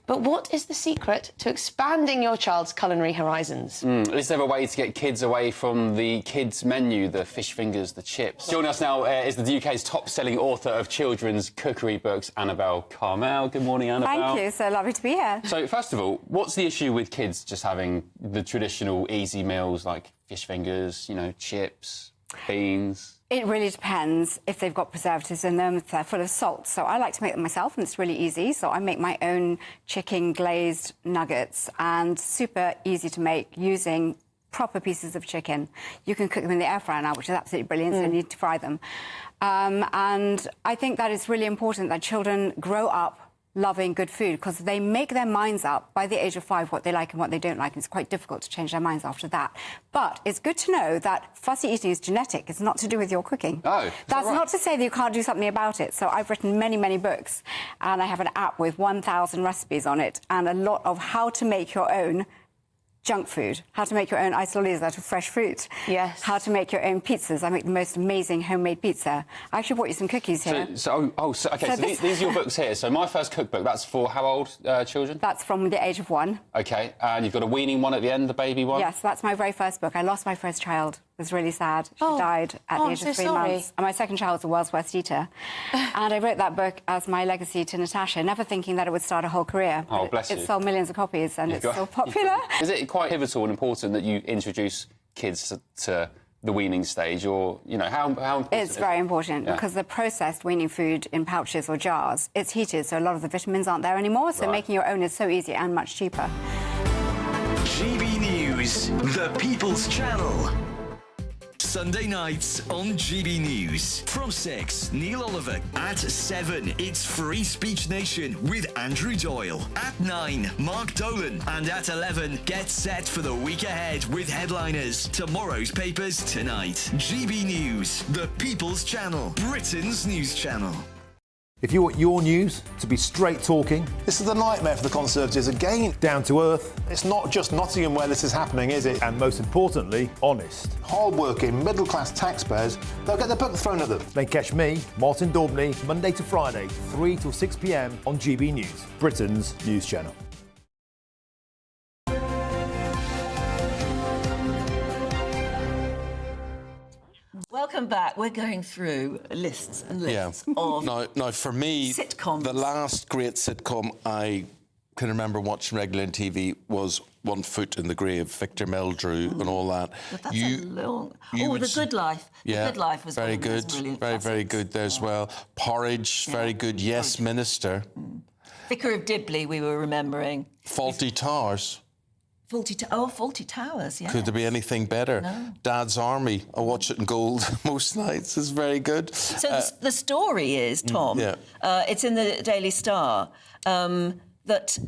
But what is the secret to expanding your child's culinary horizons? Is there a way to get kids away from the kids' menu, the fish fingers, the chips? Joining us now is the UK's top-selling author of children's cookery books, Annabelle Carmel. Good morning, Annabelle. Thank you, so lovely to be here. So, first of all, what's the issue with kids just having the traditional easy meals like fish fingers, you know, chips, beans? It really depends if they've got preservatives in them, if they're full of salt. So I like to make them myself, and it's really easy. So I make my own chicken glazed nuggets, and super easy to make using proper pieces of chicken. You can cook them in the air fryer now, which is absolutely brilliant, so you need to fry them. And I think that it's really important that children grow up loving good food, because they make their minds up by the age of 5 what they like and what they don't like, and it's quite difficult to change their minds after that. But it's good to know that fussy eating is genetic. It's not to do with your cooking. Oh, that's right. Not to say that you can't do something about it. So I've written many, many books, and I have an app with 1,000 recipes on it and a lot of how to make your own junk food, how to make your own isolitas out of fresh fruit. Yes. How to make your own pizzas. I make the most amazing homemade pizza. I actually brought you some cookies here. So these are your books here. So my first cookbook, that's for how old children? That's from the age of 1. OK, and you've got a weaning one at the end, the baby one? Yes, that's my very first book. I lost my first child. It was really sad. She died at the age of 3 months. And my second child was the world's worst eater. And I wrote that book as my legacy to Natasha, never thinking that it would start a whole career. Oh, bless you. It sold millions of copies, and it's so popular. Is it quite pivotal and important that you introduce kids to the weaning stage, or, you know, how important? It's very important, because the processed weaning food in pouches or jars, it's heated, so a lot of the vitamins aren't there anymore, so making your own is so easy and much cheaper. GB News, the People's Channel. Sunday nights on GB News. From 6, Neil Oliver. At 7, it's Free Speech Nation with Andrew Doyle. At 9, Mark Dolan. And at 11, get set for the week ahead with headliners. Tomorrow's papers tonight. GB News, the People's Channel, Britain's news channel. If you want your news to be straight talking... This is a nightmare for the Conservatives again. Down to earth. It's not just Nottingham where this is happening, is it? And most importantly, honest. Hard-working, middle-class taxpayers, they'll get the book thrown at them. Then catch me, Martin Daubney, Monday to Friday, 3 till 6 p.m. on GB News, Britain's news channel. Welcome back. We're going through lists and lists of Now, for me, sitcoms. the last great sitcom I can remember watching regularly on TV was One Foot in the Grave, Victor Meldrew and all that. But that's a long... The Good Life. Yeah, The Good Life was very one of those good, brilliant very classics. good there as well. Porridge, very good. Yes, Minister. Vicar of Dibley, we were remembering. Faulty Towers. Faulty Towers, yeah. Could there be anything better? No. Dad's Army. I watch it in gold most nights. It's very good. So the story is, Tom, it's in the Daily Star, that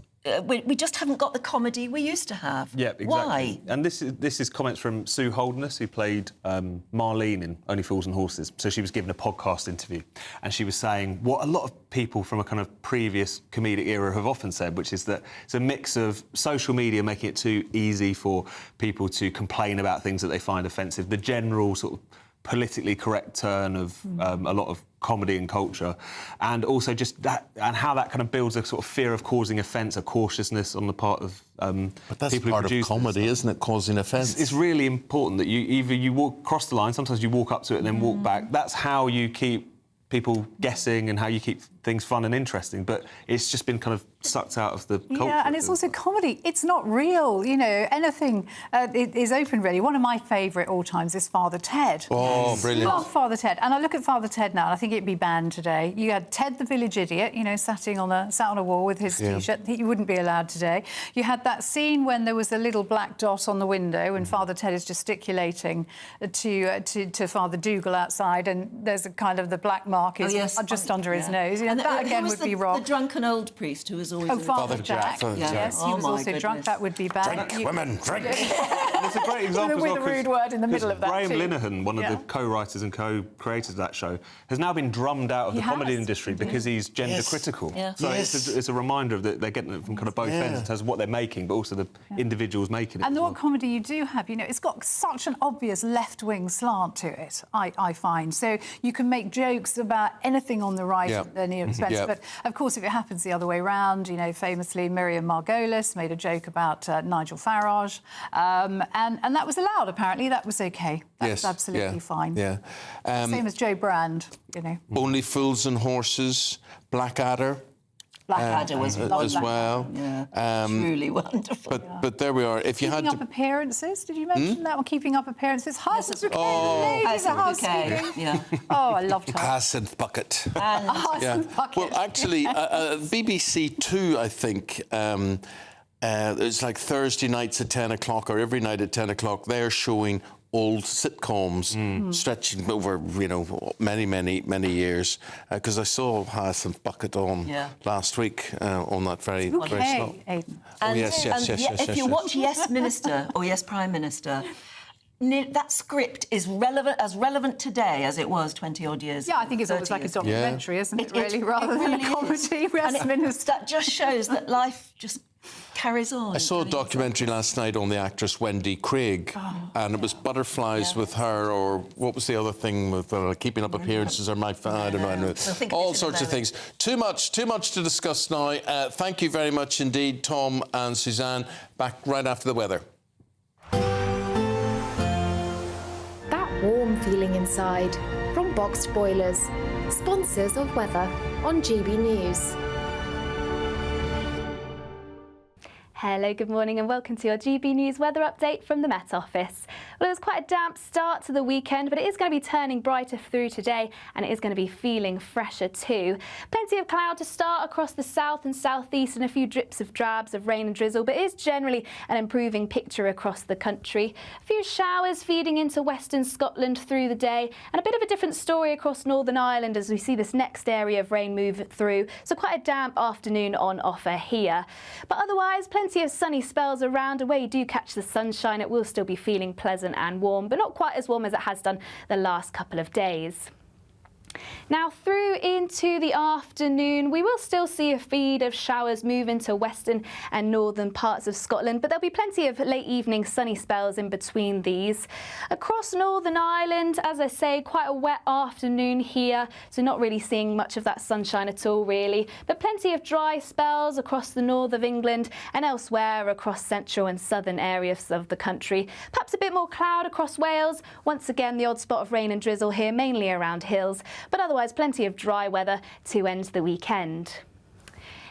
we just haven't got the comedy we used to have. Yeah, exactly. Why? And this is comments from Sue Holderness, who played Marlene in Only Fools and Horses. So she was given a podcast interview, and she was saying what a lot of people from a kind of previous comedic era have often said, which is that it's a mix of social media making it too easy for people to complain about things that they find offensive, the general sort of politically correct turn of a lot of comedy and culture, and also just that, and how that kind of builds a sort of fear of causing offence, a cautiousness on the part of but that's people part who produce of comedy, isn't it? Causing offence. It's really important that you walk across the line. Sometimes you walk up to it and then walk back. That's how you keep people guessing and how you keep things fun and interesting. But it's just been kind of sucked out of the culture. Yeah, and it's also comedy. It's not real, you know. Anything is open, really. One of my favourite all times is Father Ted. Oh, brilliant! I love Father Ted, and I look at Father Ted now, and I think it'd be banned today. You had Ted the village idiot, you know, sat on a wall with his T-shirt. He wouldn't be allowed today. You had that scene when there was a little black dot on the window, and Father Ted is gesticulating to Father Dougal outside, and there's a kind of the black mark is just under his nose. You know, that again would be wrong. The drunken old priest who was always... Oh, Father Jack. Yes, he was also drunk. That would be bad. Drink, women, drink. It's a great example with a rude word in the middle of that. Graham too. Linehan, one of the co-writers and co-creators of that show, has now been drummed out of the comedy industry because he's gender critical. Yeah. So it's a reminder of that they're getting it from kind of both ends in terms of what they're making, but also the individuals making it. And what comedy you do have, you know, it's got such an obvious left-wing slant to it, I find. So you can make jokes about anything on the right at any expense. But, of course, if it happens the other way round, you know, famously Miriam Margolyes made a joke about Nigel Farage, and that was allowed, apparently. That was OK. That was absolutely fine. Yeah. Same as Joe Brand, you know. Only Fools and Horses, Blackadder. Blackadder was as well. Yeah. Truly wonderful. But there we are. If you Keeping had up appearances, did you mention that one? Keeping up appearances. Hyacinth Bouquet, the ladies at housekeeping. Yeah. Oh, I loved her. Hyacinth Bucket. And Hyacinth Bucket. Well, actually, BBC Two, I think. It's like Thursday nights at 10 o'clock or every night at 10 o'clock. They're showing old sitcoms stretching over, you know, many years. Because I saw Hyacinth Bucket on last week on that very slot. Aidan. Oh, yes. If you watch Yes Minister or Yes Prime Minister, that script is relevant today as it was 20-odd years ago. Yeah, I think it's almost like a documentary, isn't it, really, rather than a comedy. That just shows that life just carries on. I saw a documentary last night on the actress Wendy Craig, and it was butterflies with her, or what was the other thing with keeping up appearances, or I don't know. All sorts of things. Too much to discuss now. Thank you very much indeed, Tom and Suzanne. Back right after the weather. That warm feeling inside from Boxed Boilers, sponsors of weather on GB News. Hello, good morning and welcome to your GB News weather update from the Met Office. Well, it was quite a damp start to the weekend, but it is going to be turning brighter through today and it is going to be feeling fresher too. Plenty of cloud to start across the south and southeast and a few drips of drabs of rain and drizzle, but it is generally an improving picture across the country. A few showers feeding into western Scotland through the day and a bit of a different story across Northern Ireland as we see this next area of rain move through. So quite a damp afternoon on offer here. But otherwise, plenty of sunny spells around, and where you do catch the sunshine it will still be feeling pleasant and warm, but not quite as warm as it has done the last couple of days. Now through into the afternoon, we will still see a feed of showers move into western and northern parts of Scotland, but there'll be plenty of late evening sunny spells in between these. Across Northern Ireland, as I say, quite a wet afternoon here, so not really seeing much of that sunshine at all really, but plenty of dry spells across the north of England and elsewhere across central and southern areas of the country. Perhaps a bit more cloud across Wales. Once again, the odd spot of rain and drizzle here, mainly around hills, but otherwise plenty of dry weather to end the weekend.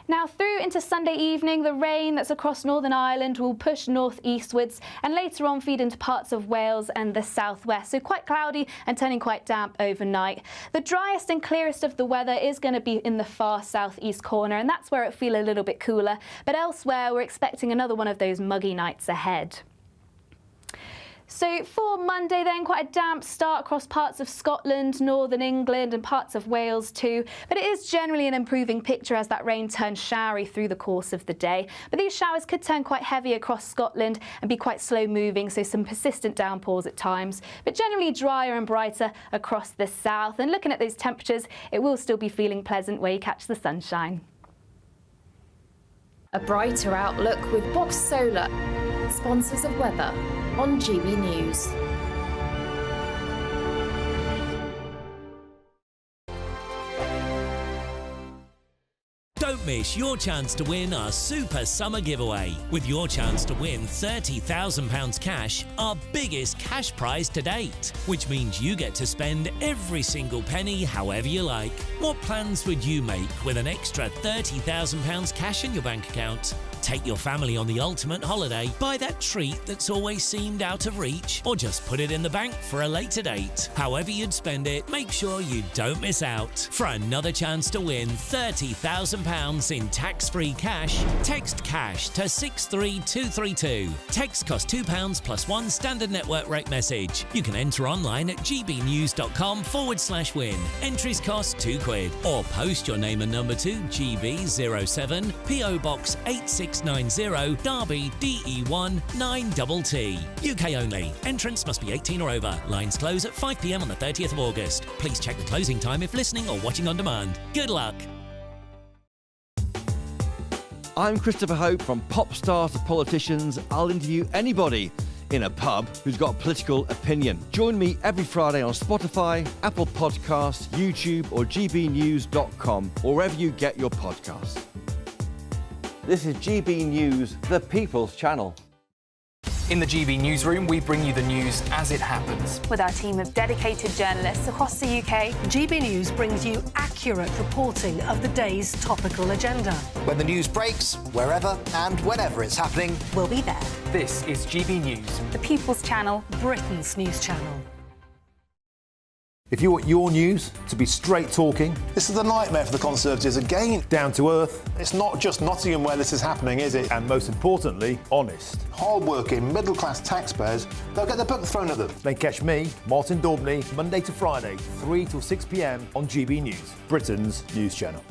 Now through into Sunday evening, the rain that's across Northern Ireland will push north-eastwards and later on feed into parts of Wales and the southwest, so quite cloudy and turning quite damp overnight. The driest and clearest of the weather is going to be in the far southeast corner, and that's where it'll feel a little bit cooler, but elsewhere we're expecting another one of those muggy nights ahead. So for Monday then, quite a damp start across parts of Scotland, northern England and parts of Wales too. But it is generally an improving picture as that rain turns showery through the course of the day. But these showers could turn quite heavy across Scotland and be quite slow moving, so some persistent downpours at times. But generally drier and brighter across the south. And looking at those temperatures, it will still be feeling pleasant where you catch the sunshine. A brighter outlook with Box Solar, sponsors of weather on GB News. Don't miss your chance to win our Super Summer Giveaway. With your chance to win £30,000 cash, our biggest cash prize to date, which means you get to spend every single penny however you like. What plans would you make with an extra £30,000 cash in your bank account? Take your family on the ultimate holiday, buy that treat that's always seemed out of reach, or just put it in the bank for a later date. However you'd spend it, make sure you don't miss out. For another chance to win £30,000 in tax-free cash, text CASH to 63232. Text costs £2 plus one standard network rate message. You can enter online at gbnews.com/win. Entries cost £2, or post your name and number to GB07 PO Box 8690 Derby DE1 9TT. UK only. Entrance must be 18 or over. Lines close at 5 p.m. on the 30th of August. Please check the closing time if listening or watching on demand. Good luck. I'm Christopher Hope. From pop stars to politicians, I'll interview anybody in a pub who's got a political opinion. Join me every Friday on Spotify, Apple Podcasts, YouTube or gbnews.com, or wherever you get your podcasts. This is GB News, the People's Channel. In the GB newsroom, we bring you the news as it happens. With our team of dedicated journalists across the UK, GB News brings you accurate reporting of the day's topical agenda. When the news breaks, wherever and whenever it's happening, we'll be there. This is GB News, the People's Channel, Britain's news channel. If you want your news to be straight talking... This is a nightmare for the Conservatives again. Down to earth. It's not just Nottingham where this is happening, is it? And most importantly, honest. Hard-working, middle-class taxpayers, they'll get their book thrown at them. Then catch me, Martin Daubney, Monday to Friday, 3 till 6 p.m. on GB News, Britain's news channel.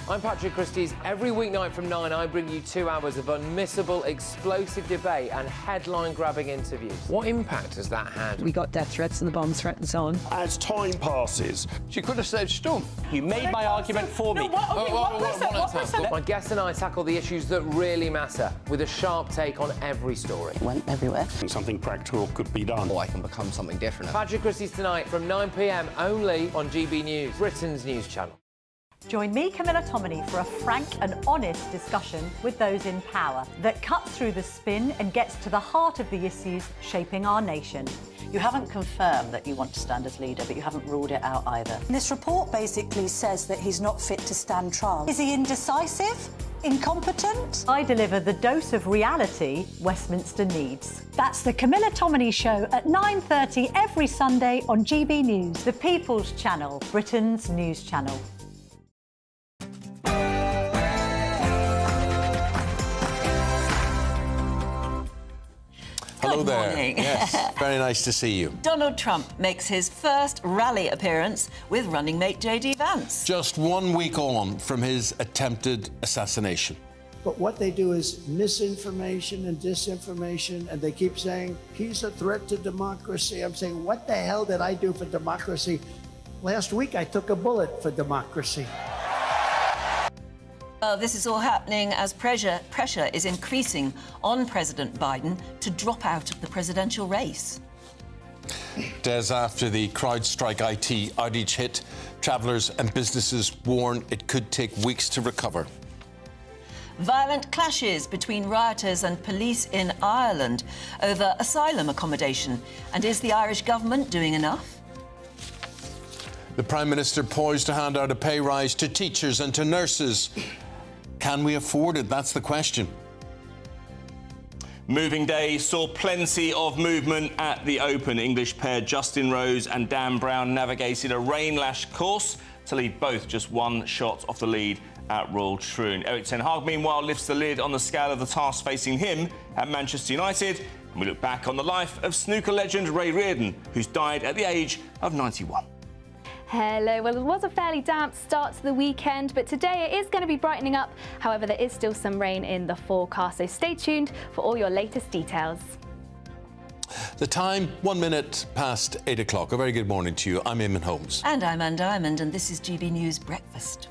I'm Patrick Christie's. Every weeknight from 9, I bring you 2 hours of unmissable, explosive debate and headline-grabbing interviews. What impact has that had? We got death threats and the bomb threats on. As time passes, she could have saved Storm. You made my argument for me. My guest and I tackle the issues that really matter, with a sharp take on every story. It went everywhere. Something practical could be done. Or I can become something different. Patrick Christie's tonight from 9 p.m. only on GB News, Britain's news channel. Join me, Camilla Tominey, for a frank and honest discussion with those in power that cuts through the spin and gets to the heart of the issues shaping our nation. You haven't confirmed that you want to stand as leader, but you haven't ruled it out either. This report basically says that he's not fit to stand trial. Is he indecisive? Incompetent? I deliver the dose of reality Westminster needs. That's the Camilla Tominey Show at 9:30 every Sunday on GB News, the People's Channel, Britain's news channel. Hello Good there. morning. Yes, very nice to see you. Donald Trump makes his first rally appearance with running mate JD Vance. Just 1 week on from his attempted assassination. But what they do is misinformation and disinformation, and they keep saying, he's a threat to democracy. I'm saying, what the hell did I do for democracy? Last week, I took a bullet for democracy. This is all happening as pressure is increasing on President Biden to drop out of the presidential race. Days after the CrowdStrike IT outage hit, travellers and businesses warn it could take weeks to recover. Violent clashes between rioters and police in Ireland over asylum accommodation. And is the Irish government doing enough? The Prime Minister poised to hand out a pay rise to teachers and to nurses. Can we afford it? That's the question. Moving day saw plenty of movement at the Open. English pair Justin Rose and Dan Brown navigated a rain-lashed course to leave both just one shot off the lead at Royal Troon. Erik ten Hag, meanwhile, lifts the lid on the scale of the task facing him at Manchester United. And we look back on the life of snooker legend Ray Reardon, who's died at the age of 91. Hello. Well, it was a fairly damp start to the weekend, but today it is going to be brightening up. However, there is still some rain in the forecast, so stay tuned for all your latest details. The time, 1 minute past 8 o'clock. A very good morning to you. I'm Eamon Holmes. And I'm Anne Diamond, and this is GB News Breakfast.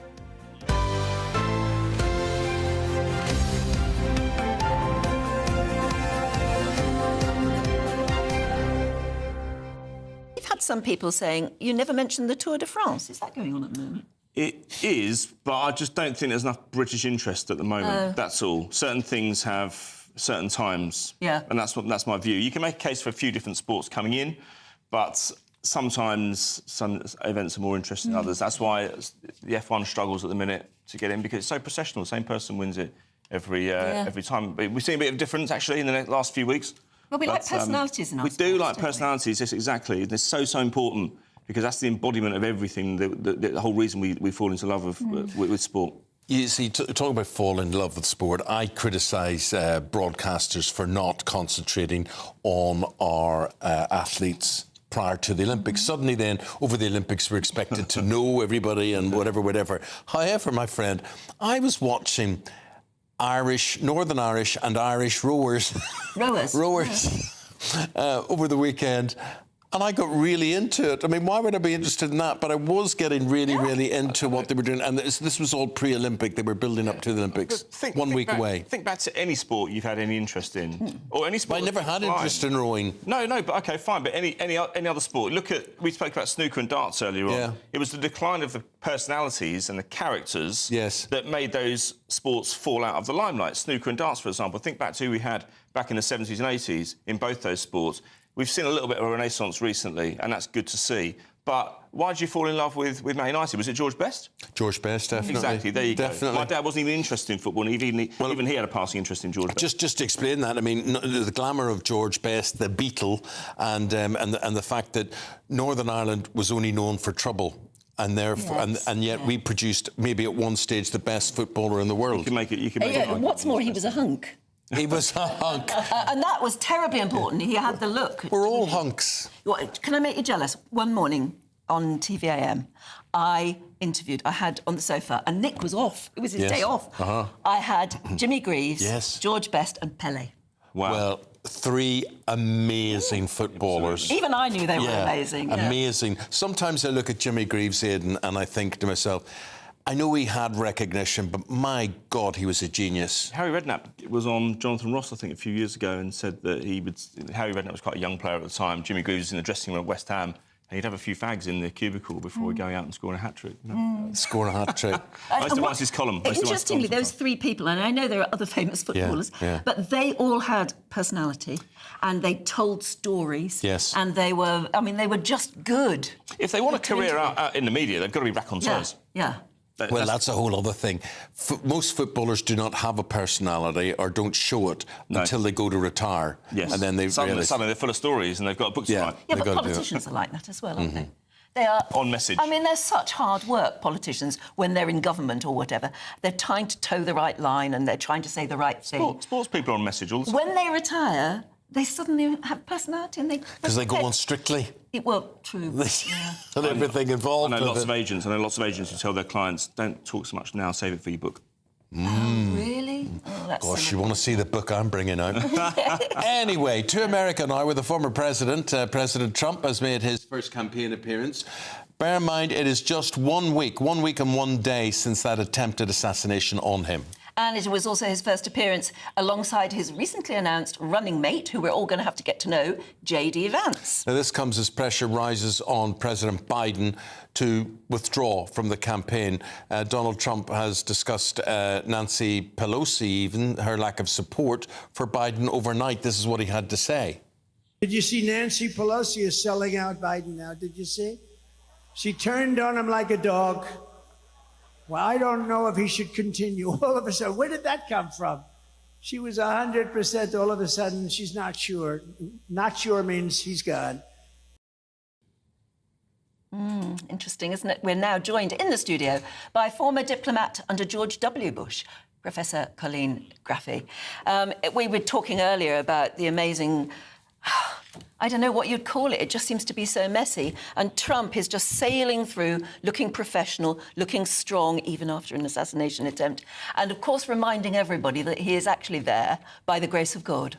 Some people saying you never mentioned the Tour de France. Is that going on at the moment? It is, but I just don't think there's enough British interest at the moment. That's all. Certain things have certain times. Yeah. And that's my view. You can make a case for a few different sports coming in, but sometimes some events are more interesting than others. That's why the F1 struggles at the minute to get in, because it's so processional. The same person wins it every time. But we've seen a bit of difference, actually, in the last few weeks. Well, we like personalities in our sports, We do like personalities, yes, exactly. They're so important, because that's the embodiment of everything, the whole reason we fall into love with sport. You see, talking about fall in love with sport, I criticise broadcasters for not concentrating on our athletes prior to the Olympics. Suddenly then, over the Olympics, we're expected to know everybody and whatever. However, my friend, I was watching Northern Irish and Irish rowers over the weekend, and I got really into it. I mean, why would I be interested in that? But I was getting really into what they were doing, and this was all pre-Olympic. They were building up to the Olympics. One week away. Think back to any sport you've had any interest in, or any sport. I never had interest in rowing. No, but okay, fine. But any other sport. We spoke about snooker and darts earlier on. It was the decline of the personalities and the characters that made those sports fall out of the limelight. Snooker and darts, for example. Think back to who we had back in the 70s and 80s in both those sports. We've seen a little bit of a renaissance recently, and that's good to see. But why did you fall in love with Man United? Was it George Best? George Best, definitely. Exactly, there you go. My dad wasn't even interested in football, and even he had a passing interest in George Best. Just to explain that, I mean, the glamour of George Best, the Beatle, and the fact that Northern Ireland was only known for trouble. And therefore, and yet we produced maybe at one stage the best footballer in the world. You can make it. What's more, he was a hunk. He was a hunk. And that was terribly important. He had the look. We're all hunks. Can I make you jealous? One morning on TVAM, I had on the sofa, and Nick was off. It was his day off. I had Jimmy Greaves, George Best and Pelé. Wow. Well, three amazing footballers. Even I knew they were amazing. Amazing. Sometimes I look at Jimmy Greaves, Aidan, and I think to myself, I know he had recognition, but my God, he was a genius. Harry Redknapp was on Jonathan Ross, I think, a few years ago, and said that Harry Redknapp was quite a young player at the time. Jimmy Greaves was in the dressing room at West Ham, and he'd have a few fags in the cubicle before going out and scoring a hat-trick. Scoring a hat-trick. I used to write his column. Interestingly, those three people, and I know there are other famous footballers, but they all had personality, and they told stories. Yes. And they were just good. If they want a career out in the media, they've got to be raconteurs. Yeah. Well, that's a whole other thing. Most footballers do not have a personality or don't show it until they go to retire. Yes. And then they suddenly they're full of stories and they've got books to write. Yeah, but politicians are like that as well, aren't they? They are on message. I mean, they're such hard work, politicians, when they're in government or whatever. They're trying to toe the right line and they're trying to say the right thing. Sports people are on message all the time. When they retire, they suddenly have personality and they... Because they go on Strictly. Well, true. And everything involved. I know lots of agents who tell their clients, don't talk so much now, save it for your book. Oh, really? Oh, gosh, you want to see the book I'm bringing out. Anyway, to America now, where the former president, President Trump, has made his first campaign appearance. Bear in mind, it is just 1 week and 1 day since that attempted assassination on him. And it was also his first appearance alongside his recently announced running mate, who we're all going to have to get to know, J.D. Vance. Now, this comes as pressure rises on President Biden to withdraw from the campaign. Donald Trump has discussed Nancy Pelosi, even her lack of support for Biden overnight. This is what he had to say. Did you see Nancy Pelosi is selling out Biden now? Did you see? She turned on him like a dog. Well, I don't know if he should continue. All of a sudden, where did that come from? She was 100%. All of a sudden, she's not sure. Not sure means he's gone. Interesting, isn't it? We're now joined in the studio by former diplomat under George W. Bush, Professor Colleen Graffy. We were talking earlier about the amazing... I don't know what you'd call it. It just seems to be so messy. And Trump is just sailing through, looking professional, looking strong, even after an assassination attempt. And, of course, reminding everybody that he is actually there by the grace of God.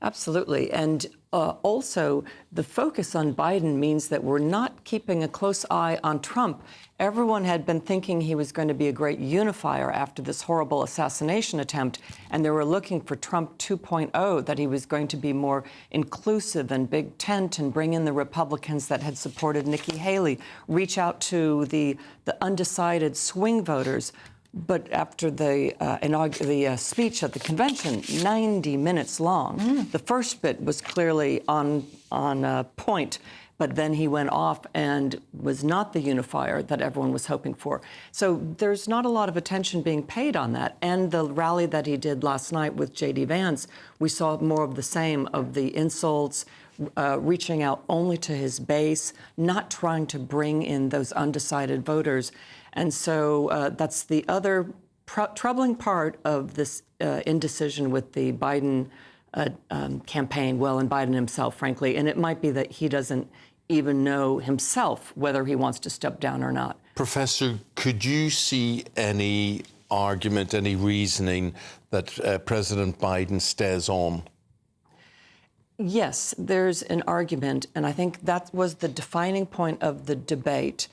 Absolutely. And also, the focus on Biden means that we're not keeping a close eye on Trump. Everyone had been thinking he was going to be a great unifier after this horrible assassination attempt, and they were looking for Trump 2.0, that he was going to be more inclusive and big tent and bring in the Republicans that had supported Nikki Haley, reach out to the undecided swing voters. But after the speech at the convention, 90 minutes long, the first bit was clearly on point, but then he went off and was not the unifier that everyone was hoping for. So there's not a lot of attention being paid on that. And the rally that he did last night with J.D. Vance, we saw more of the same, of the insults, reaching out only to his base, not trying to bring in those undecided voters. And so that's the other troubling part of this indecision with the Biden campaign, well, and Biden himself, frankly. And it might be that he doesn't even know himself whether he wants to step down or not. Professor, could you see any argument, any reasoning that President Biden stays on? Yes, there's an argument, and I think that was the defining point of the debate.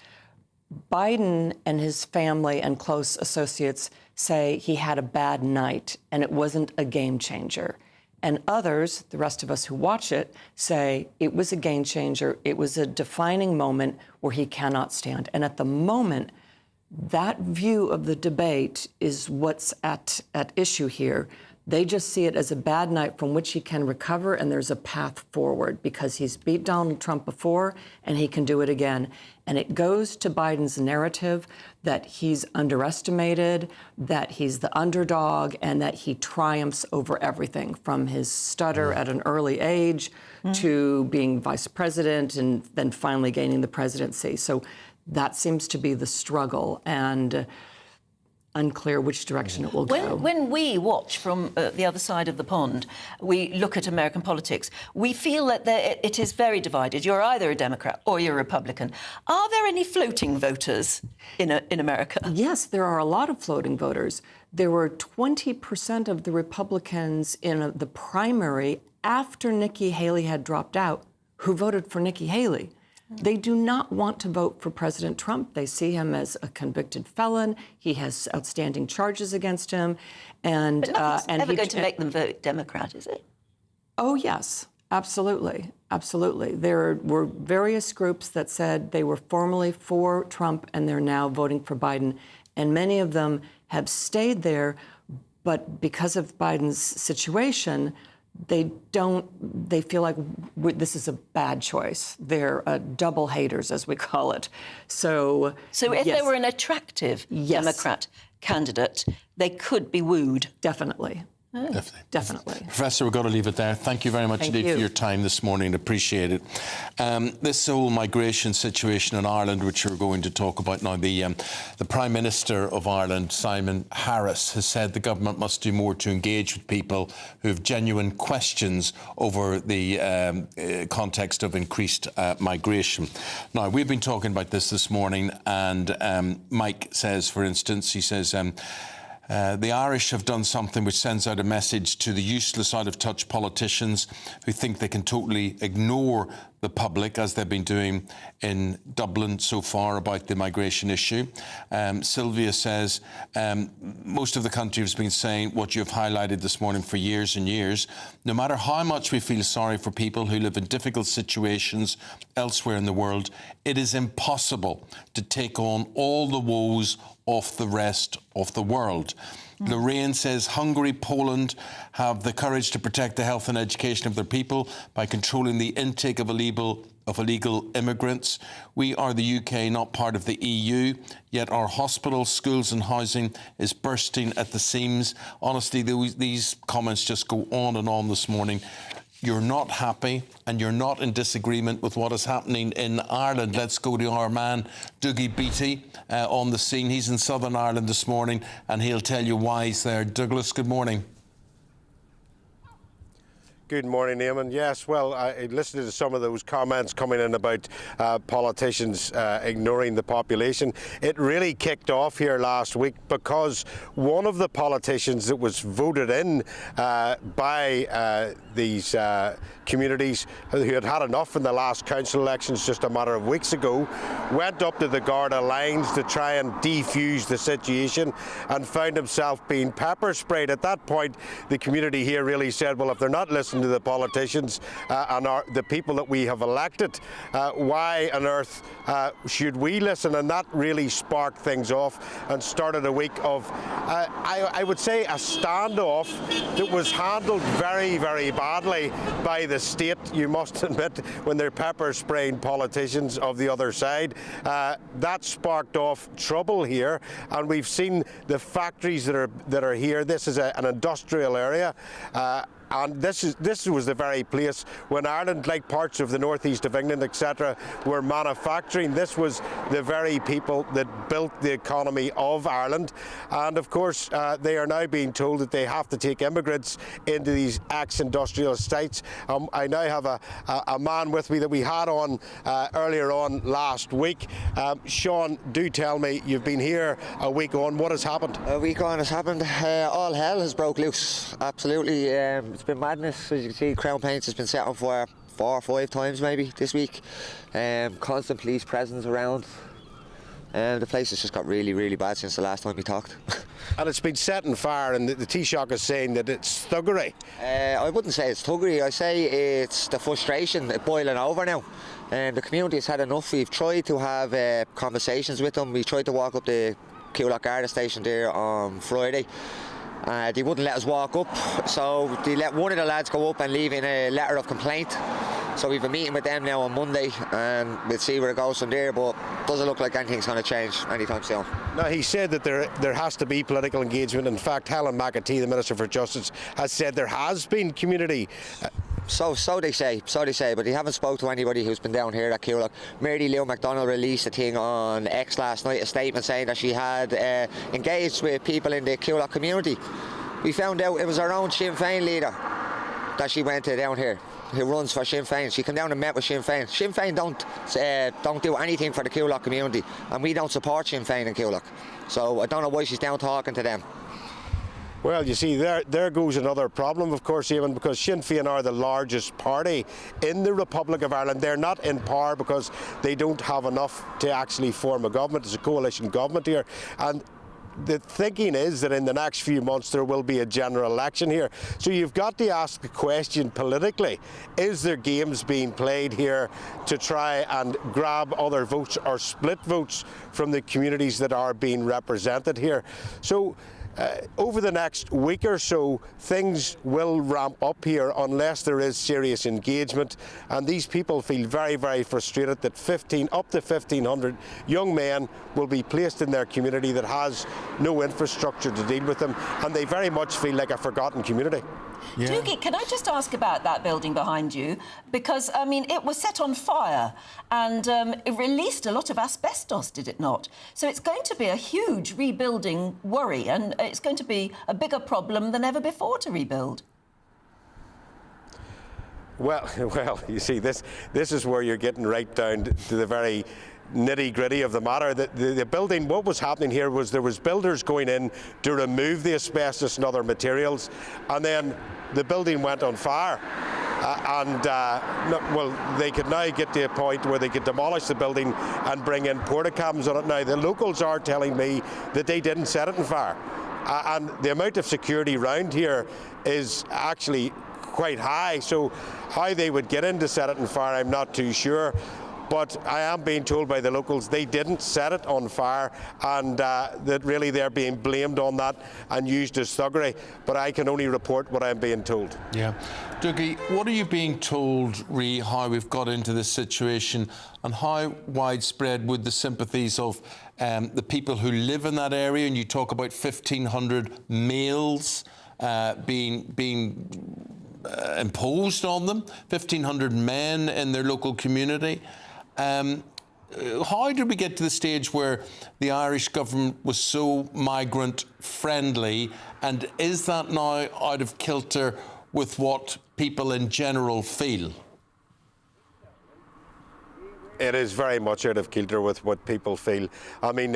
Biden and his family and close associates say he had a bad night and it wasn't a game changer. And others, the rest of us who watch it, say it was a game changer. It was a defining moment where he cannot stand. And at the moment, that view of the debate is what's at issue here. They just see it as a bad night from which he can recover, and there's a path forward because he's beat Donald Trump before and he can do it again. And it goes to Biden's narrative that he's underestimated, that he's the underdog, and that he triumphs over everything, from his stutter at an early age to being vice president and then finally gaining the presidency. So that seems to be the struggle, and unclear which direction it will go. When we watch from the other side of the pond, we look at American politics, we feel that it is very divided. You're either a Democrat or you're a Republican. Are there any floating voters in America? Yes, there are a lot of floating voters. There were 20% of the Republicans in the primary after Nikki Haley had dropped out who voted for Nikki Haley. They do not want to vote for President Trump. They see him as a convicted felon. He has outstanding charges against him. And, but nothing's ever going to make them vote Democrat, is it? Oh, yes, absolutely. Absolutely. There were various groups that said they were formerly for Trump and they're now voting for Biden. And many of them have stayed there. But because of Biden's situation, they feel like this is a bad choice. They're double haters, as we call it. So if there were an attractive Democrat candidate, they could be wooed. Definitely. Definitely. Professor, we're going to leave it there. Thank you very much indeed for your time this morning. Appreciate it. This whole migration situation in Ireland, which we're going to talk about now, the Prime Minister of Ireland, Simon Harris, has said the government must do more to engage with people who have genuine questions over the context of increased migration. Now, we've been talking about this morning, and Mike says, for instance, he says, The Irish have done something which sends out a message to the useless, out-of-touch politicians who think they can totally ignore the public, as they've been doing in Dublin so far about the migration issue. Sylvia says, most of the country has been saying what you've highlighted this morning for years and years. No matter how much we feel sorry for people who live in difficult situations elsewhere in the world, it is impossible to take on all the woes of the rest of the world. Lorraine says Hungary, Poland have the courage to protect the health and education of their people by controlling the intake of illegal immigrants. We are the UK, not part of the EU, yet our hospitals, schools and housing is bursting at the seams. Honestly, these comments just go on and on this morning. You're not happy and you're not in disagreement with what is happening in Ireland. Let's go to our man, Dougie Beattie, on the scene. He's in Southern Ireland this morning and he'll tell you why he's there. Douglas, good morning. Good morning, Eamon. Yes, well, I listened to some of those comments coming in about politicians ignoring the population. It really kicked off here last week because one of the politicians that was voted in by these communities who had had enough in the last council elections just a matter of weeks ago went up to the Garda lines to try and defuse the situation and found himself being pepper sprayed. At that point, the community here really said, well, if they're not listening to the politicians and the people that we have elected, why on earth should we listen? And that really sparked things off and started a week of, I would say, a standoff that was handled very, very badly by the state, you must admit, when they're pepper spraying politicians of the other side. That sparked off trouble here, and we've seen the factories that are here. This is an industrial area. And this was the very place when Ireland, like parts of the northeast of England, etc., were manufacturing. This was the very people that built the economy of Ireland. And of course, they are now being told that they have to take immigrants into these ex-industrial sites. I now have a man with me that we had on earlier on last week. Sean, do tell me, you've been here a week on. What has happened? A week on has happened. All hell has broke loose. Absolutely. It's been madness. As you can see, Crown Paints has been set up for 4 or 5 times maybe this week. Constant police presence around. The place has just got really, really bad since the last time we talked. And it's been set on fire, and the Taoiseach is saying that it's thuggery. I wouldn't say it's thuggery. I say it's the frustration boiling over now. The community has had enough. We've tried to have conversations with them. We tried to walk up the Coolock Garda station there on Friday. They wouldn't let us walk up, so they let one of the lads go up and leave in a letter of complaint. So we've a meeting with them now on Monday, and we'll see where it goes from there, but it doesn't look like anything's going to change anytime soon. Now, he said that there has to be political engagement. In fact, Helen McAtee, the Minister for Justice, has said there has been community. So they say, but they haven't spoke to anybody who's been down here at Coolock. Mary Lou McDonald released a thing on X last night, a statement saying that she had engaged with people in the Coolock community. We found out it was our own Sinn Féin leader that she went to down here, who runs for Sinn Féin. She came down and met with Sinn Féin. Sinn Féin don't do anything for the Coolock community, and we don't support Sinn Féin in Coolock. So I don't know why she's down talking to them. Well, you see, there goes another problem, of course, even because Sinn Féin are the largest party in the Republic of Ireland. They're not in power because they don't have enough to actually form a government. It's a coalition government here. And the thinking is that in the next few months there will be a general election here. So you've got to ask the question politically, is there games being played here to try and grab other votes or split votes from the communities that are being represented here? So over the next week or so, things will ramp up here unless there is serious engagement. And these people feel very, very frustrated that up to 1,500 young men will be placed in their community that has no infrastructure to deal with them. And they very much feel like a forgotten community. Yeah. Dougie, can I just ask about that building behind you? Because, I mean, it was set on fire and it released a lot of asbestos, did it not? So it's going to be a huge rebuilding worry, and it's going to be a bigger problem than ever before to rebuild. Well, you see, this is where you're getting right down to the very nitty-gritty of the matter. The building, what was happening here was there was builders going in to remove the asbestos and other materials, and then the building went on fire. They could now get to a point where they could demolish the building and bring in porta-cabins on it. Now, the locals are telling me that they didn't set it on fire. And the amount of security around here is actually quite high, so how they would get in to set it on fire, I'm not too sure. But I am being told by the locals they didn't set it on fire, and that really they're being blamed on that and used as thuggery. But I can only report what I'm being told. Yeah. Dougie, what are you being told, re, how we've got into this situation, and how widespread would the sympathies of the people who live in that area, and you talk about 1,500 males being imposed on them, 1,500 men in their local community. How did we get to the stage where the Irish government was so migrant friendly, and is that now out of kilter with what people in general feel? It is very much out of kilter with what people feel. I mean,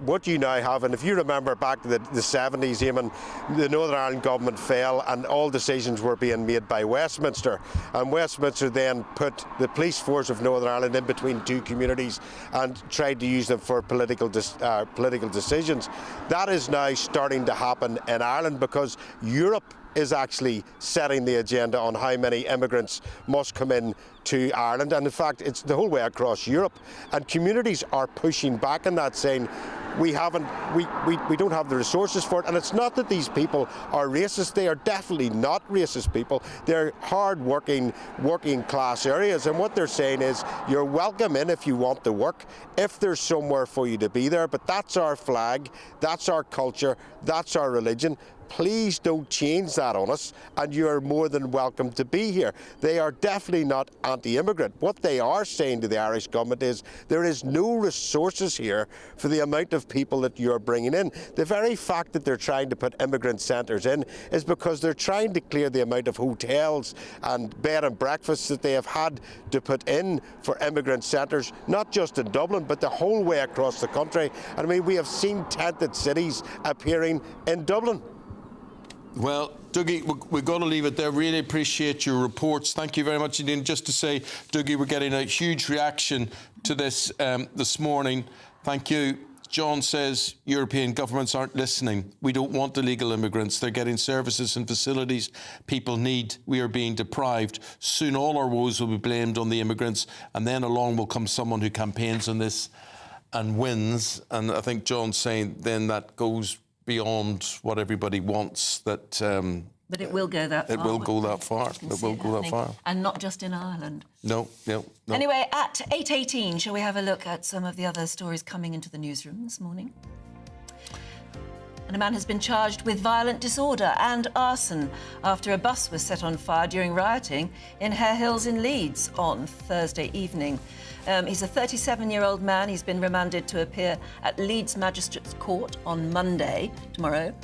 what you now have, and if you remember back to the 70s, Eamon, the Northern Ireland government fell and all decisions were being made by Westminster. And Westminster then put the police force of Northern Ireland in between two communities and tried to use them for political decisions. That is now starting to happen in Ireland because Europe is actually setting the agenda on how many immigrants must come in to Ireland, and in fact it's the whole way across Europe, and communities are pushing back on that, saying we don't have the resources for it. And it's not that these people are racist, they are definitely not racist people. They're hard-working, working-class areas, and what they're saying is you're welcome in if you want to work, if there's somewhere for you to be there, but that's our flag, that's our culture, that's our religion. Please don't change that on us, and you're more than welcome to be here. They are definitely not anti-immigrant. What they are saying to the Irish government is there is no resources here for the amount of people that you're bringing in. The very fact that they're trying to put immigrant centres in is because they're trying to clear the amount of hotels and bed and breakfasts that they have had to put in for immigrant centres, not just in Dublin, but the whole way across the country. I mean, we have seen tented cities appearing in Dublin. Well, Dougie, we've got to leave it there. Really appreciate your reports. Thank you very much indeed. Just to say, Dougie, we're getting a huge reaction to this this morning. Thank you. John says European governments aren't listening. We don't want illegal immigrants. They're getting services and facilities people need. We are being deprived. Soon all our woes will be blamed on the immigrants, and then along will come someone who campaigns on this and wins. And I think John's saying then that goes beyond what everybody wants, that but it will go that far. It will go that far. It will go that far. And not just in Ireland. No. Anyway, at 8:18, shall we have a look at some of the other stories coming into the newsroom this morning? And a man has been charged with violent disorder and arson after a bus was set on fire during rioting in Hare Hills in Leeds on Thursday evening. He's a 37-year-old man. He's been remanded to appear at Leeds Magistrates Court on Monday, tomorrow.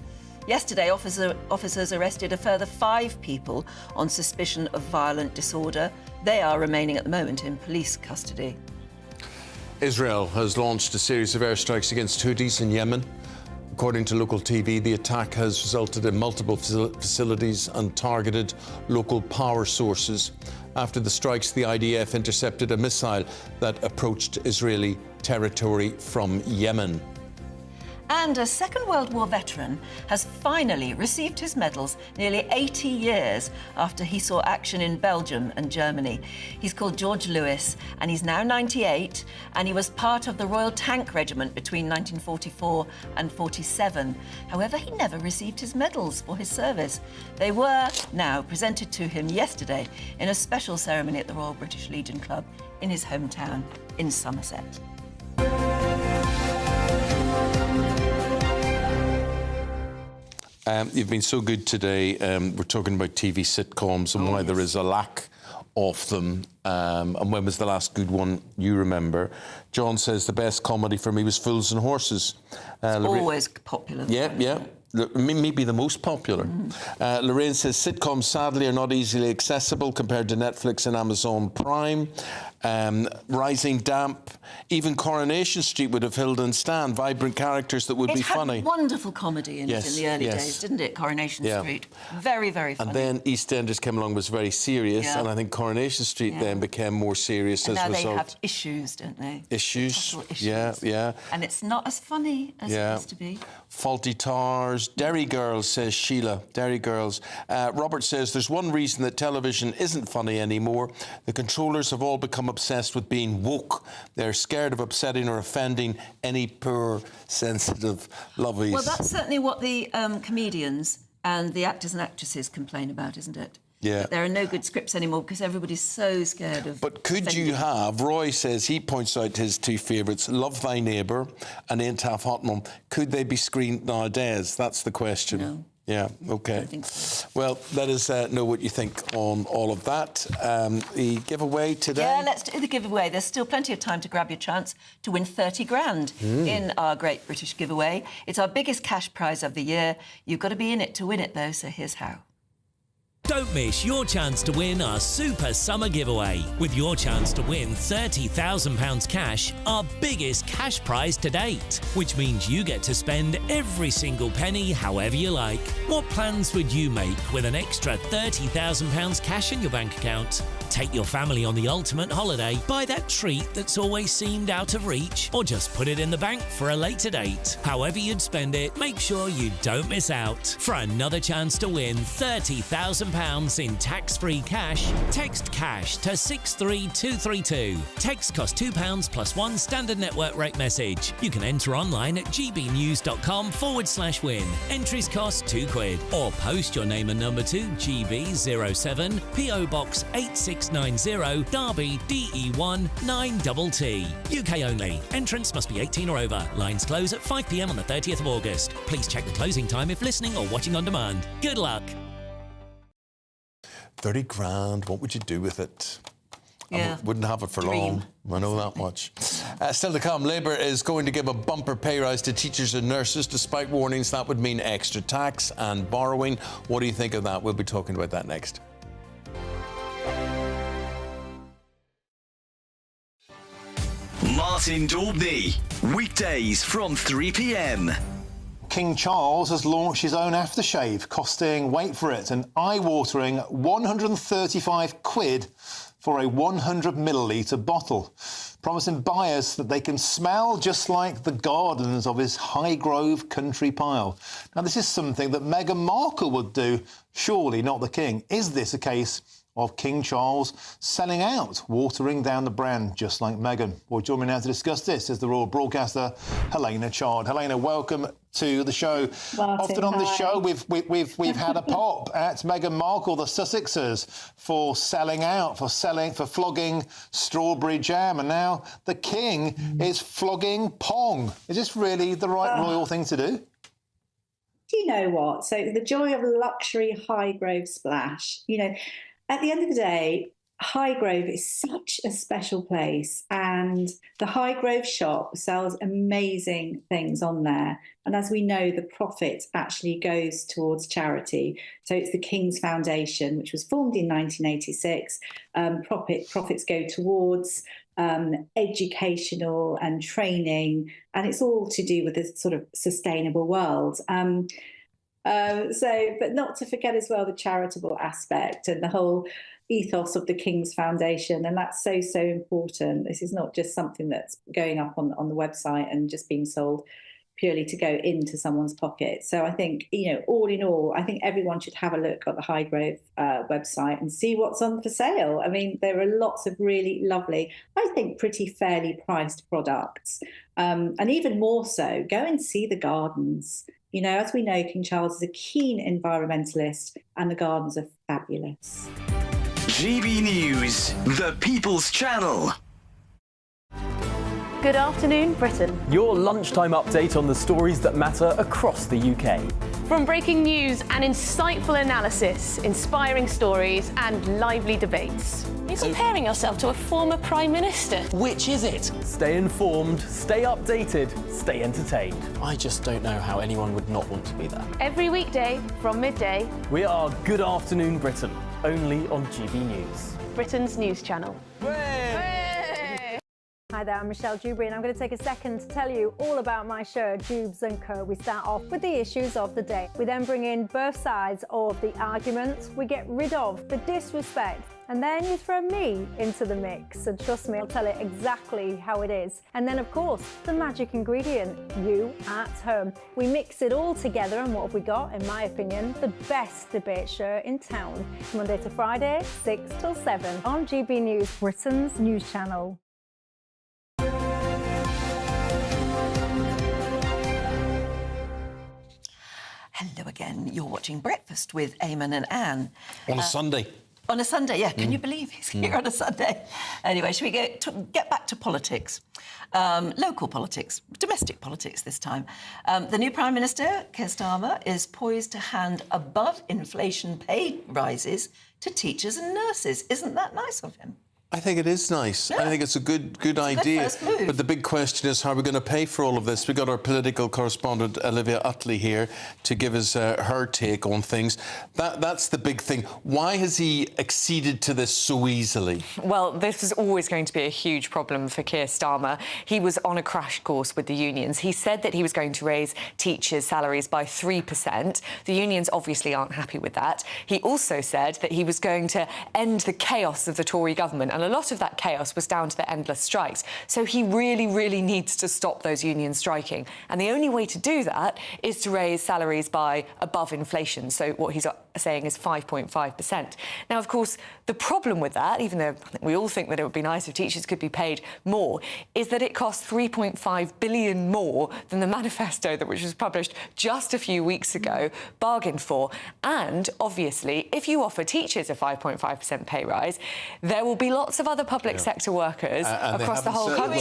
Yesterday, officers arrested a further 5 people on suspicion of violent disorder. They are remaining at the moment in police custody. Israel has launched a series of airstrikes against Houthis in Yemen. According to local TV, the attack has resulted in multiple facilities and targeted local power sources. After the strikes, the IDF intercepted a missile that approached Israeli territory from Yemen. And a Second World War veteran has finally received his medals nearly 80 years after he saw action in Belgium and Germany. He's called George Lewis, and he's now 98, and he was part of the Royal Tank Regiment between 1944 and 47. However, he never received his medals for his service. They were now presented to him yesterday in a special ceremony at the Royal British Legion Club in his hometown in Somerset. You've been so good today. We're talking about TV sitcoms and why there is a lack of them. And when was the last good one you remember? John says the best comedy for me was Fools and Horses. It's always popular. Yeah. maybe the most popular. Lorraine says sitcoms sadly are not easily accessible compared to Netflix and Amazon Prime. Rising Damp, even Coronation Street would have held and stand. Vibrant characters that would be funny. It had wonderful comedy in it in the early days, didn't it? Coronation Street. Very, very funny. And then EastEnders came along, was very serious, and I think Coronation Street then became more serious as a result. Now they have issues, don't they? Issues. Yeah. And it's not as funny as it used to be. Faulty Towers, Derry Girls, says Sheila. Derry Girls. Robert says there's one reason that television isn't funny anymore. The controllers have all become obsessed with being woke. They're scared of upsetting or offending any poor, sensitive lovies. Well, that's certainly what the comedians and the actors and actresses complain about, isn't it? Yeah. That there are no good scripts anymore because everybody's so scared of... But could you have... Roy says, he points out his two favourites, Love Thy Neighbour and Ain't Half Hot Mum. Could they be screened nowadays? That's the question. No. Yeah, OK. I don't think so. Well, let us know what you think on all of that. The giveaway today? Yeah, let's do the giveaway. There's still plenty of time to grab your chance to win 30 grand in our Great British Giveaway. It's our biggest cash prize of the year. You've got to be in it to win it, though, so here's how. Don't miss your chance to win our Super Summer Giveaway. With your chance to win £30,000 cash, our biggest cash prize to date, which means you get to spend every single penny however you like. What plans would you make with an extra £30,000 cash in your bank account? Take your family on the ultimate holiday, buy that treat that's always seemed out of reach, or just put it in the bank for a later date. However you'd spend it, make sure you don't miss out. For another chance to win £30,000 in tax-free cash, text CASH to 63232. Text costs £2 plus one standard network rate message. You can enter online at gbnews.com/win. Entries cost £2. Or post your name and number to GB07 PO Box 8690 Derby DE1 9TT. UK only. Entrants must be 18 or over. Lines close at 5 p.m. on the 30th of August. Please check the closing time if listening or watching on demand. Good luck. 30 grand, what would you do with it? Yeah. I wouldn't have it for long. I know that much. Still to come, Labour is going to give a bumper pay rise to teachers and nurses, despite warnings that would mean extra tax and borrowing. What do you think of that? We'll be talking about that next. Martin Daubney, weekdays from 3 p.m. King Charles has launched his own aftershave, costing, wait for it, an eye-watering 135 quid for a 100 millilitre bottle, promising buyers that they can smell just like the gardens of his Highgrove country pile. Now, this is something that Meghan Markle would do, surely not the King. Is this a case of King Charles selling out, watering down the brand just like Meghan? Well, join me now to discuss this is the royal broadcaster Helena Chard. Helena, welcome to the show. Martin, often on the show, we've had a pop at Meghan Markle, the Sussexes, for selling out, for flogging strawberry jam, and now the King is flogging Pong. Is this really the right royal thing to do? Do you know what? So the joy of a luxury Highgrove splash, you know, at the end of the day, Highgrove is such a special place, and the Highgrove shop sells amazing things on there. And as we know, the profit actually goes towards charity. So it's the King's Foundation, which was formed in 1986. Profits go towards educational and training, and it's all to do with this sort of sustainable world. But not to forget as well the charitable aspect and the whole ethos of the King's Foundation, and that's so important. This is not just something that's going up on the website and just being sold purely to go into someone's pocket. So I think, you know, all in all, I think everyone should have a look at the Highgrove website and see what's on for sale. I mean, there are lots of really lovely, I think pretty fairly priced products. And even more so, go and see the gardens. You know, as we know, King Charles is a keen environmentalist and the gardens are fabulous. GB News, the People's Channel. Good afternoon, Britain. Your lunchtime update on the stories that matter across the UK. From breaking news and insightful analysis, inspiring stories and lively debates. You're comparing yourself to a former Prime Minister. Which is it? Stay informed, stay updated, stay entertained. I just don't know how anyone would not want to be there. Every weekday from midday. We are Good Afternoon Britain, only on GB News. Britain's news channel. Hi there, I'm Michelle Dewberry and I'm going to take a second to tell you all about my show, Dubes & Co. We start off with the issues of the day. We then bring in both sides of the arguments. We get rid of the disrespect. And then you throw me into the mix. And trust me, I'll tell it exactly how it is. And then, of course, the magic ingredient, you at home. We mix it all together and what have we got, in my opinion, the best debate show in town. Monday to Friday, 6 till 7 on GB News, Britain's news channel. Hello again. You're watching Breakfast with Eamon and Anne. On a Sunday. On a Sunday, yeah. Can you believe he's here on a Sunday? Anyway, should we get back to politics? Local politics, domestic politics this time. The new Prime Minister, Keir Starmer, is poised to hand above-inflation pay rises to teachers and nurses. Isn't that nice of him? I think it is nice. Yeah. I think it's a good idea. Good first move. But the big question is, how are we going to pay for all of this? We've got our political correspondent, Olivia Utley, here to give us her take on things. That's the big thing. Why has he acceded to this so easily? Well, this was always going to be a huge problem for Keir Starmer. He was on a crash course with the unions. He said that he was going to raise teachers' salaries by 3%. The unions obviously aren't happy with that. He also said that he was going to end the chaos of the Tory government. And a lot of that chaos was down to the endless strikes. So he really, really needs to stop those unions striking. And the only way to do that is to raise salaries by above inflation. So what he's saying is 5.5%. Now, of course, the problem with that, even though we all think that it would be nice if teachers could be paid more, is that it costs 3.5 billion more than the manifesto which was published just a few weeks ago bargained for. And obviously, if you offer teachers a 5.5% pay rise, there will be lots of other public sector workers across the whole country.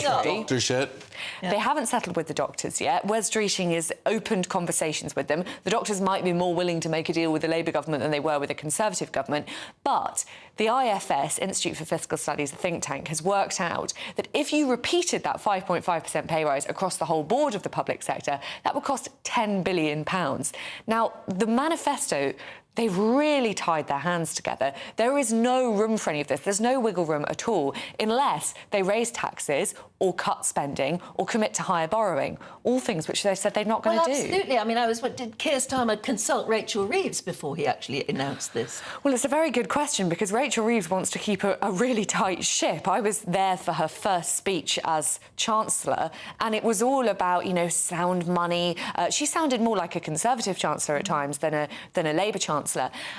They haven't settled with the doctors yet. Wes Streeting has opened conversations with them. The doctors might be more willing to make a deal with the Labour government than they were with the Conservative government. But the IFS, Institute for Fiscal Studies, a think tank, has worked out that if you repeated that 5.5% pay rise across the whole board of the public sector, that would cost £10 billion. Now, the manifesto, they've really tied their hands together. There is no room for any of this. There's no wiggle room at all, unless they raise taxes or cut spending or commit to higher borrowing, all things which they've said they're not going to do. Absolutely. I mean, did Keir Starmer consult Rachel Reeves before he actually announced this? Well, it's a very good question, because Rachel Reeves wants to keep a really tight ship. I was there for her first speech as Chancellor, and it was all about, you know, sound money. She sounded more like a Conservative Chancellor at times than a Labour Chancellor.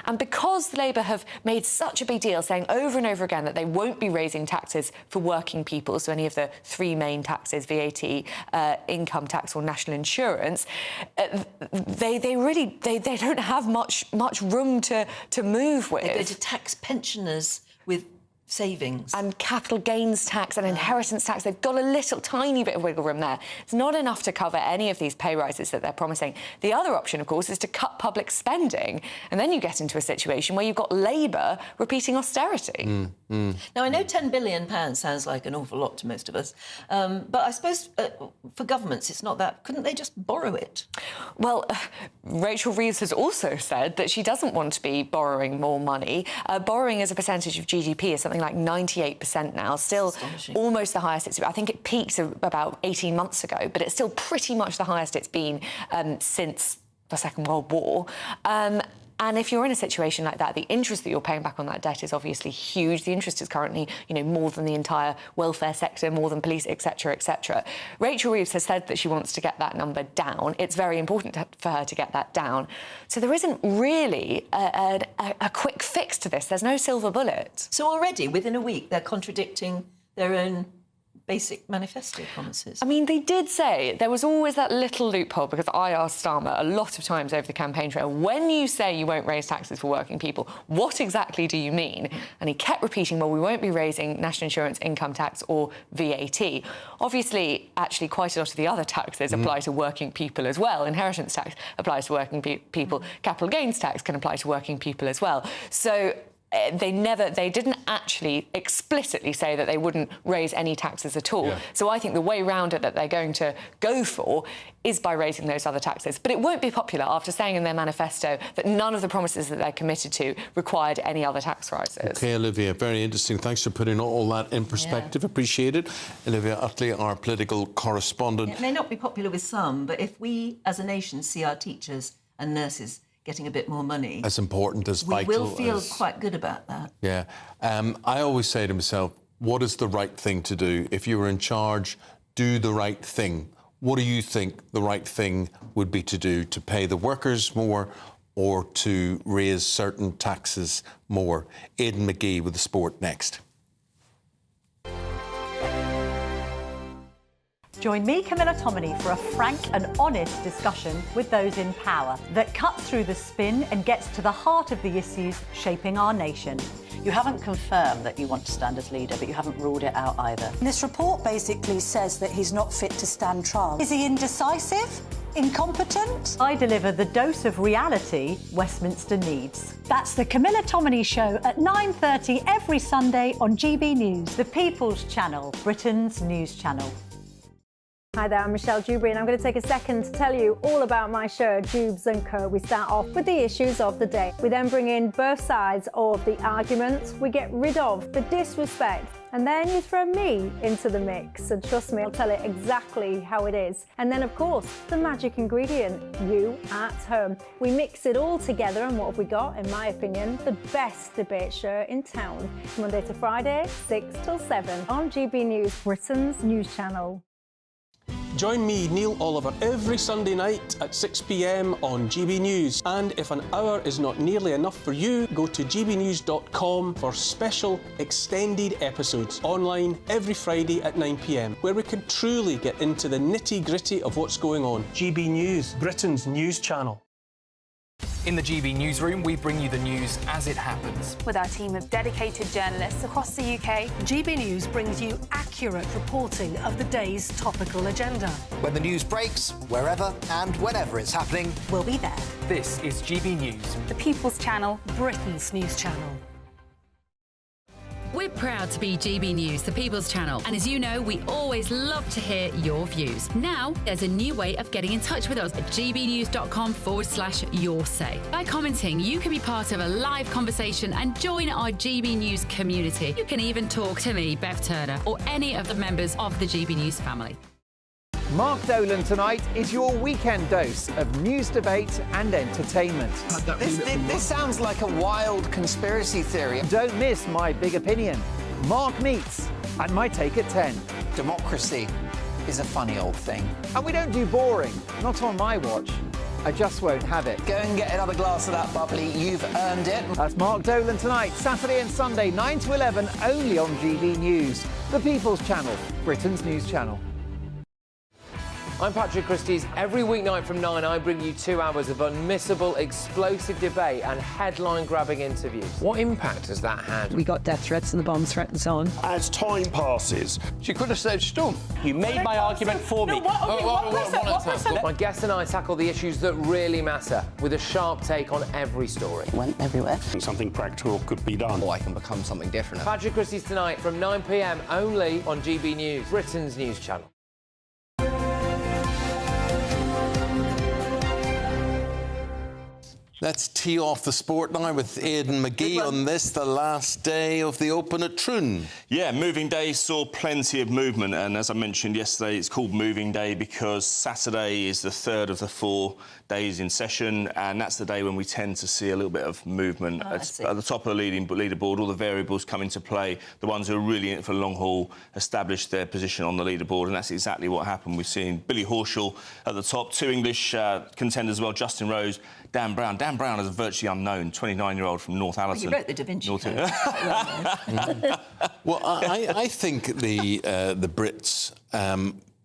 And because Labour have made such a big deal, saying over and over again that they won't be raising taxes for working people, so any of the three main taxes, VAT, income tax or national insurance, they don't have much room to move with. They're going to tax pensioners with savings. And capital gains tax and inheritance tax. They've got a little tiny bit of wiggle room there. It's not enough to cover any of these pay rises that they're promising. The other option, of course, is to cut public spending. And then you get into a situation where you've got Labour repeating austerity. Now, I know £10 billion sounds like an awful lot to most of us, but I suppose for governments it's not that. Couldn't they just borrow it? Well, Rachel Reeves has also said that she doesn't want to be borrowing more money. Borrowing as a percentage of GDP is something like 98% now, still almost the highest. I think it peaked about 18 months ago, but it's still pretty much the highest it's been since the Second World War. And if you're in a situation like that, the interest that you're paying back on that debt is obviously huge. The interest is currently, you know, more than the entire welfare sector, more than police, etc., etc. Rachel Reeves has said that she wants to get that number down. It's very important for her to get that down. So there isn't really a quick fix to this. There's no silver bullet. So already, within a week, they're contradicting their own basic manifesto promises. I mean, they did say there was always that little loophole, because I asked Starmer a lot of times over the campaign trail, when you say you won't raise taxes for working people, what exactly do you mean? And he kept repeating, well, we won't be raising national insurance, income tax or VAT. Obviously, actually, quite a lot of the other taxes apply to working people as well. Inheritance tax applies to working people. Capital gains tax can apply to working people as well. So they didn't actually explicitly say that they wouldn't raise any taxes at all. Yeah. So I think the way round it that they're going to go for is by raising those other taxes. But it won't be popular after saying in their manifesto that none of the promises that they're committed to required any other tax rises. OK, Olivia, very interesting. Thanks for putting all that in perspective. Appreciate it. Olivia Utley, our political correspondent. It may not be popular with some, but if we as a nation see our teachers and nurses getting a bit more money, as important, as vital, we will feel quite good about that. Yeah. I always say to myself, what is the right thing to do? If you were in charge, do the right thing. What do you think the right thing would be to do? To pay the workers more or to raise certain taxes more? Aidan McGee with the sport next. Join me, Camilla Tominey, for a frank and honest discussion with those in power that cuts through the spin and gets to the heart of the issues shaping our nation. You haven't confirmed that you want to stand as leader, but you haven't ruled it out either. This report basically says that he's not fit to stand trial. Is he indecisive? Incompetent? I deliver the dose of reality Westminster needs. That's the Camilla Tominey Show at 9:30 every Sunday on GB News, the People's Channel, Britain's news channel. Hi there, I'm Michelle Dewberry, and I'm going to take a second to tell you all about my show, Jubes & Co. We start off with the issues of the day. We then bring in both sides of the arguments. We get rid of the disrespect. And then you throw me into the mix. And trust me, I'll tell it exactly how it is. And then, of course, the magic ingredient, you at home. We mix it all together, and what have we got? In my opinion, the best debate show in town. Monday to Friday, 6 till 7 on GB News, Britain's news channel. Join me, Neil Oliver, every Sunday night at 6 p.m. on GB News. And if an hour is not nearly enough for you, go to gbnews.com for special extended episodes online every Friday at 9 p.m, where we can truly get into the nitty-gritty of what's going on. GB News, Britain's news channel. In the GB Newsroom, we bring you the news as it happens. With our team of dedicated journalists across the UK, GB News brings you accurate reporting of the day's topical agenda. When the news breaks, wherever and whenever it's happening, we'll be there. This is GB News, the People's Channel, Britain's news channel. We're proud to be GB News, the People's Channel. And as you know, we always love to hear your views. Now, there's a new way of getting in touch with us at gbnews.com/yoursay. By commenting, you can be part of a live conversation and join our GB News community. You can even talk to me, Bev Turner, or any of the members of the GB News family. Mark Dolan tonight is your weekend dose of news, debate and entertainment. This sounds like a wild conspiracy theory. Don't miss My Big Opinion, Mark Meets and My Take at 10. Democracy is a funny old thing. And we don't do boring, not on my watch. I just won't have it. Go and get another glass of that bubbly, you've earned it. That's Mark Dolan tonight, Saturday and Sunday, 9 to 11, only on GB News, the People's Channel, Britain's news channel. I'm Patrick Christys. Every weeknight from 9, I bring you 2 hours of unmissable, explosive debate and headline-grabbing interviews. What impact has that had? We got death threats and the bomb threat and so on. As time passes, she could have said storm. You made my argument for me. My guest and I tackle the issues that really matter with a sharp take on every story. Went everywhere. Something practical could be done. Or I can become something different. Patrick Christys tonight from 9 p.m. only on GB News, Britain's news channel. Let's tee off the sport now with Aidan McGee on this, the last day of the Open at Troon. Yeah, moving day saw plenty of movement, and as I mentioned yesterday, it's called moving day because Saturday is the third of the 4 days in session, and that's the day when we tend to see a little bit of movement at the top of the leaderboard. All the variables come into play. The ones who are really in it for the long haul establish their position on the leaderboard, and that's exactly what happened. We've seen Billy Horschel at the top, 2 English contenders as well, Justin Rose, Dan Brown. Dan Dan Brown is a virtually unknown 29-year-old from North Allerton. Well, he wrote the Da Vinci Code. Well, I think the Brits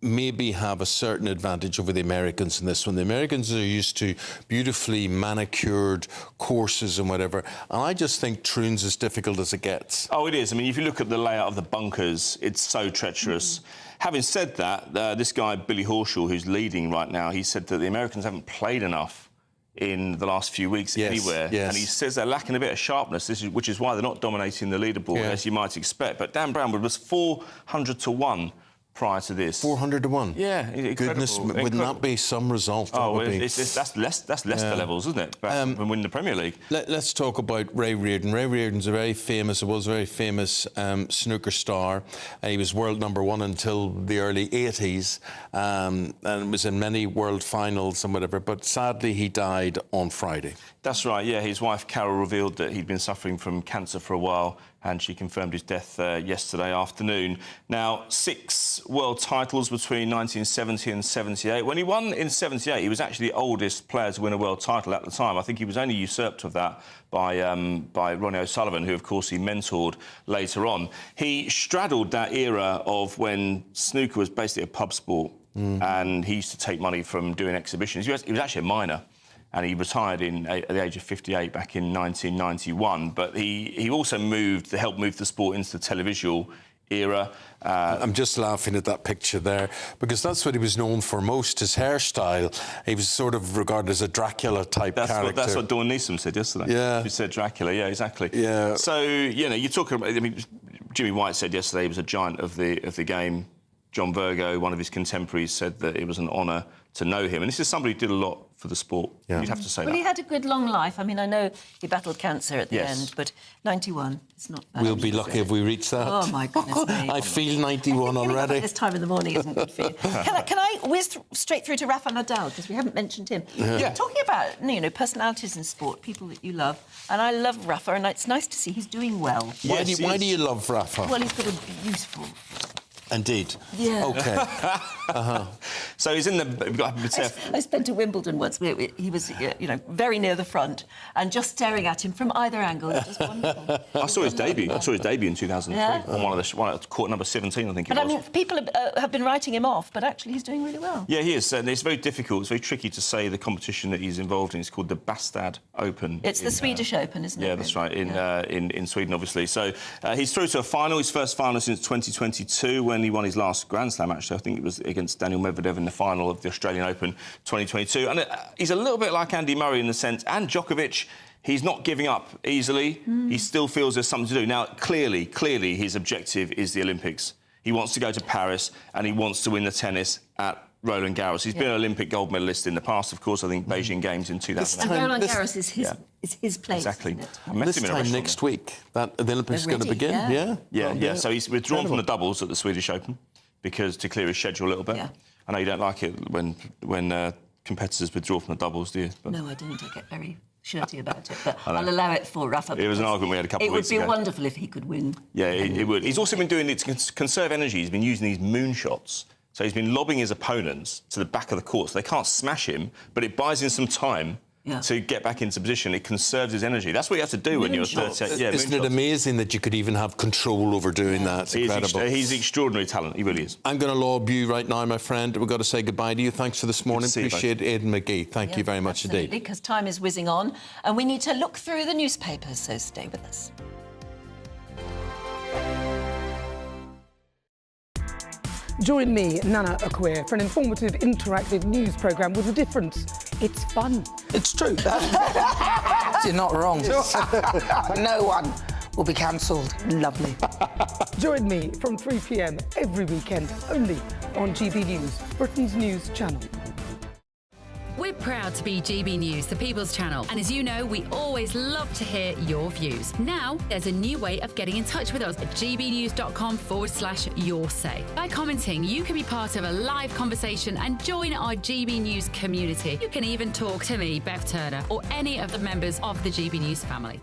maybe have a certain advantage over the Americans in this one. The Americans are used to beautifully manicured courses and whatever, and I just think Troon's as difficult as it gets. Oh, it is. I mean, if you look at the layout of the bunkers, it's so treacherous. Having said that, this guy, Billy Horschel, who's leading right now, he said that the Americans haven't played enough in the last few weeks anywhere. Yes. And he says they're lacking a bit of sharpness, which is why they're not dominating the leaderboard, as you might expect. But Dan Brown was 400 to 1 prior to this. 400 to 1? Yeah, Goodness, wouldn't that be some result? That's Leicester levels, isn't it? Back when winning the Premier League. Let's talk about Ray Reardon. Ray Reardon's a very famous snooker star. He was world #1 until the early 80s and was in many world finals and whatever, but sadly he died on Friday. That's right, yeah. His wife, Carol, revealed that he'd been suffering from cancer for a while, and she confirmed his death yesterday afternoon. Now, 6 world titles between 1970 and 78. When he won in 78, he was actually the oldest player to win a world title at the time. I think he was only usurped of that by Ronnie O'Sullivan, who, of course, he mentored later on. He straddled that era of when snooker was basically a pub sport, and he used to take money from doing exhibitions. He was actually a miner, and he retired at the age of 58 back in 1991. But he also helped move the sport into the televisual era. I'm just laughing at that picture there, because that's what he was known for most, his hairstyle. He was sort of regarded as a Dracula-type character. That's what Dawn Neeson said yesterday. Yeah. She said Dracula, yeah, exactly. Yeah. So, you know, you're talking about... I mean, Jimmy White said yesterday he was a giant of the game. John Virgo, one of his contemporaries, said that it was an honour to know him. And this is somebody who did a lot for the sport. Yeah. You'd have to say that. Well, he had a good long life. I mean, I know he battled cancer at the end, but 91, it's not bad. We'll be lucky if we reach that. Oh, my goodness me. I feel 91 already. This time of the morning isn't good for you. Can I whiz straight through to Rafa Nadal, because we haven't mentioned him. Yeah. Talking about, you know, personalities in sport, people that you love, and I love Rafa, and it's nice to see he's doing well. Why do you love Rafa? Well, he's got a beautiful... Indeed. Yeah. OK. So he's in the... I spent at Wimbledon once. He was, you know, very near the front, and just staring at him from either angle. It was wonderful. I saw his debut. I saw his debut in 2003 on one of court number 17, I think it was. But I mean, people have been writing him off, but actually he's doing really well. Yeah, he is. And it's very difficult. It's very tricky to say the competition that he's involved in. It's called the Bastad Open. It's the Swedish Open, isn't it? Yeah, that's right. In Sweden, obviously. So he's through to a final. His first final since 2022, when he won his last Grand Slam. Actually, I think it was against Daniel Medvedev in the final of the Australian Open 2022. And he's a little bit like Andy Murray in the sense, and Djokovic. He's not giving up easily. He still feels there's something to do. Now, clearly, his objective is the Olympics. He wants to go to Paris, and he wants to win the tennis at Roland Garros. He's been an Olympic gold medalist in the past, of course. I think Beijing Games in 2000. And Roland Garros is his place. Exactly. This time next week, the Olympics are going to begin. Yeah. So he's withdrawn from the doubles at the Swedish Open to clear his schedule a little bit. I know you don't like it when competitors withdraw from the doubles, do you? But... No, I don't. I get very shirty about it, but I'll allow it for Rafa. It was an argument we had a couple of weeks ago. It would be wonderful if he could win. Yeah, it would. He's also been doing it to conserve energy. He's been using these moonshots. So he's been lobbing his opponents to the back of the court so they can't smash him, but it buys him some time to get back into position. It conserves his energy. That's what you have to do when you're 38. Yeah, isn't it amazing that you could even have control over doing that? It's incredible. He's extraordinary talent. He really is. I'm going to lob you right now, my friend. We've got to say goodbye to you. Thanks for this morning. Appreciate Aidan McGee. Thank you very much indeed. Because time is whizzing on and we need to look through the newspapers, so stay with us. Join me, Nana Okoye, for an informative, interactive news programme with a difference. It's fun. It's true. You're not wrong. No one will be cancelled. Lovely. Join me from 3 p.m. every weekend, only on GB News, Britain's news channel. We're proud to be GB News, the People's Channel. And as you know, we always love to hear your views. Now, there's a new way of getting in touch with us at gbnews.com/yoursay. By commenting, you can be part of a live conversation and join our GB News community. You can even talk to me, Bev Turner, or any of the members of the GB News family.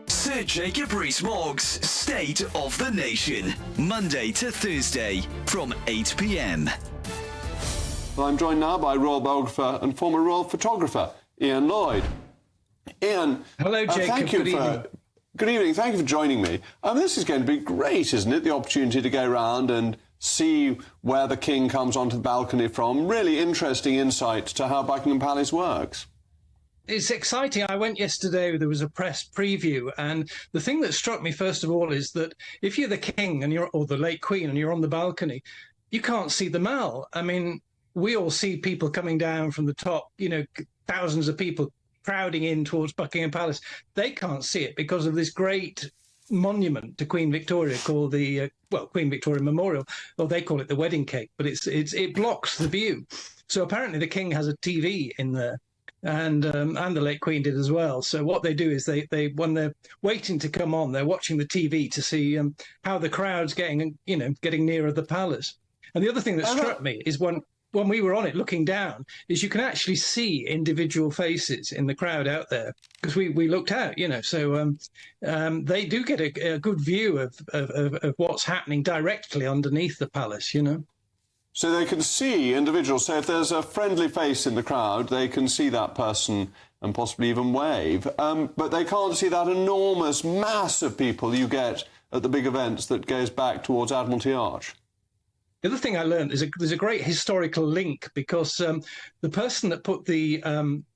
Sir Jacob Rees-Mogg's State of the Nation, Monday to Thursday from 8 p.m. I'm joined now by royal biographer and former royal photographer, Ian Lloyd. Ian. Hello, Jacob. Thank you Good evening. Good evening. Thank you for joining me. This is going to be great, isn't it? The opportunity to go around and see where the King comes onto the balcony from. Really interesting insight to how Buckingham Palace works. It's exciting. I went yesterday, there was a press preview, and the thing that struck me first of all is that if you're the King and or the late Queen and you're on the balcony, you can't see the Mall. I mean, we all see people coming down from the top, you know, thousands of people crowding in towards Buckingham Palace. They can't see it because of this great monument to Queen Victoria called the Queen Victoria Memorial, or they call it the wedding cake, but it blocks the view. So apparently the King has a TV in there, and the late Queen did as well. So what they do is they when they're waiting to come on, they're watching the TV to see how the crowd's getting nearer the palace. And the other thing that struck me is when we were on it looking down, is you can actually see individual faces in the crowd out there, because we looked out, you know. So they do get a good view of what's happening directly underneath the palace, you know. So they can see individuals. So if there's a friendly face in the crowd, they can see that person and possibly even wave. But they can't see that enormous mass of people you get at the big events that goes back towards Admiralty Arch. The other thing I learned is there's a great historical link, because the person that put the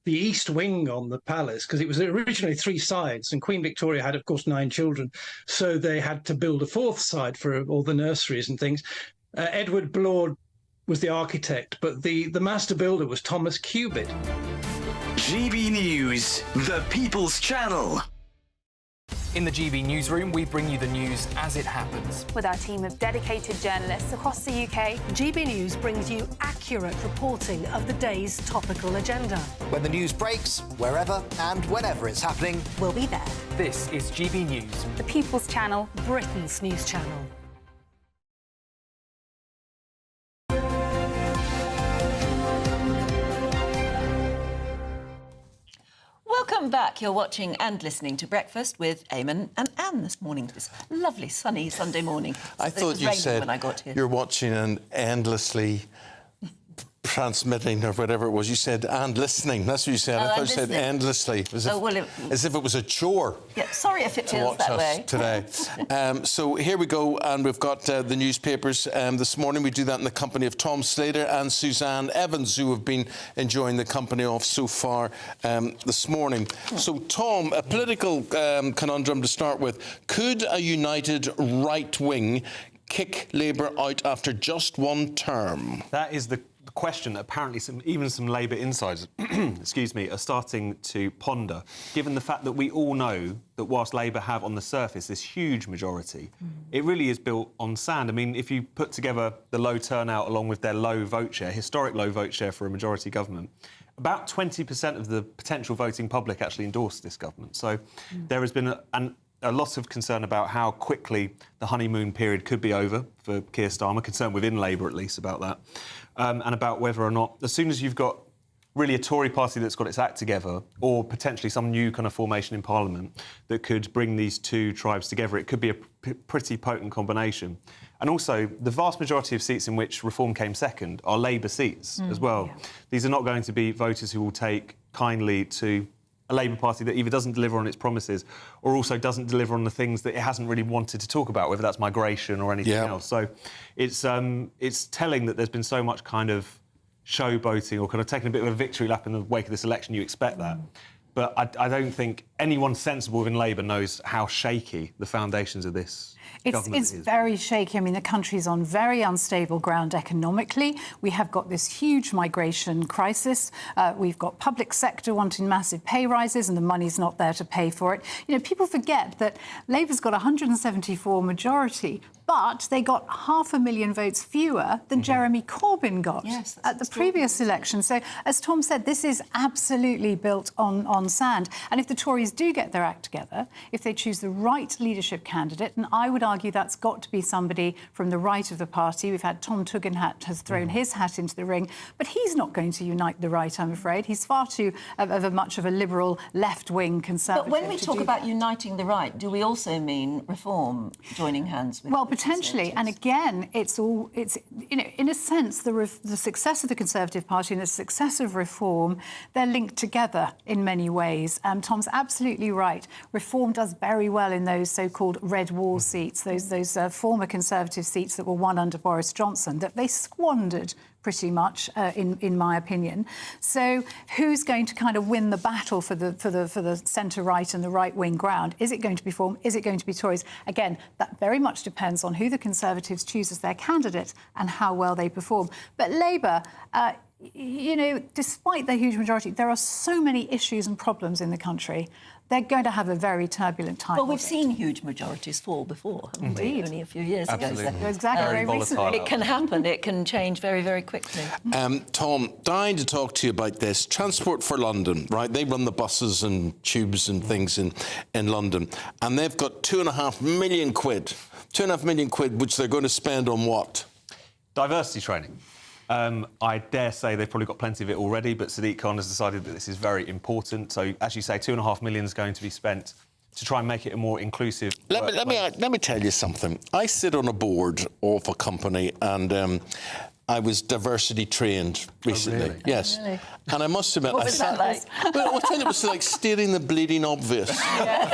east wing on the palace, because it was originally 3 sides, and Queen Victoria had, of course, 9 children, so they had to build a 4th side for all the nurseries and things. Edward Blord was the architect, but the master builder was Thomas Cubitt. GB News, the People's Channel. In the GB Newsroom, we bring you the news as it happens. With our team of dedicated journalists across the UK, GB News brings you accurate reporting of the day's topical agenda. When the news breaks, wherever and whenever it's happening, we'll be there. This is GB News, the People's Channel, Britain's news channel. Welcome back. You're watching and listening to Breakfast with Eamon and Anne this morning. This lovely sunny Sunday morning. I thought you said when I got here. You're watching and endlessly transmitting or whatever it was. You said and listening. That's what you said. I thought you said endlessly. As if it was a chore. Yeah, sorry if it feels that way. Today. So here we go, and we've got the newspapers this morning. We do that in the company of Tom Slater and Suzanne Evans, who have been enjoying the company of so far this morning. So, Tom, a political conundrum to start with. Could a united right wing kick Labour out after just 1 term? That is the question that apparently even some Labour insiders excuse me, are starting to ponder, given the fact that we all know that whilst Labour have on the surface this huge majority, it really is built on sand. I mean, if you put together the low turnout along with their low vote share, historic low vote share for a majority government, about 20% of the potential voting public actually endorsed this government. So there has been a lot of concern about how quickly the honeymoon period could be over for Keir Starmer, concern within Labour at least about that, and about whether or not, as soon as you've got really a Tory party that's got its act together, or potentially some new kind of formation in Parliament that could bring these 2 tribes together, it could be a pretty potent combination. And also, the vast majority of seats in which reform came second are Labour seats as well. Yeah. These are not going to be voters who will take kindly to a Labour Party that either doesn't deliver on its promises or also doesn't deliver on the things that it hasn't really wanted to talk about, whether that's migration or anything else. So it's telling that there's been so much kind of showboating or kind of taking a bit of a victory lap in the wake of this election. You expect that. But I don't think anyone sensible within Labour knows how shaky the foundations of this government is. It's very shaky. I mean, the country's on very unstable ground economically. We have got this huge migration crisis. We've got public sector wanting massive pay rises and the money's not there to pay for it. You know, people forget that Labour's got 174 majority, but they got 500,000 votes fewer than Jeremy Corbyn got at the previous election. So, as Tom said, this is absolutely built on sand. And if the Tories do get their act together, if they choose the right leadership candidate, and I would argue that's got to be somebody from the right of the party. We've had Tom Tugendhat has thrown his hat into the ring, but he's not going to unite the right, I'm afraid. He's far too much of a liberal left-wing conservative. But when we talk about uniting the right, do we also mean reform joining hands with? Well, potentially, and again, it's you know, in a sense, the success of the Conservative Party and the success of reform, they're linked together in many ways. Tom's absolutely right. Reform does very well in those so-called red wall seats, those former Conservative seats that were won under Boris Johnson, that they squandered pretty much, in my opinion. So who's going to kind of win the battle for the centre-right and the right-wing ground? Is it going to be Reform? Is it going to be Tories? Again, that very much depends on who the Conservatives choose as their candidate and how well they perform. But Labour, you know, despite their huge majority, there are so many issues and problems in the country. They're going to have a very turbulent time. Well, we've seen huge majorities fall before, haven't we? Only a few years ago. So, exactly. Very recently. It can happen. It can change very, very quickly. Tom, dying to talk to you about this. Transport for London, right? They run the buses and tubes and things in London. And they've got £2.5 million. £2.5 million, which they're going to spend on what? Diversity training. I dare say they've probably got plenty of it already, but Sadiq Khan has decided that this is very important. So, as you say, £2.5 million is going to be spent to try and make it a more inclusive. Let me tell you something. I sit on a board of a company, and I was diversity trained recently. Oh, really? Yes. Oh, really? And I must admit, What was that like? Well, I think it was like stating the bleeding obvious,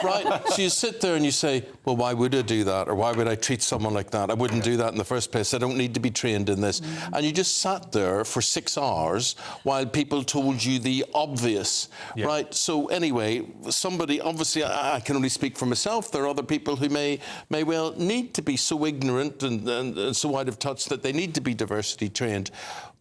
right? So you sit there and you say, well, why would I do that? Or why would I treat someone like that? I wouldn't do that in the first place. I don't need to be trained in this. And you just sat there for 6 hours while people told you the obvious, right? So anyway, somebody, obviously, I can only speak for myself. There are other people who may well need to be so ignorant and so out of touch that they need to be diversity trained.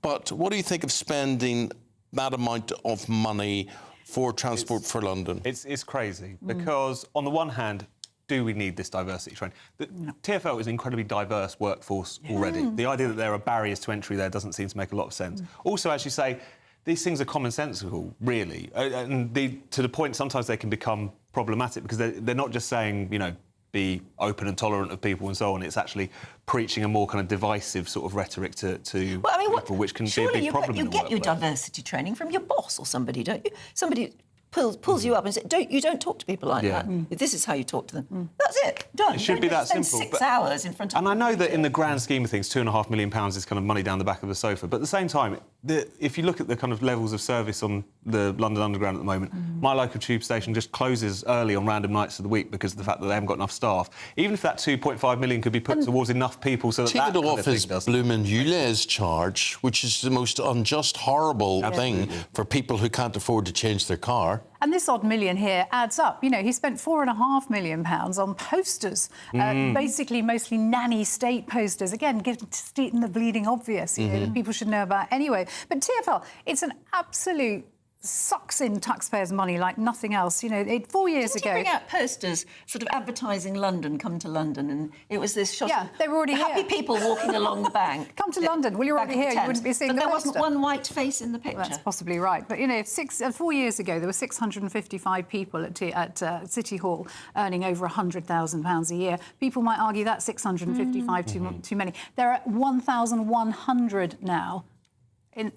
But what do you think of spending that amount of money for Transport for London? It's crazy because, on the one hand, do we need this diversity training? The TfL is an incredibly diverse workforce already. The idea that there are barriers to entry there doesn't seem to make a lot of sense. Also, as you say, these things are commonsensical, really. And to the point, sometimes they can become problematic because they're not just saying, you know, be open and tolerant of people and so on. It's actually preaching a more kind of divisive sort of rhetoric to people, which can be a big problem in the Surely you get your diversity training from your boss or somebody, don't you? Somebody pulls you up and says, you don't talk to people like that. This is how you talk to them. That's it. Done. It should be that simple. 6 hours in front of And I know that in the grand scheme of things, £2.5 million is kind of money down the back of the sofa. But at the same time, if you look at the kind of levels of service on the London Underground at the moment, my local tube station just closes early on random nights of the week because of the fact that they haven't got enough staff. Even if that £2.5 million could be put towards enough people so that take that it off his bloomin' ULEZ charge, which is the most unjust, horrible thing for people who can't afford to change their car. And this odd million here adds up. You know, he spent £4.5 million on posters, basically mostly nanny state posters. Again, stating the bleeding obvious, you know, that people should know about anyway. But TfL, it's an absolute sucks in taxpayers' money like nothing else. You know, 4 years ago... Didn't he bring out posters sort of advertising London, come to London, and it was this shot of they were already happy people walking along the bank. Come to London. Well, you're already here. You wouldn't be seeing but the there poster. wasn't one white face in the picture. That's possibly right. But, you know, 4 years ago, there were 655 people at City Hall earning over £100,000 a year. People might argue that's 655 too many. There are 1,100 now.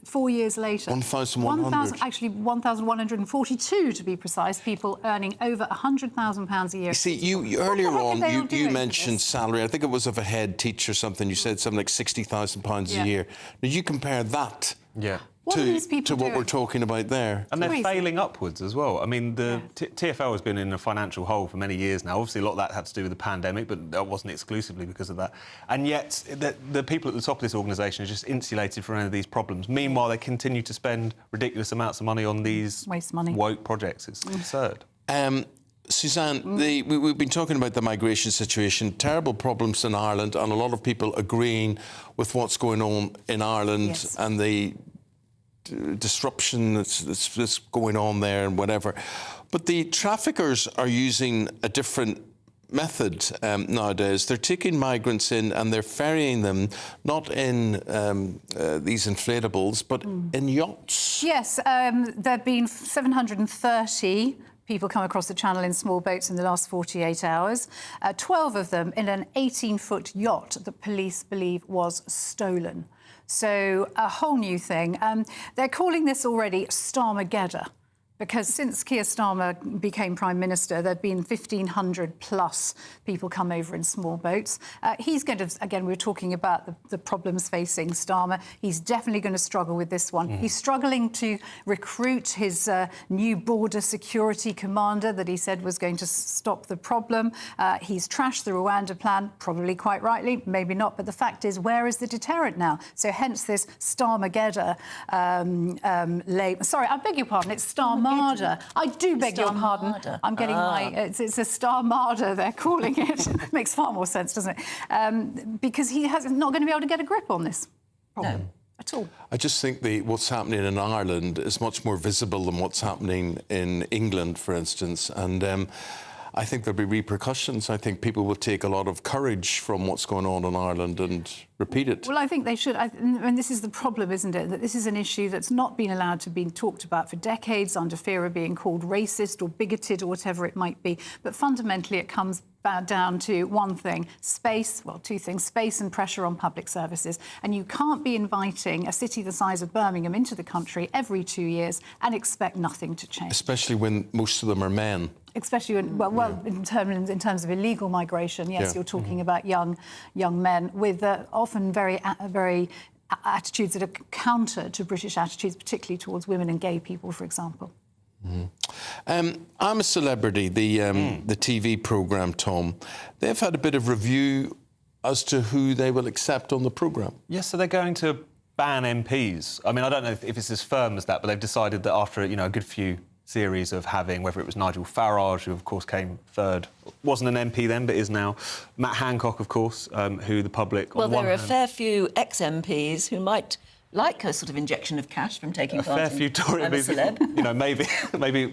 4 years later. 1,100? Actually, 1,142 to be precise, people earning over £100,000 a year. You see, you earlier on, you mentioned salary. I think it was of a head teacher or something. You said something like £60,000 a year. Now, you compare that to what we're talking about there. And they're failing upwards as well. I mean, the TfL has been in a financial hole for many years now. Obviously, a lot of that had to do with the pandemic, but that wasn't exclusively because of that. And yet, the people at the top of this organisation are just insulated from any of these problems. Meanwhile, they continue to spend ridiculous amounts of money on these woke projects. It's absurd. Suzanne, we've been talking about the migration situation, terrible problems in Ireland, and a lot of people agreeing with what's going on in Ireland and the disruption that's going on there and whatever. But the traffickers are using a different method nowadays. They're taking migrants in and they're ferrying them not in these inflatables, but in yachts. Yes, there have been 730 people come across the channel in small boats in the last 48 hours. 12 of them in an 18-foot yacht that police believe was stolen. So a whole new thing. They're calling this already Starmageddon. Because since Keir Starmer became Prime Minister, there have been 1,500 plus people come over in small boats. He's going to, again, we were talking about the problems facing Starmer. He's definitely going to struggle with this one. He's struggling to recruit his new border security commander that he said was going to stop the problem. He's trashed the Rwanda plan, probably quite rightly, maybe not. But the fact is, where is the deterrent now? So hence this Starmageddon. Sorry, I beg your pardon, it's Starmarder. I do beg your pardon. I'm getting it's a Starmarder, they're calling it. Makes far more sense, doesn't it? Because he is not going to be able to get a grip on this problem. No. At all. I just think what's happening in Ireland is much more visible than what's happening in England, for instance. And I think there'll be repercussions. I think people will take a lot of courage from what's going on in Ireland and repeat it. Well, I think they should. And this is the problem, isn't it? That this is an issue that's not been allowed to be talked about for decades under fear of being called racist or bigoted or whatever it might be. But fundamentally, it comes down to one thing, space, well, two things, space and pressure on public services. And you can't be inviting a city the size of Birmingham into the country every 2 years and expect nothing to change. Especially when most of them are men. Especially when, in terms of illegal migration, yes, you're talking about young men with often very attitudes that are counter to British attitudes, particularly towards women and gay people, for example. I'm a Celebrity, the TV programme, Tom. They've had a bit of review as to who they will accept on the programme. Yes, so they're going to ban MPs. I mean, I don't know if it's as firm as that, but they've decided that after, a good few series of having, whether it was Nigel Farage, who, of course, came third, wasn't an MP then, but is now, Matt Hancock, of course, who the public... Well, there are a fair few ex-MPs who might like a sort of injection of cash from taking part in a fair few Tory MPs,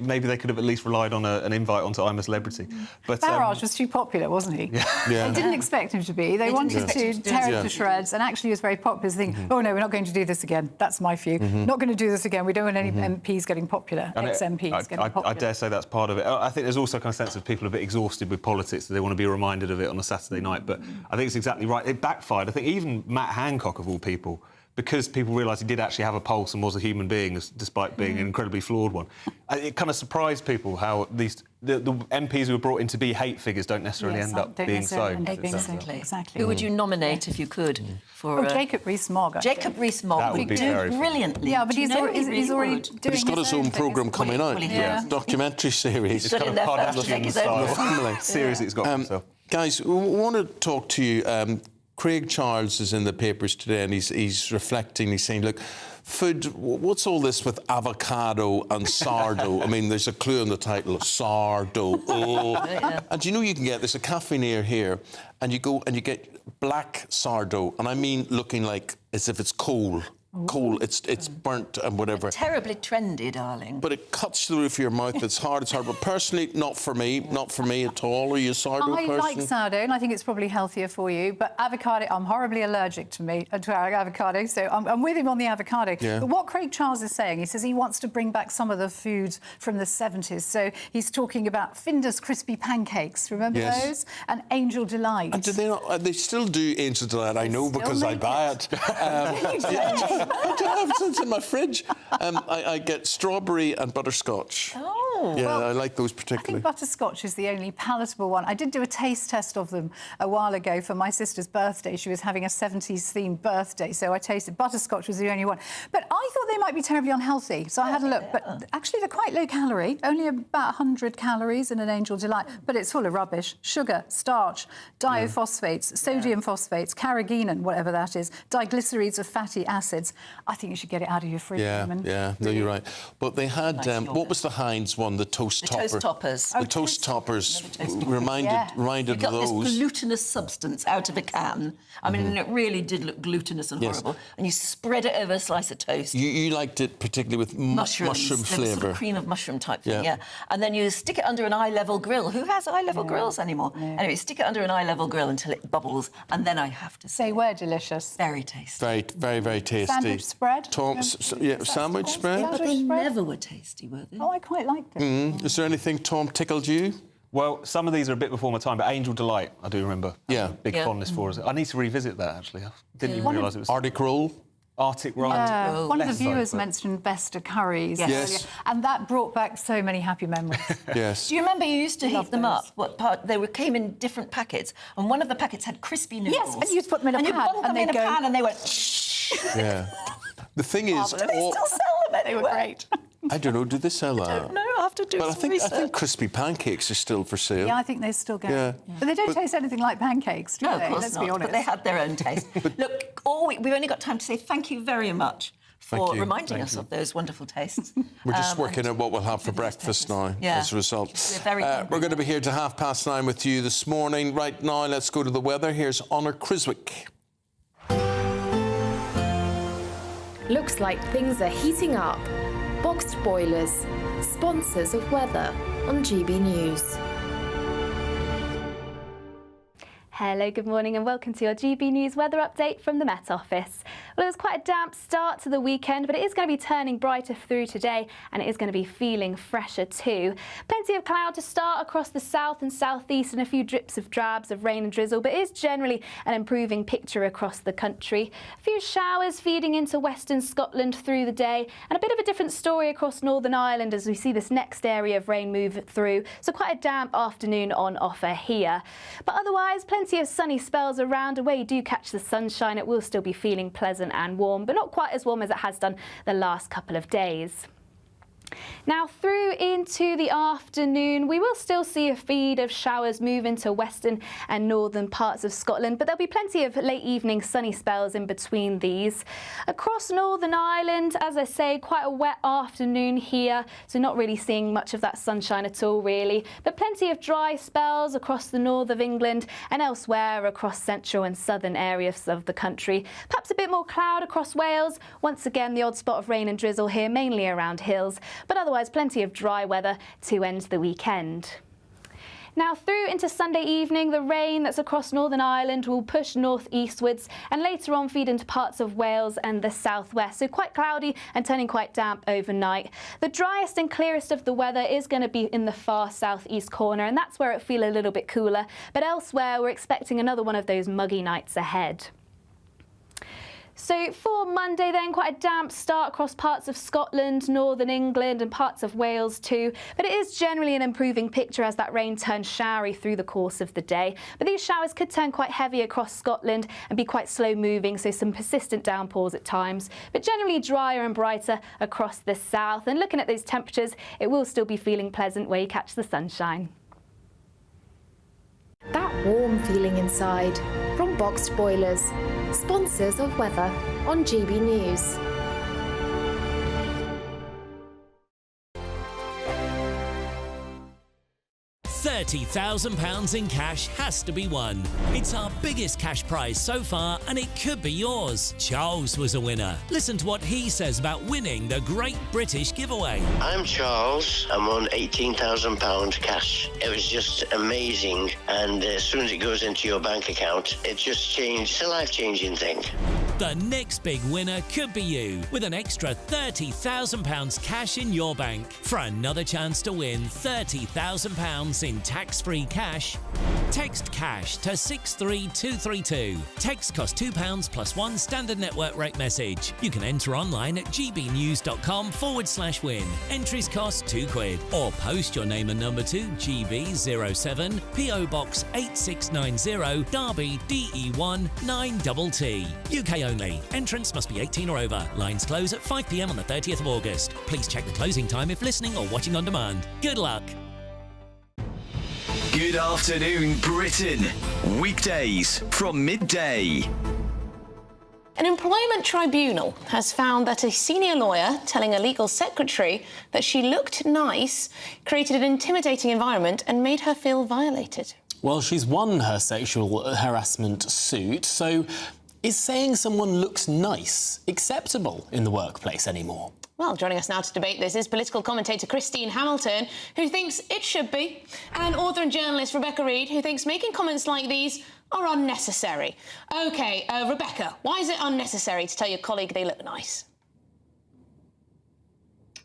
maybe they could have at least relied on an invite onto I'm a Celebrity. But Farage was too popular, wasn't he? They didn't expect him to be. They wanted to tear him to shreds, and actually he was very popular, thinking, oh no, we're not going to do this again. That's my view. Not going to do this again. We don't want any MPs getting popular, ex-MPs getting popular. I dare say that's part of it. I think there's also a kind of sense of people a bit exhausted with politics, that they want to be reminded of it on a Saturday night. But I think it's exactly right. It backfired. I think even Matt Hancock, of all people, because people realised he did actually have a pulse and was a human being, despite being an incredibly flawed one. It kind of surprised people how the MPs who were brought in to be hate figures don't necessarily end up being so. Exactly. Who would you nominate if you could? For Jacob Rees-Mogg. Jacob Rees-Mogg that would be very brilliantly. Yeah, but he's already doing He's got his own programme coming out. Documentary series. It's kind of Kardashian-style series he's got himself. Guys, we want to talk to you. Craig Charles is in the papers today and he's reflecting, he's saying, look, food, what's all this with avocado and sourdough? I mean, there's a clue in the title, sourdough. And you can get, there's a cafe near here, and you go and you get black sourdough, and I mean looking like as if it's coal. It's burnt and whatever. Terribly trendy, darling. But it cuts through your mouth. It's hard. But personally, not for me at all. Are you a sourdough person? I like sourdough, and I think it's probably healthier for you. But avocado, I'm horribly allergic to avocado, so I'm with him on the avocado. Yeah. But what Craig Charles is saying, he says he wants to bring back some of the foods from the 70s. So he's talking about Finder's crispy pancakes. Remember those? And Angel Delight. And do they not? They still do Angel Delight. I know because I buy it. It's in my fridge. I get strawberry and butterscotch. Oh, yeah, I like those particularly. I think butterscotch is the only palatable one. I did do a taste test of them a while ago for my sister's birthday. She was having a 70s-themed birthday, so I tasted butterscotch was the only one. But I thought they might be terribly unhealthy, so I had a look. But actually, they're quite low-calorie, only about 100 calories in an Angel Delight. But it's full of rubbish: sugar, starch, diophosphates, sodium phosphates, carrageenan, whatever that is, diglycerides of fatty acids. I think you should get it out of your fridge. No, you're right. But they had what was the Heinz one? The toast toppers. Toast toppers. The toast toppers reminded you got those. This glutinous substance out of a can. I mean, it really did look glutinous and horrible. And you spread it over a slice of toast. You liked it particularly with mushroom flavour. Sort of cream of mushroom type thing, And then you stick it under an eye-level grill. Who has eye-level grills anymore? Anyway, stick it under an eye-level grill until it bubbles, and then I have to say, we're delicious. Very tasty. Very, very tasty. Sandwich spread. Sandwich spread. But they never were tasty, were they? Oh, I quite liked it. Is there anything, Tom, tickled you? Well, some of these are a bit before my time, but Angel Delight, I do remember. Big fondness for us. I need to revisit that, actually. I didn't even realise it was... Arctic roll? Arctic roll. Yeah. One of the viewers mentioned Bester curries Yes. earlier, and that brought back so many happy memories. Yes. Do you remember you used to heat them up? Came in different packets, and one of the packets had crispy noodles. Yes, and you'd put them in a and pan, you bunked them and in a they'd go- pan, and they went. Shh. Yeah. The thing is, They still sell them anyway. They were great. I don't know. Do they sell that? I don't know. I have to do But some I research. think crispy pancakes are still for sale. Yeah, I think they still go. Yeah. But they don't taste anything like pancakes, do No, they? of course Let's not. be honest. But they had their own taste. Look, we've only got time to say thank you very much for Thank you. reminding us of those wonderful tastes. We're just working out what we'll have for breakfast now Yeah. as a result. We're very hungry. We're going to be here to 9:30 with you this morning. Right now, let's go to the weather. Here's Honor Criswick. Looks like things are heating up. Boxed boilers, sponsors of weather on GB News. Hello, good morning and welcome to your GB News weather update from the Met Office. Well, it was quite a damp start to the weekend, but it is going to be turning brighter through today and it is going to be feeling fresher too. Plenty of cloud to start across the south and southeast and a few drips of drabs of rain and drizzle, but it is generally an improving picture across the country. A few showers feeding into western Scotland through the day and a bit of a different story across Northern Ireland as we see this next area of rain move through. So quite a damp afternoon on offer here. But otherwise, plenty of sunny spells around, and where you do catch the sunshine, it will still be feeling pleasant and warm, but not quite as warm as it has done the last couple of days. Now through into the afternoon, we will still see a feed of showers move into western and northern parts of Scotland, but there'll be plenty of late evening sunny spells in between these. Across Northern Ireland, as I say, quite a wet afternoon here, so not really seeing much of that sunshine at all really, but plenty of dry spells across the north of England and elsewhere across central and southern areas of the country. Perhaps a bit more cloud across Wales. Once again, the odd spot of rain and drizzle here, mainly around hills, but otherwise plenty of dry weather to end the weekend. Now through into Sunday evening, the rain that's across Northern Ireland will push north-eastwards and later on feed into parts of Wales and the southwest, so quite cloudy and turning quite damp overnight. The driest and clearest of the weather is going to be in the far southeast corner, and that's where it feels a little bit cooler, but elsewhere we're expecting another one of those muggy nights ahead. So for Monday then, quite a damp start across parts of Scotland, northern England and parts of Wales too, but it is generally an improving picture as that rain turns showery through the course of the day. But these showers could turn quite heavy across Scotland and be quite slow moving, so some persistent downpours at times, but generally drier and brighter across the south. And looking at those temperatures, it will still be feeling pleasant where you catch the sunshine. That warm feeling inside from Boxed Boilers, sponsors of weather on GB News. £30,000 in cash has to be won. It's our biggest cash prize so far and it could be yours. Charles was a winner. Listen to what he says about winning the Great British Giveaway. I'm Charles. I'm on £18,000 cash. It was just amazing, and as soon as it goes into your bank account, it just changed. It's a life-changing thing. The next big winner could be you, with an extra £30,000 cash in your bank. For another chance to win £30,000 in tax-free cash, text cash to 63232. Text costs £2 plus one standard network rate message. You can enter online at gbnews.com/win. Entries cost £2, or post your name and number to GB07 PO Box 8690 Derby DE1 9TT. UK only. Entrance must be 18 or over. Lines close at 5 p.m. on the 30th of August. Please check the closing time if listening or watching on demand. Good luck. Good afternoon, Britain. Weekdays from midday. An employment tribunal has found that a senior lawyer telling a legal secretary that she looked nice created an intimidating environment and made her feel violated. Well, she's won her sexual harassment suit, so is saying someone looks nice acceptable in the workplace anymore? Well, joining us now to debate this is political commentator Christine Hamilton, who thinks it should be, and author and journalist Rebecca Reid, who thinks making comments like these are unnecessary. OK, Rebecca, why is it unnecessary to tell your colleague they look nice?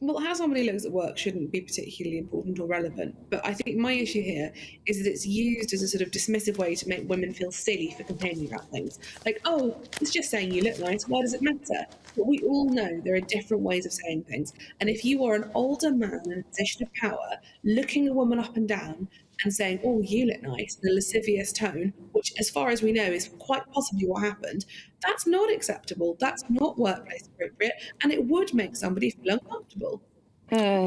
Well, how somebody looks at work shouldn't be particularly important or relevant. But I think my issue here is that it's used as a sort of dismissive way to make women feel silly for complaining about things. Like, oh, it's just saying you look nice. Why does it matter? But we all know there are different ways of saying things. And if you are an older man in a position of power, looking a woman up and down and saying, oh, you look nice, in a lascivious tone, which, as far as we know, is quite possibly what happened, that's not acceptable. That's not workplace appropriate, and it would make somebody feel uncomfortable.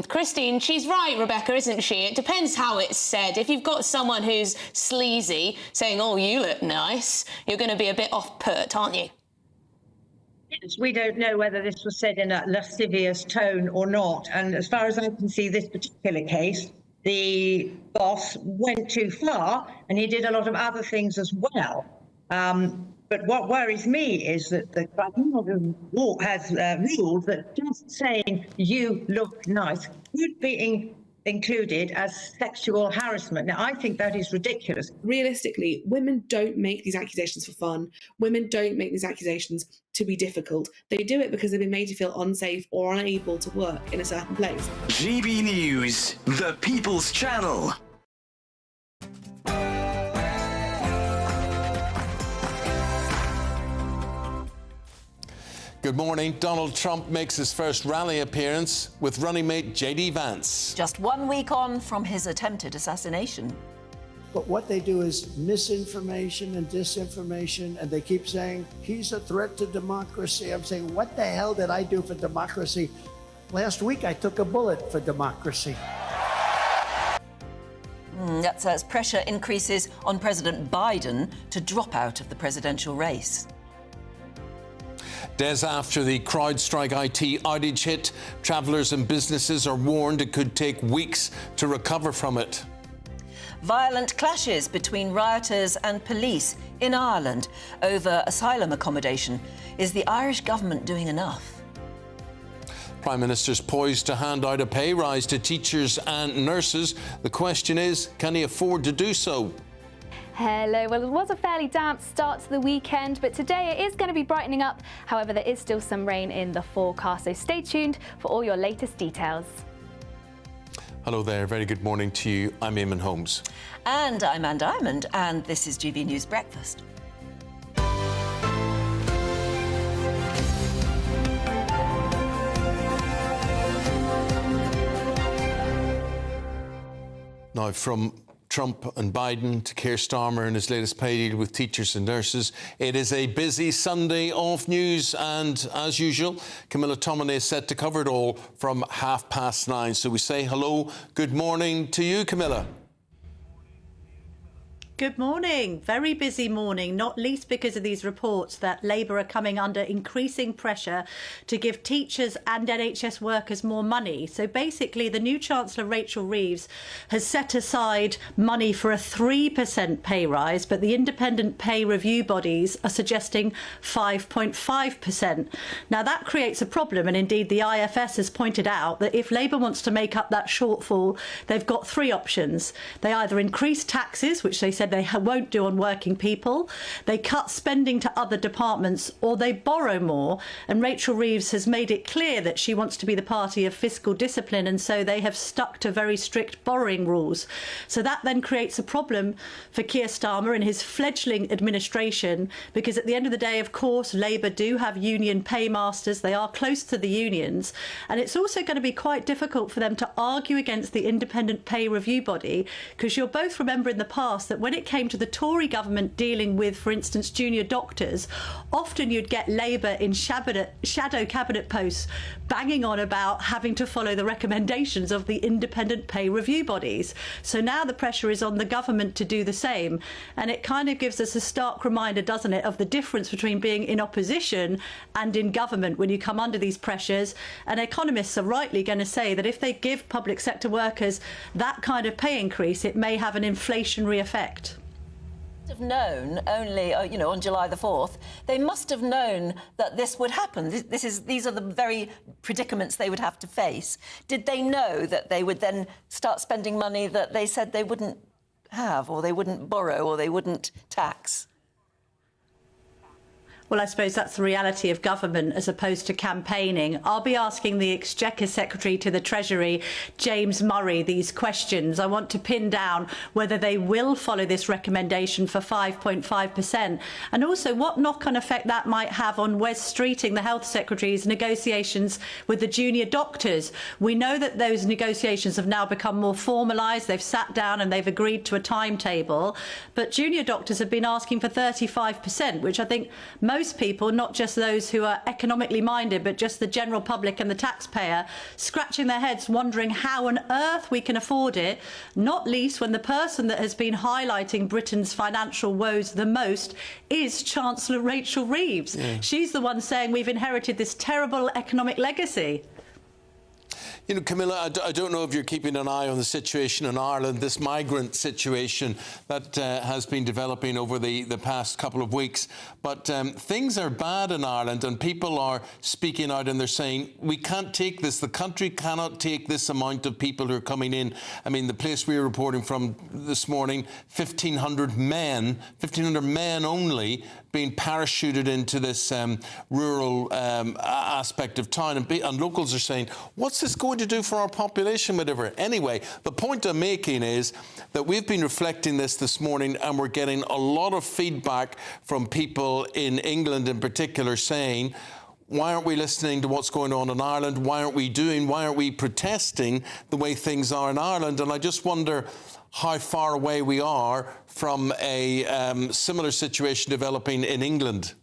Christine, she's right, Rebecca, isn't she? It depends how it's said. If you've got someone who's sleazy saying, oh, you look nice, you're going to be a bit off-put, aren't you? We don't know whether this was said in a lascivious tone or not. And as far as I can see, this particular case, the boss went too far and he did a lot of other things as well. But what worries me is that the Tribunal has ruled that just saying you look nice could be included as sexual harassment. Now, I think that is ridiculous. Realistically, women don't make these accusations for fun. Women don't make these accusations to be difficult. They do it because they've been made to feel unsafe or unable to work in a certain place. GB News, the People's Channel. Good morning. Donald Trump makes his first rally appearance with running mate J.D. Vance. Just 1 week on from his attempted assassination. But what they do is misinformation and disinformation, and they keep saying, he's a threat to democracy. I'm saying, what the hell did I do for democracy? Last week, I took a bullet for democracy. That's as pressure increases on President Biden to drop out of the presidential race. Days after the CrowdStrike IT outage hit, travellers and businesses are warned it could take weeks to recover from it. Violent clashes between rioters and police in Ireland over asylum accommodation. Is the Irish government doing enough? Prime Minister's poised to hand out a pay rise to teachers and nurses. The question is, can he afford to do so? Hello. Well, it was a fairly damp start to the weekend, but today it is going to be brightening up. However, there is still some rain in the forecast, so stay tuned for all your latest details. Hello there. Very good morning to you. I'm Eamon Holmes. And I'm Anne Diamond, and this is GB News Breakfast. Now, from Trump and Biden to Keir Starmer and his latest pay deal with teachers and nurses. It is a busy Sunday of news, and as usual, Camilla Tominey is set to cover it all from 9:30. So we say hello, good morning to you, Camilla. Good morning. Very busy morning, not least because of these reports that Labour are coming under increasing pressure to give teachers and NHS workers more money. So basically, the new Chancellor, Rachel Reeves, has set aside money for a 3% pay rise, but the independent pay review bodies are suggesting 5.5%. Now, that creates a problem, and indeed the IFS has pointed out that if Labour wants to make up that shortfall, they've got three options. They either increase taxes, which they said they won't do on working people, they cut spending to other departments, or they borrow more. And Rachel Reeves has made it clear that she wants to be the party of fiscal discipline, and so they have stuck to very strict borrowing rules. So that then creates a problem for Keir Starmer and his fledgling administration, because at the end of the day, of course, Labour do have union paymasters. They are close to the unions, and it's also going to be quite difficult for them to argue against the independent pay review body, because you'll both remember in the past that when it came to the Tory government dealing with, for instance, junior doctors, often you'd get Labour in shadow cabinet posts banging on about having to follow the recommendations of the independent pay review bodies. So now the pressure is on the government to do the same. And it kind of gives us a stark reminder, doesn't it, of the difference between being in opposition and in government when you come under these pressures. And economists are rightly going to say that if they give public sector workers that kind of pay increase, it may have an inflationary effect. Have known only, on July the 4th, they must have known that this would happen. These are the very predicaments they would have to face. Did they know that they would then start spending money that they said they wouldn't have, or they wouldn't borrow, or they wouldn't tax? Well, I suppose that's the reality of government as opposed to campaigning. I'll be asking the Exchequer Secretary to the Treasury, James Murray, these questions. I want to pin down whether they will follow this recommendation for 5.5%, and also what knock-on effect that might have on Wes Streeting, the Health Secretary's negotiations with the junior doctors. We know that those negotiations have now become more formalised. They've sat down and they've agreed to a timetable. But junior doctors have been asking for 35%, which I think most people, not just those who are economically minded, but just the general public and the taxpayer, scratching their heads wondering how on earth we can afford it, not least when the person that has been highlighting Britain's financial woes the most is Chancellor Rachel Reeves. Yeah. She's the one saying we've inherited this terrible economic legacy. You know, Camilla, I don't know if you're keeping an eye on the situation in Ireland, this migrant situation that has been developing over the past couple of weeks. But things are bad in Ireland and people are speaking out and they're saying, we can't take this. The country cannot take this amount of people who are coming in. I mean, the place we were reporting from this morning, 1,500 men only being parachuted into this rural aspect of town. And locals are saying, what's this going to do for our population, whatever? Anyway, the point I'm making is that we've been reflecting this morning and we're getting a lot of feedback from people in England in particular saying, why aren't we listening to what's going on in Ireland? Why aren't we protesting the way things are in Ireland? And I just wonder how far away we are from a similar situation developing in England.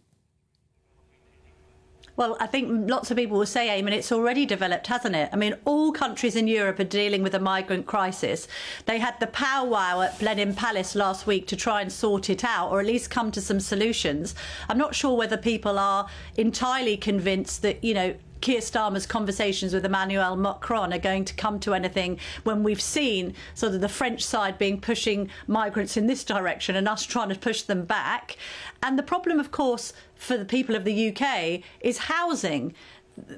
Well, I think lots of people will say, Eamon, it's already developed, hasn't it? I mean, all countries in Europe are dealing with a migrant crisis. They had the powwow at Blenheim Palace last week to try and sort it out, or at least come to some solutions. I'm not sure whether people are entirely convinced that, you know, Keir Starmer's conversations with Emmanuel Macron are going to come to anything when we've seen sort of the French side pushing migrants in this direction and us trying to push them back. And the problem, of course, for the people of the UK is housing.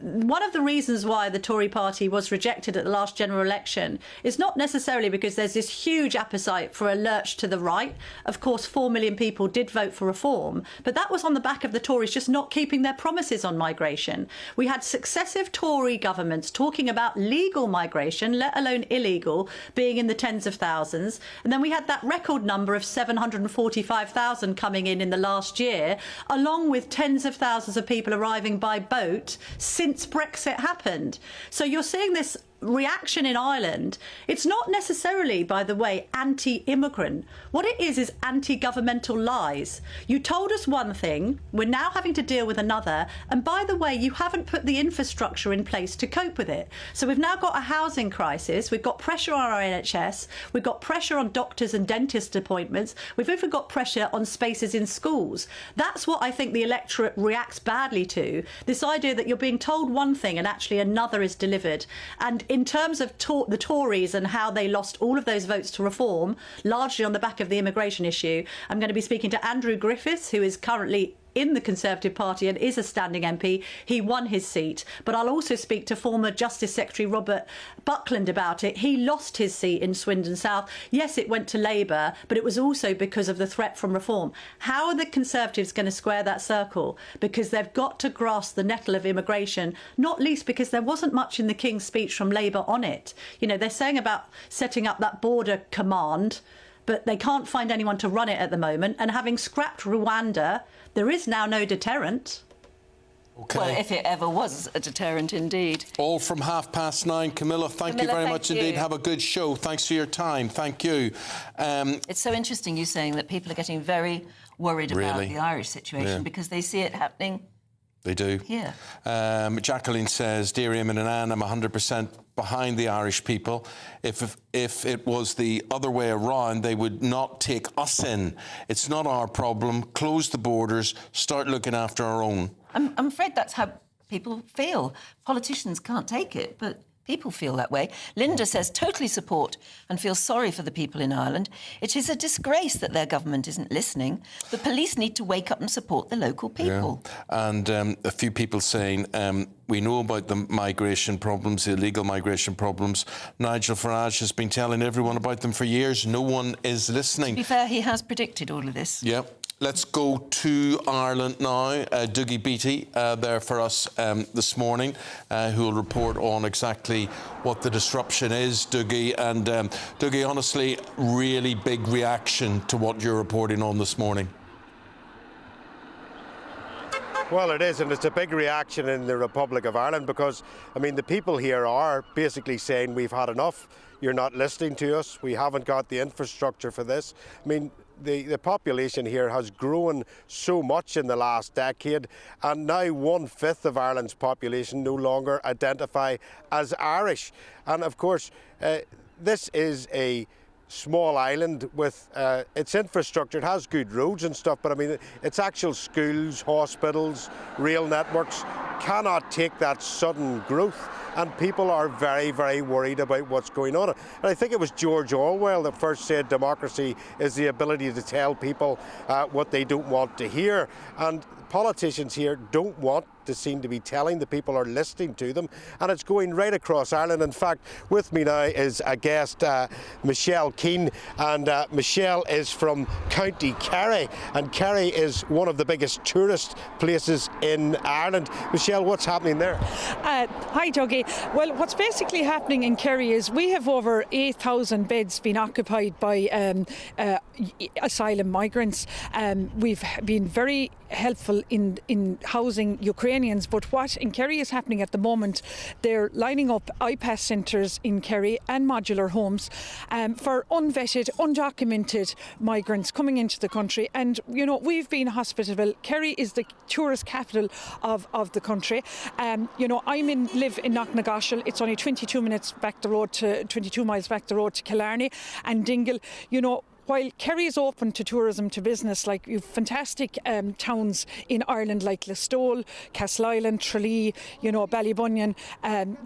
One of the reasons why the Tory party was rejected at the last general election is not necessarily because there's this huge appetite for a lurch to the right. Of course, 4 million people did vote for reform, but that was on the back of the Tories just not keeping their promises on migration. We had successive Tory governments talking about legal migration, let alone illegal, being in the tens of thousands. And then we had that record number of 745,000 coming in the last year, along with tens of thousands of people arriving by boat since Brexit happened. So you're seeing this reaction in Ireland. It's not necessarily, by the way, anti-immigrant. What it is anti-governmental lies. You told us one thing, we're now having to deal with another, and by the way, you haven't put the infrastructure in place to cope with it. So we've now got a housing crisis, we've got pressure on our NHS, we've got pressure on doctors and dentist appointments, we've even got pressure on spaces in schools. That's what I think the electorate reacts badly to, this idea that you're being told one thing and actually another is delivered. And in terms of the Tories and how they lost all of those votes to reform, largely on the back of the immigration issue, I'm going to be speaking to Andrew Griffiths, who is currently in the Conservative Party and is a standing MP. He won his seat. But I'll also speak to former Justice Secretary Robert Buckland about it. He lost his seat in Swindon South. Yes, it went to Labour, but it was also because of the threat from reform. How are the Conservatives going to square that circle? Because they've got to grasp the nettle of immigration, not least because there wasn't much in the King's speech from Labour on it. You know, they're saying about setting up that border command, but they can't find anyone to run it at the moment. And having scrapped Rwanda, there is now no deterrent. Okay. Well, if it ever was a deterrent, indeed. All from 9:30. Camilla, thank you very much indeed. Have a good show. Thanks for your time. Thank you. It's so interesting you saying that people are getting very worried about the Irish situation because they see it happening. They do. Yeah. Jacqueline says, Dear Eamon and Anne, I'm 100% behind the Irish people. If it was the other way around, they would not take us in. It's not our problem. Close the borders. Start looking after our own. I'm afraid that's how people feel. Politicians can't take it, but people feel that way. Linda says, totally support and feel sorry for the people in Ireland. It is a disgrace that their government isn't listening. The police need to wake up and support the local people. Yeah. And a few people saying, we know about the migration problems, the illegal migration problems. Nigel Farage has been telling everyone about them for years. No one is listening. To be fair, he has predicted all of this. Yeah. Let's go to Ireland now. Dougie Beattie there for us this morning, who will report on exactly what the disruption is, Dougie. And Dougie, honestly, really big reaction to what you're reporting on this morning. Well, it is, and it's a big reaction in the Republic of Ireland because, I mean, the people here are basically saying we've had enough. You're not listening to us. We haven't got the infrastructure for this. I mean, the population here has grown so much in the last decade, and now 1/5 of Ireland's population no longer identify as Irish. And of course, this is a small island with its infrastructure. It has good roads and stuff, but I mean, its actual schools, hospitals, rail networks cannot take that sudden growth. And people are very, very worried about what's going on. And I think it was George Orwell that first said democracy is the ability to tell people what they don't want to hear. And politicians here don't want to seem to be telling the people or listening to them, and it's going right across Ireland. In fact, with me now is a guest, Michelle Keane, and Michelle is from County Kerry, and Kerry is one of the biggest tourist places in Ireland. Michelle, what's happening there? Hi, Dougie. Well, what's basically happening in Kerry is we have over 8,000 beds being occupied by asylum migrants. We've been very helpful in housing Ukrainians, but what in Kerry is happening at the moment, they're lining up IPAS centres in Kerry and modular homes for unvetted, undocumented migrants coming into the country. And, you know, we've been hospitable. Kerry is the tourist capital of the country. You know, live in Knocknagoshel. It's only 22 miles back the road to Killarney and Dingle. You know, while Kerry is open to tourism, to business, like you've fantastic towns in Ireland like Listowel, Castleisland, Tralee, you know, Ballybunion,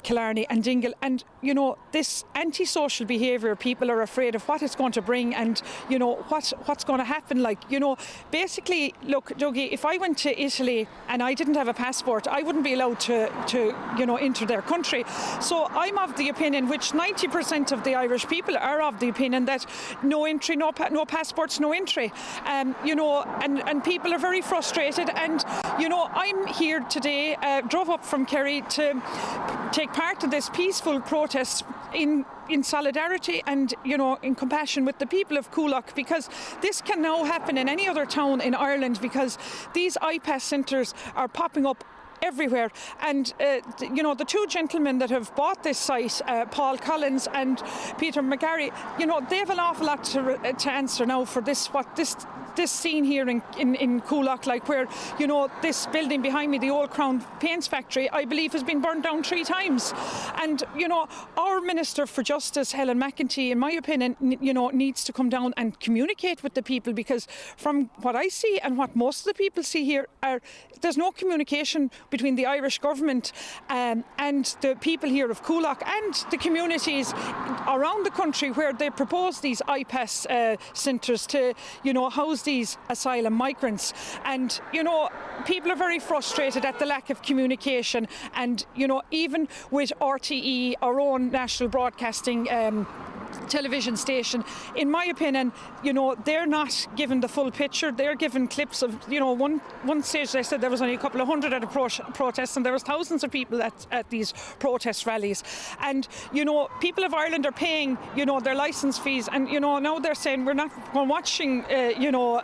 Killarney and Dingle. And, you know, this antisocial behaviour, people are afraid of what it's going to bring and, you know, what's going to happen. Like, you know, basically, look, Dougie, if I went to Italy and I didn't have a passport, I wouldn't be allowed to you know, enter their country. So I'm of the opinion, which 90% of the Irish people are of the opinion, that no entry, no passports, no entry. You know, and people are very frustrated. And, you know, I'm here today, drove up from Kerry to take part in this peaceful protest in solidarity and, you know, in compassion with the people of Coolock, because this can now happen in any other town in Ireland, because these IPAS centres are popping up everywhere. And you know, the two gentlemen that have bought this site, Paul Collins and Peter McGarry, you know, they have an awful lot to answer now for this scene here in Coolock, like where, you know, this building behind me, the old Crown Paints factory, I believe has been burned down 3 times. And, you know, our Minister for Justice, Helen McEntee, in my opinion, you know, needs to come down and communicate with the people, because from what I see and what most of the people see here, there's no communication between the Irish government and the people here of Coolock and the communities around the country where they propose these IPAS centres to, you know, house these asylum migrants. And, you know, people are very frustrated at the lack of communication. And, you know, even with RTE, our own national broadcasting television station, in my opinion, you know, they're not given the full picture. They're given clips of, you know, one stage they said there was only a couple of hundred at a protest, and there was thousands of people at these protest rallies. And, you know, people of Ireland are paying, you know, their licence fees, and, you know, now they're saying we're not watching, you know,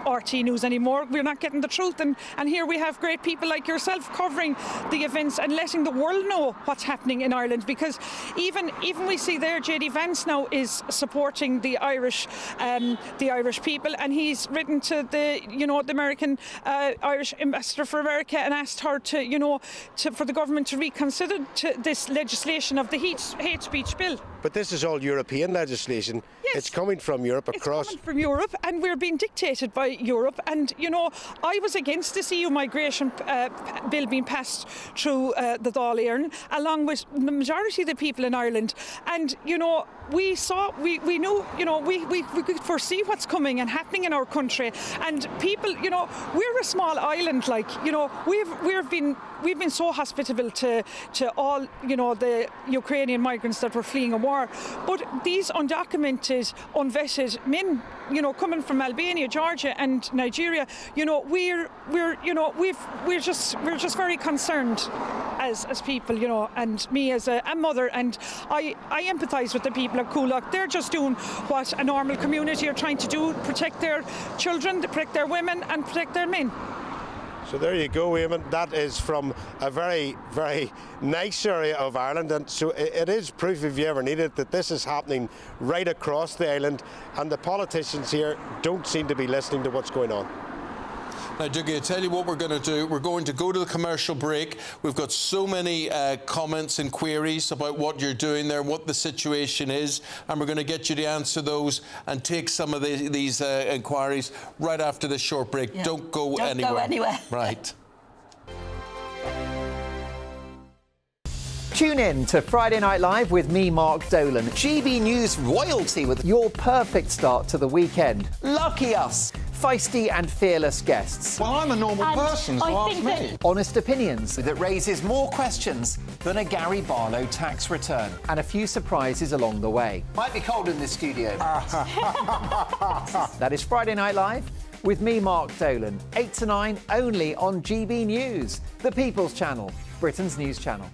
RT News anymore. We're not getting the truth. And here we have great people like yourself covering the events and letting the world know what's happening in Ireland, because even we see there JD Vance now is supporting the Irish people, and he's written to the American Irish ambassador for America and asked her to, you know, for the government to reconsider this legislation of the hate speech bill. But this is all European legislation. Yes. It's coming from Europe across. It's coming from Europe, and we're being dictated by Europe. And, you know, I was against this EU migration bill being passed through the Dáil Éireann, along with the majority of the people in Ireland. And, you know, we knew, you know, we could foresee what's coming and happening in our country. And people, you know, we're a small island, like, you know, we've been so hospitable to all, you know, the Ukrainian migrants that were fleeing a war war. But these undocumented, unvetted men, you know, coming from Albania, Georgia, and Nigeria, you know, we're just very concerned as people, you know, and me as a mother, and I empathise with the people of Coolock. They're just doing what a normal community are trying to do: protect their children, protect their women, and protect their men. So there you go, Eamon. That is from a very, very nice area of Ireland, and so it is proof, if you ever need it, that this is happening right across the island, and the politicians here don't seem to be listening to what's going on. Now, Dougie, I tell you what we're going to do. We're going to go to the commercial break. We've got so many comments and queries about what you're doing there, what the situation is, and we're going to get you to answer those and take some of these inquiries right after this short break. Yeah. Don't go anywhere. Don't go anywhere. Right. Tune in to Friday Night Live with me, Mark Dolan. GB News royalty with your perfect start to the weekend. Lucky us. Feisty and fearless guests. Well, I'm a normal person, so ask me. Honest opinions that raises more questions than a Gary Barlow tax return. And a few surprises along the way. Might be cold in this studio. That is Friday Night Live with me, Mark Dolan. 8 to 9, only on GB News, the People's Channel, Britain's news channel.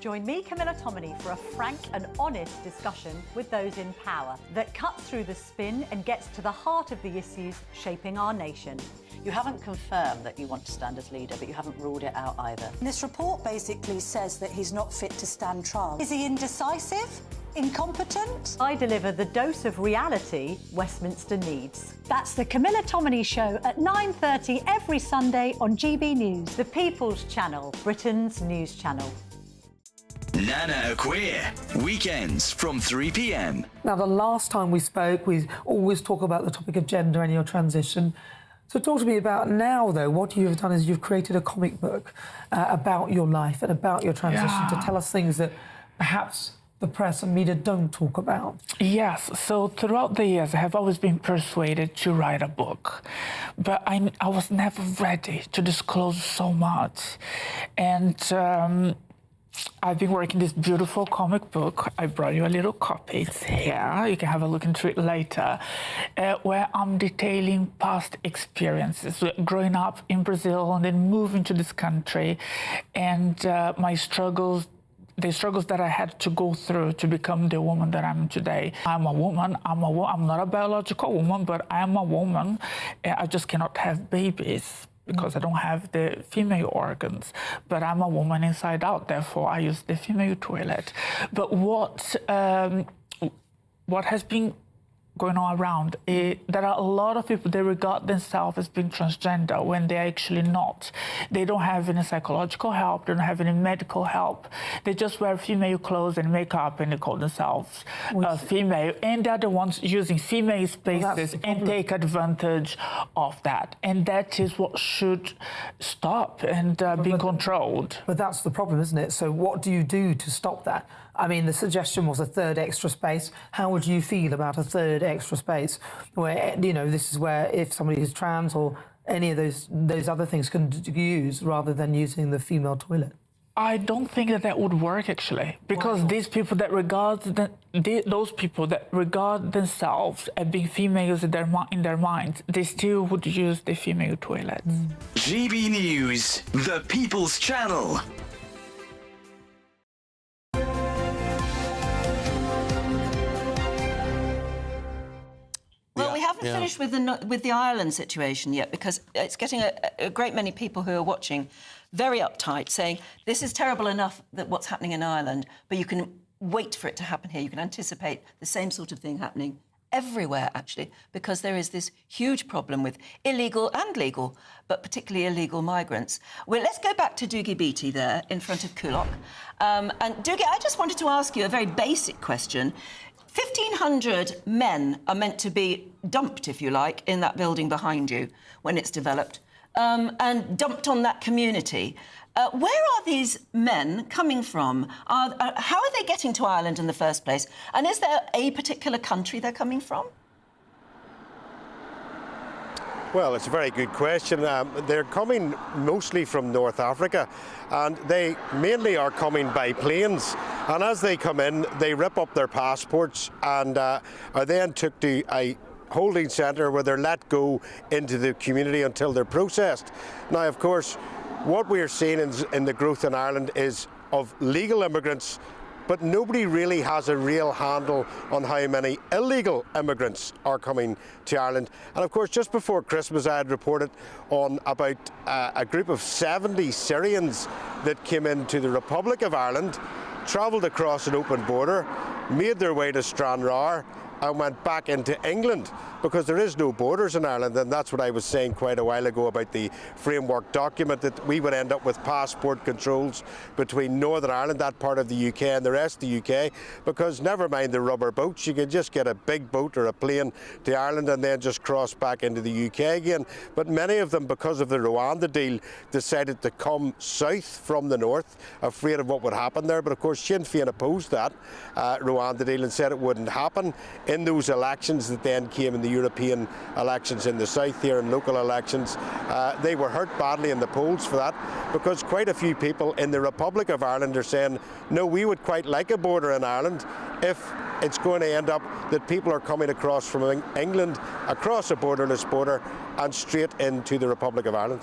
Join me, Camilla Tominey, for a frank and honest discussion with those in power that cuts through the spin and gets to the heart of the issues shaping our nation. You haven't confirmed that you want to stand as leader, but you haven't ruled it out either. This report basically says that he's not fit to stand trial. Is he indecisive? Incompetent? I deliver the dose of reality Westminster needs. That's the Camilla Tominey Show at 9:30 every Sunday on GB News, the People's Channel, Britain's news channel. Nana Queer, weekends from 3 p.m. Now, the last time we spoke, we always talk about the topic of gender and your transition. So talk to me about now, though. What you have done is you've created a comic book about your life and about your transition to tell us things that perhaps the press and media don't talk about. Yes, so throughout the years, I have always been persuaded to write a book, but I was never ready to disclose so much. And I've been working this beautiful comic book. I brought you a little copy. It's here. You can have a look into it later, where I'm detailing past experiences, growing up in Brazil and then moving to this country, and my struggles, the struggles that I had to go through to become the woman that I'm today. I'm a woman. I'm not a biological woman, but I am a woman. I just cannot have babies because I don't have the female organs, but I'm a woman inside out, therefore I use the female toilet. But what has been going on around, there are a lot of people, they regard themselves as being transgender when they're actually not. They don't have any psychological help, they don't have any medical help. They just wear female clothes and makeup and they call themselves female. And they're the ones using female spaces and take advantage of that. And that is what should stop and be controlled. But that's the problem, isn't it? So what do you do to stop that? I mean, the suggestion was a third extra space. How would you feel about a third extra space where, you know, this is where if somebody is trans or any of those other things can use rather than using the female toilet? I don't think that would work, actually, because these people that those people that regard themselves as being females in their minds, they still would use the female toilet. GB News, the People's Channel. Well, we haven't finished with the Ireland situation yet, because it's getting a great many people who are watching very uptight, saying this is terrible enough that what's happening in Ireland, but you can wait for it to happen here. You can anticipate the same sort of thing happening everywhere, actually, because there is this huge problem with illegal and legal, but particularly illegal migrants. Well, let's go back to Dougie Beattie there in front of Coolock. And Dougie, I just wanted to ask you a very basic question. 1,500 men are meant to be dumped, if you like, in that building behind you when it's developed, and dumped on that community. Where are these men coming from? How are they getting to Ireland in the first place? And is there a particular country they're coming from? Well, it's a very good question. They're coming mostly from North Africa, and they mainly are coming by planes. And as they come in, they rip up their passports and are then took to a holding centre where they're let go into the community until they're processed. Now, of course, what we're seeing in the growth in Ireland is of legal immigrants, but nobody really has a real handle on how many illegal immigrants are coming to Ireland. And of course, just before Christmas, I had reported on about a group of 70 Syrians that came into the Republic of Ireland, travelled across an open border, made their way to Stranraer, and went back into England, because there is no borders in Ireland. And that's what I was saying quite a while ago about the framework document, that we would end up with passport controls between Northern Ireland, that part of the UK, and the rest of the UK, because never mind the rubber boats, you could just get a big boat or a plane to Ireland and then just cross back into the UK again. But many of them, because of the Rwanda deal, decided to come south from the north, afraid of what would happen there. But of course, Sinn Féin opposed that Rwanda deal and said it wouldn't happen in those elections that then came in the European elections in the south here, and local elections. They were hurt badly in the polls for that, because quite a few people in the Republic of Ireland are saying, no, we would quite like a border in Ireland if it's going to end up that people are coming across from England, across a borderless border, and straight into the Republic of Ireland.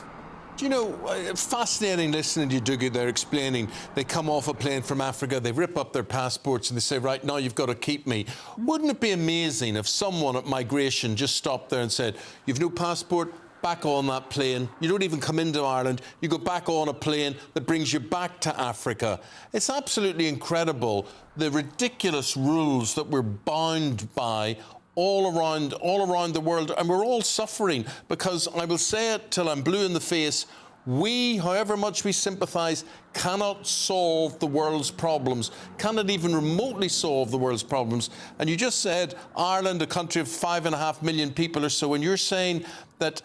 Do you know, fascinating listening to you, Dougie, they're explaining. They come off a plane from Africa, they rip up their passports and they say, right, now you've got to keep me. Wouldn't it be amazing if someone at migration just stopped there and said, you've no passport, back on that plane. You don't even come into Ireland. You go back on a plane that brings you back to Africa. It's absolutely incredible, the ridiculous rules that we're bound by all around the world, and we're all suffering, because I will say it till I'm blue in the face, we, however much we sympathise, cannot solve the world's problems, cannot even remotely solve the world's problems. And you just said Ireland, a country of 5.5 million people or so, and you're saying that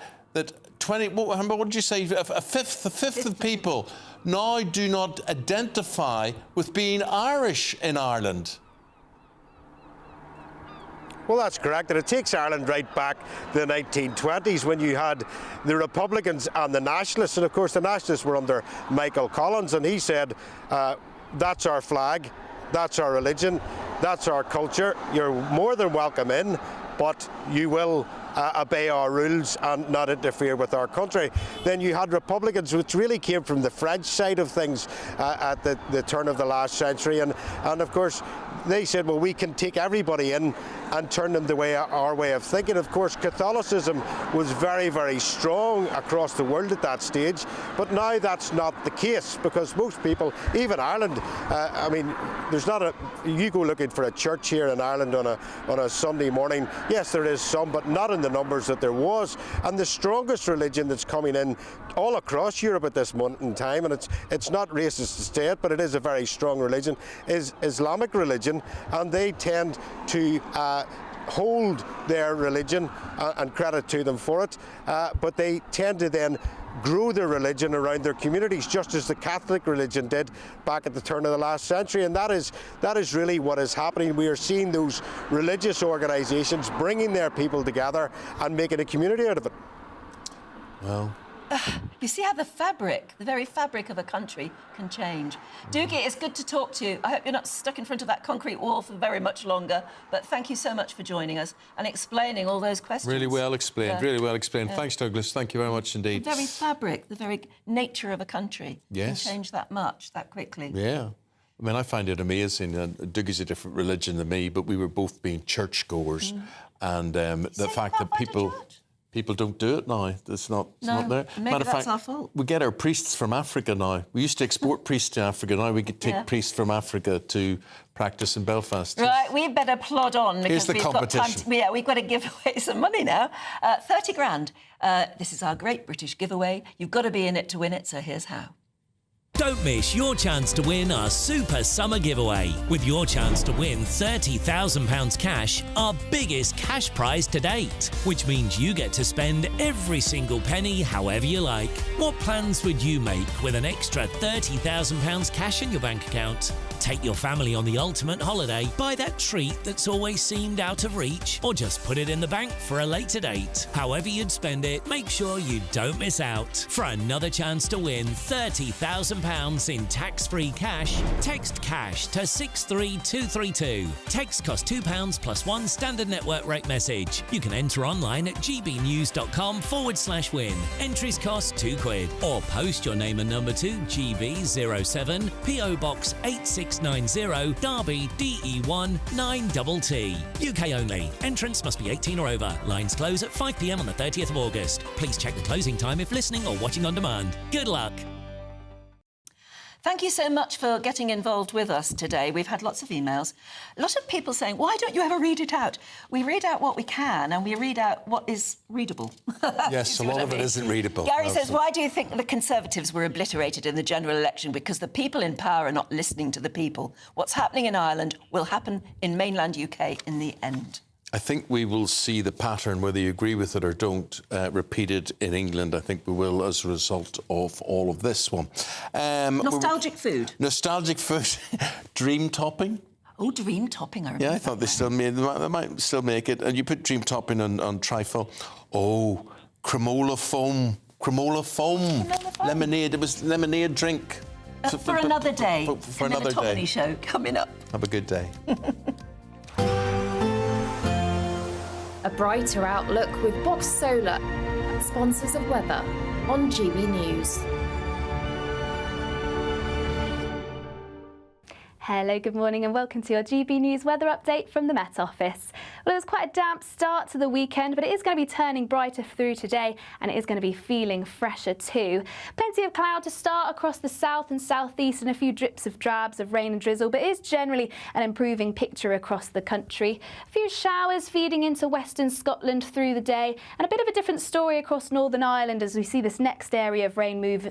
20, what did you say, a fifth of people now do not identify with being Irish in Ireland. Well, that's correct, and it takes Ireland right back to the 1920s, when you had the Republicans and the Nationalists, and of course the Nationalists were under Michael Collins, and he said, that's our flag, that's our religion, that's our culture, you're more than welcome in, but you will obey our rules and not interfere with our country. Then you had Republicans, which really came from the French side of things at the turn of the last century, and of course they said, well, we can take everybody in and turn them our way of thinking. Of course, Catholicism was very, very strong across the world at that stage, but now that's not the case, because most people, even Ireland, I mean, there's not a, you go looking for a church here in Ireland on a Sunday morning, yes, there is some, but not in the numbers that there was. And the strongest religion that's coming in all across Europe at this moment in time, and it's not racist to say it, but it is a very strong religion, is Islamic religion, and they tend to hold their religion, and credit to them for it, but they tend to then grow their religion around their communities, just as the Catholic religion did back at the turn of the last century. And that is really what is happening. We are seeing those religious organisations bringing their people together and making a community out of it. Well, you see how the very fabric of a country can change. Dougie, it's good to talk to you. I hope you're not stuck in front of that concrete wall for very much longer, but thank you so much for joining us and explaining all those questions. really well explained, really well explained. Yeah. Thanks, Douglas. Thank you very much indeed. The very fabric, the very nature of a country Yes. can change that much, that quickly. Yeah. I mean, I find it amazing. Dougie's a different religion than me, but we were both being churchgoers. And the fact that people don't do it now. It's not there. Maybe that's our fault. We get our priests from Africa now. We used to export priests to Africa. Now we could take priests from Africa to practice in Belfast. Right, we better plod on, because Here's the we've got time to, we've got to give away some money now. 30 grand. This is our great British giveaway. You've got to be in it to win it, so here's how. Don't miss your chance to win our Super Summer Giveaway. With your chance to win £30,000 cash, our biggest cash prize to date, which means you get to spend every single penny however you like. What plans would you make with an extra £30,000 cash in your bank account? Take your family on the ultimate holiday, buy that treat that's always seemed out of reach, or just put it in the bank for a later date. However you'd spend it, make sure you don't miss out. For another chance to win £30,000 in tax-free cash, text CASH to 63232. Text costs £2 plus one standard network rate message. You can enter online at gbnews.com/win. Entries cost £2. Or post your name and number to GB07 PO Box 8690 Derby DE1 9TT. UK only. Entrance must be 18 or over. Lines close at 5 p.m. on the 30th of August. Please check the closing time if listening or watching on demand. Good luck. Thank you so much for getting involved with us today. We've had lots of emails. A lot of people saying, why don't you ever read it out? We read out what we can and we read out what is readable. Yes, a lot of it isn't readable. Gary says, why do you think the Conservatives were obliterated in the general election? Because the people in power are not listening to the people. What's happening in Ireland will happen in mainland UK in the end. I think we will see the pattern, whether you agree with it or don't, repeated in England. I think we will as a result of all of this one. Nostalgic food. Nostalgic food. Dream topping. Oh, dream topping, I remember. Yeah, I thought they might still make it. And you put dream topping on trifle. Oh, cremola foam. Cremola foam. Lemonade. It was lemonade drink. For another day. For another day. Toppany show coming up. Have a good day. A brighter outlook with Box Solar, sponsors of weather on GB News. Hello, good morning and welcome to your GB News weather update from the Met Office. Well, it was quite a damp start to the weekend, but it is going to be turning brighter through today and it is going to be feeling fresher too. Plenty of cloud to start across the south and southeast and a few drips of drabs of rain and drizzle, but it is generally an improving picture across the country. A few showers feeding into western Scotland through the day and a bit of a different story across Northern Ireland as we see this next area of rain move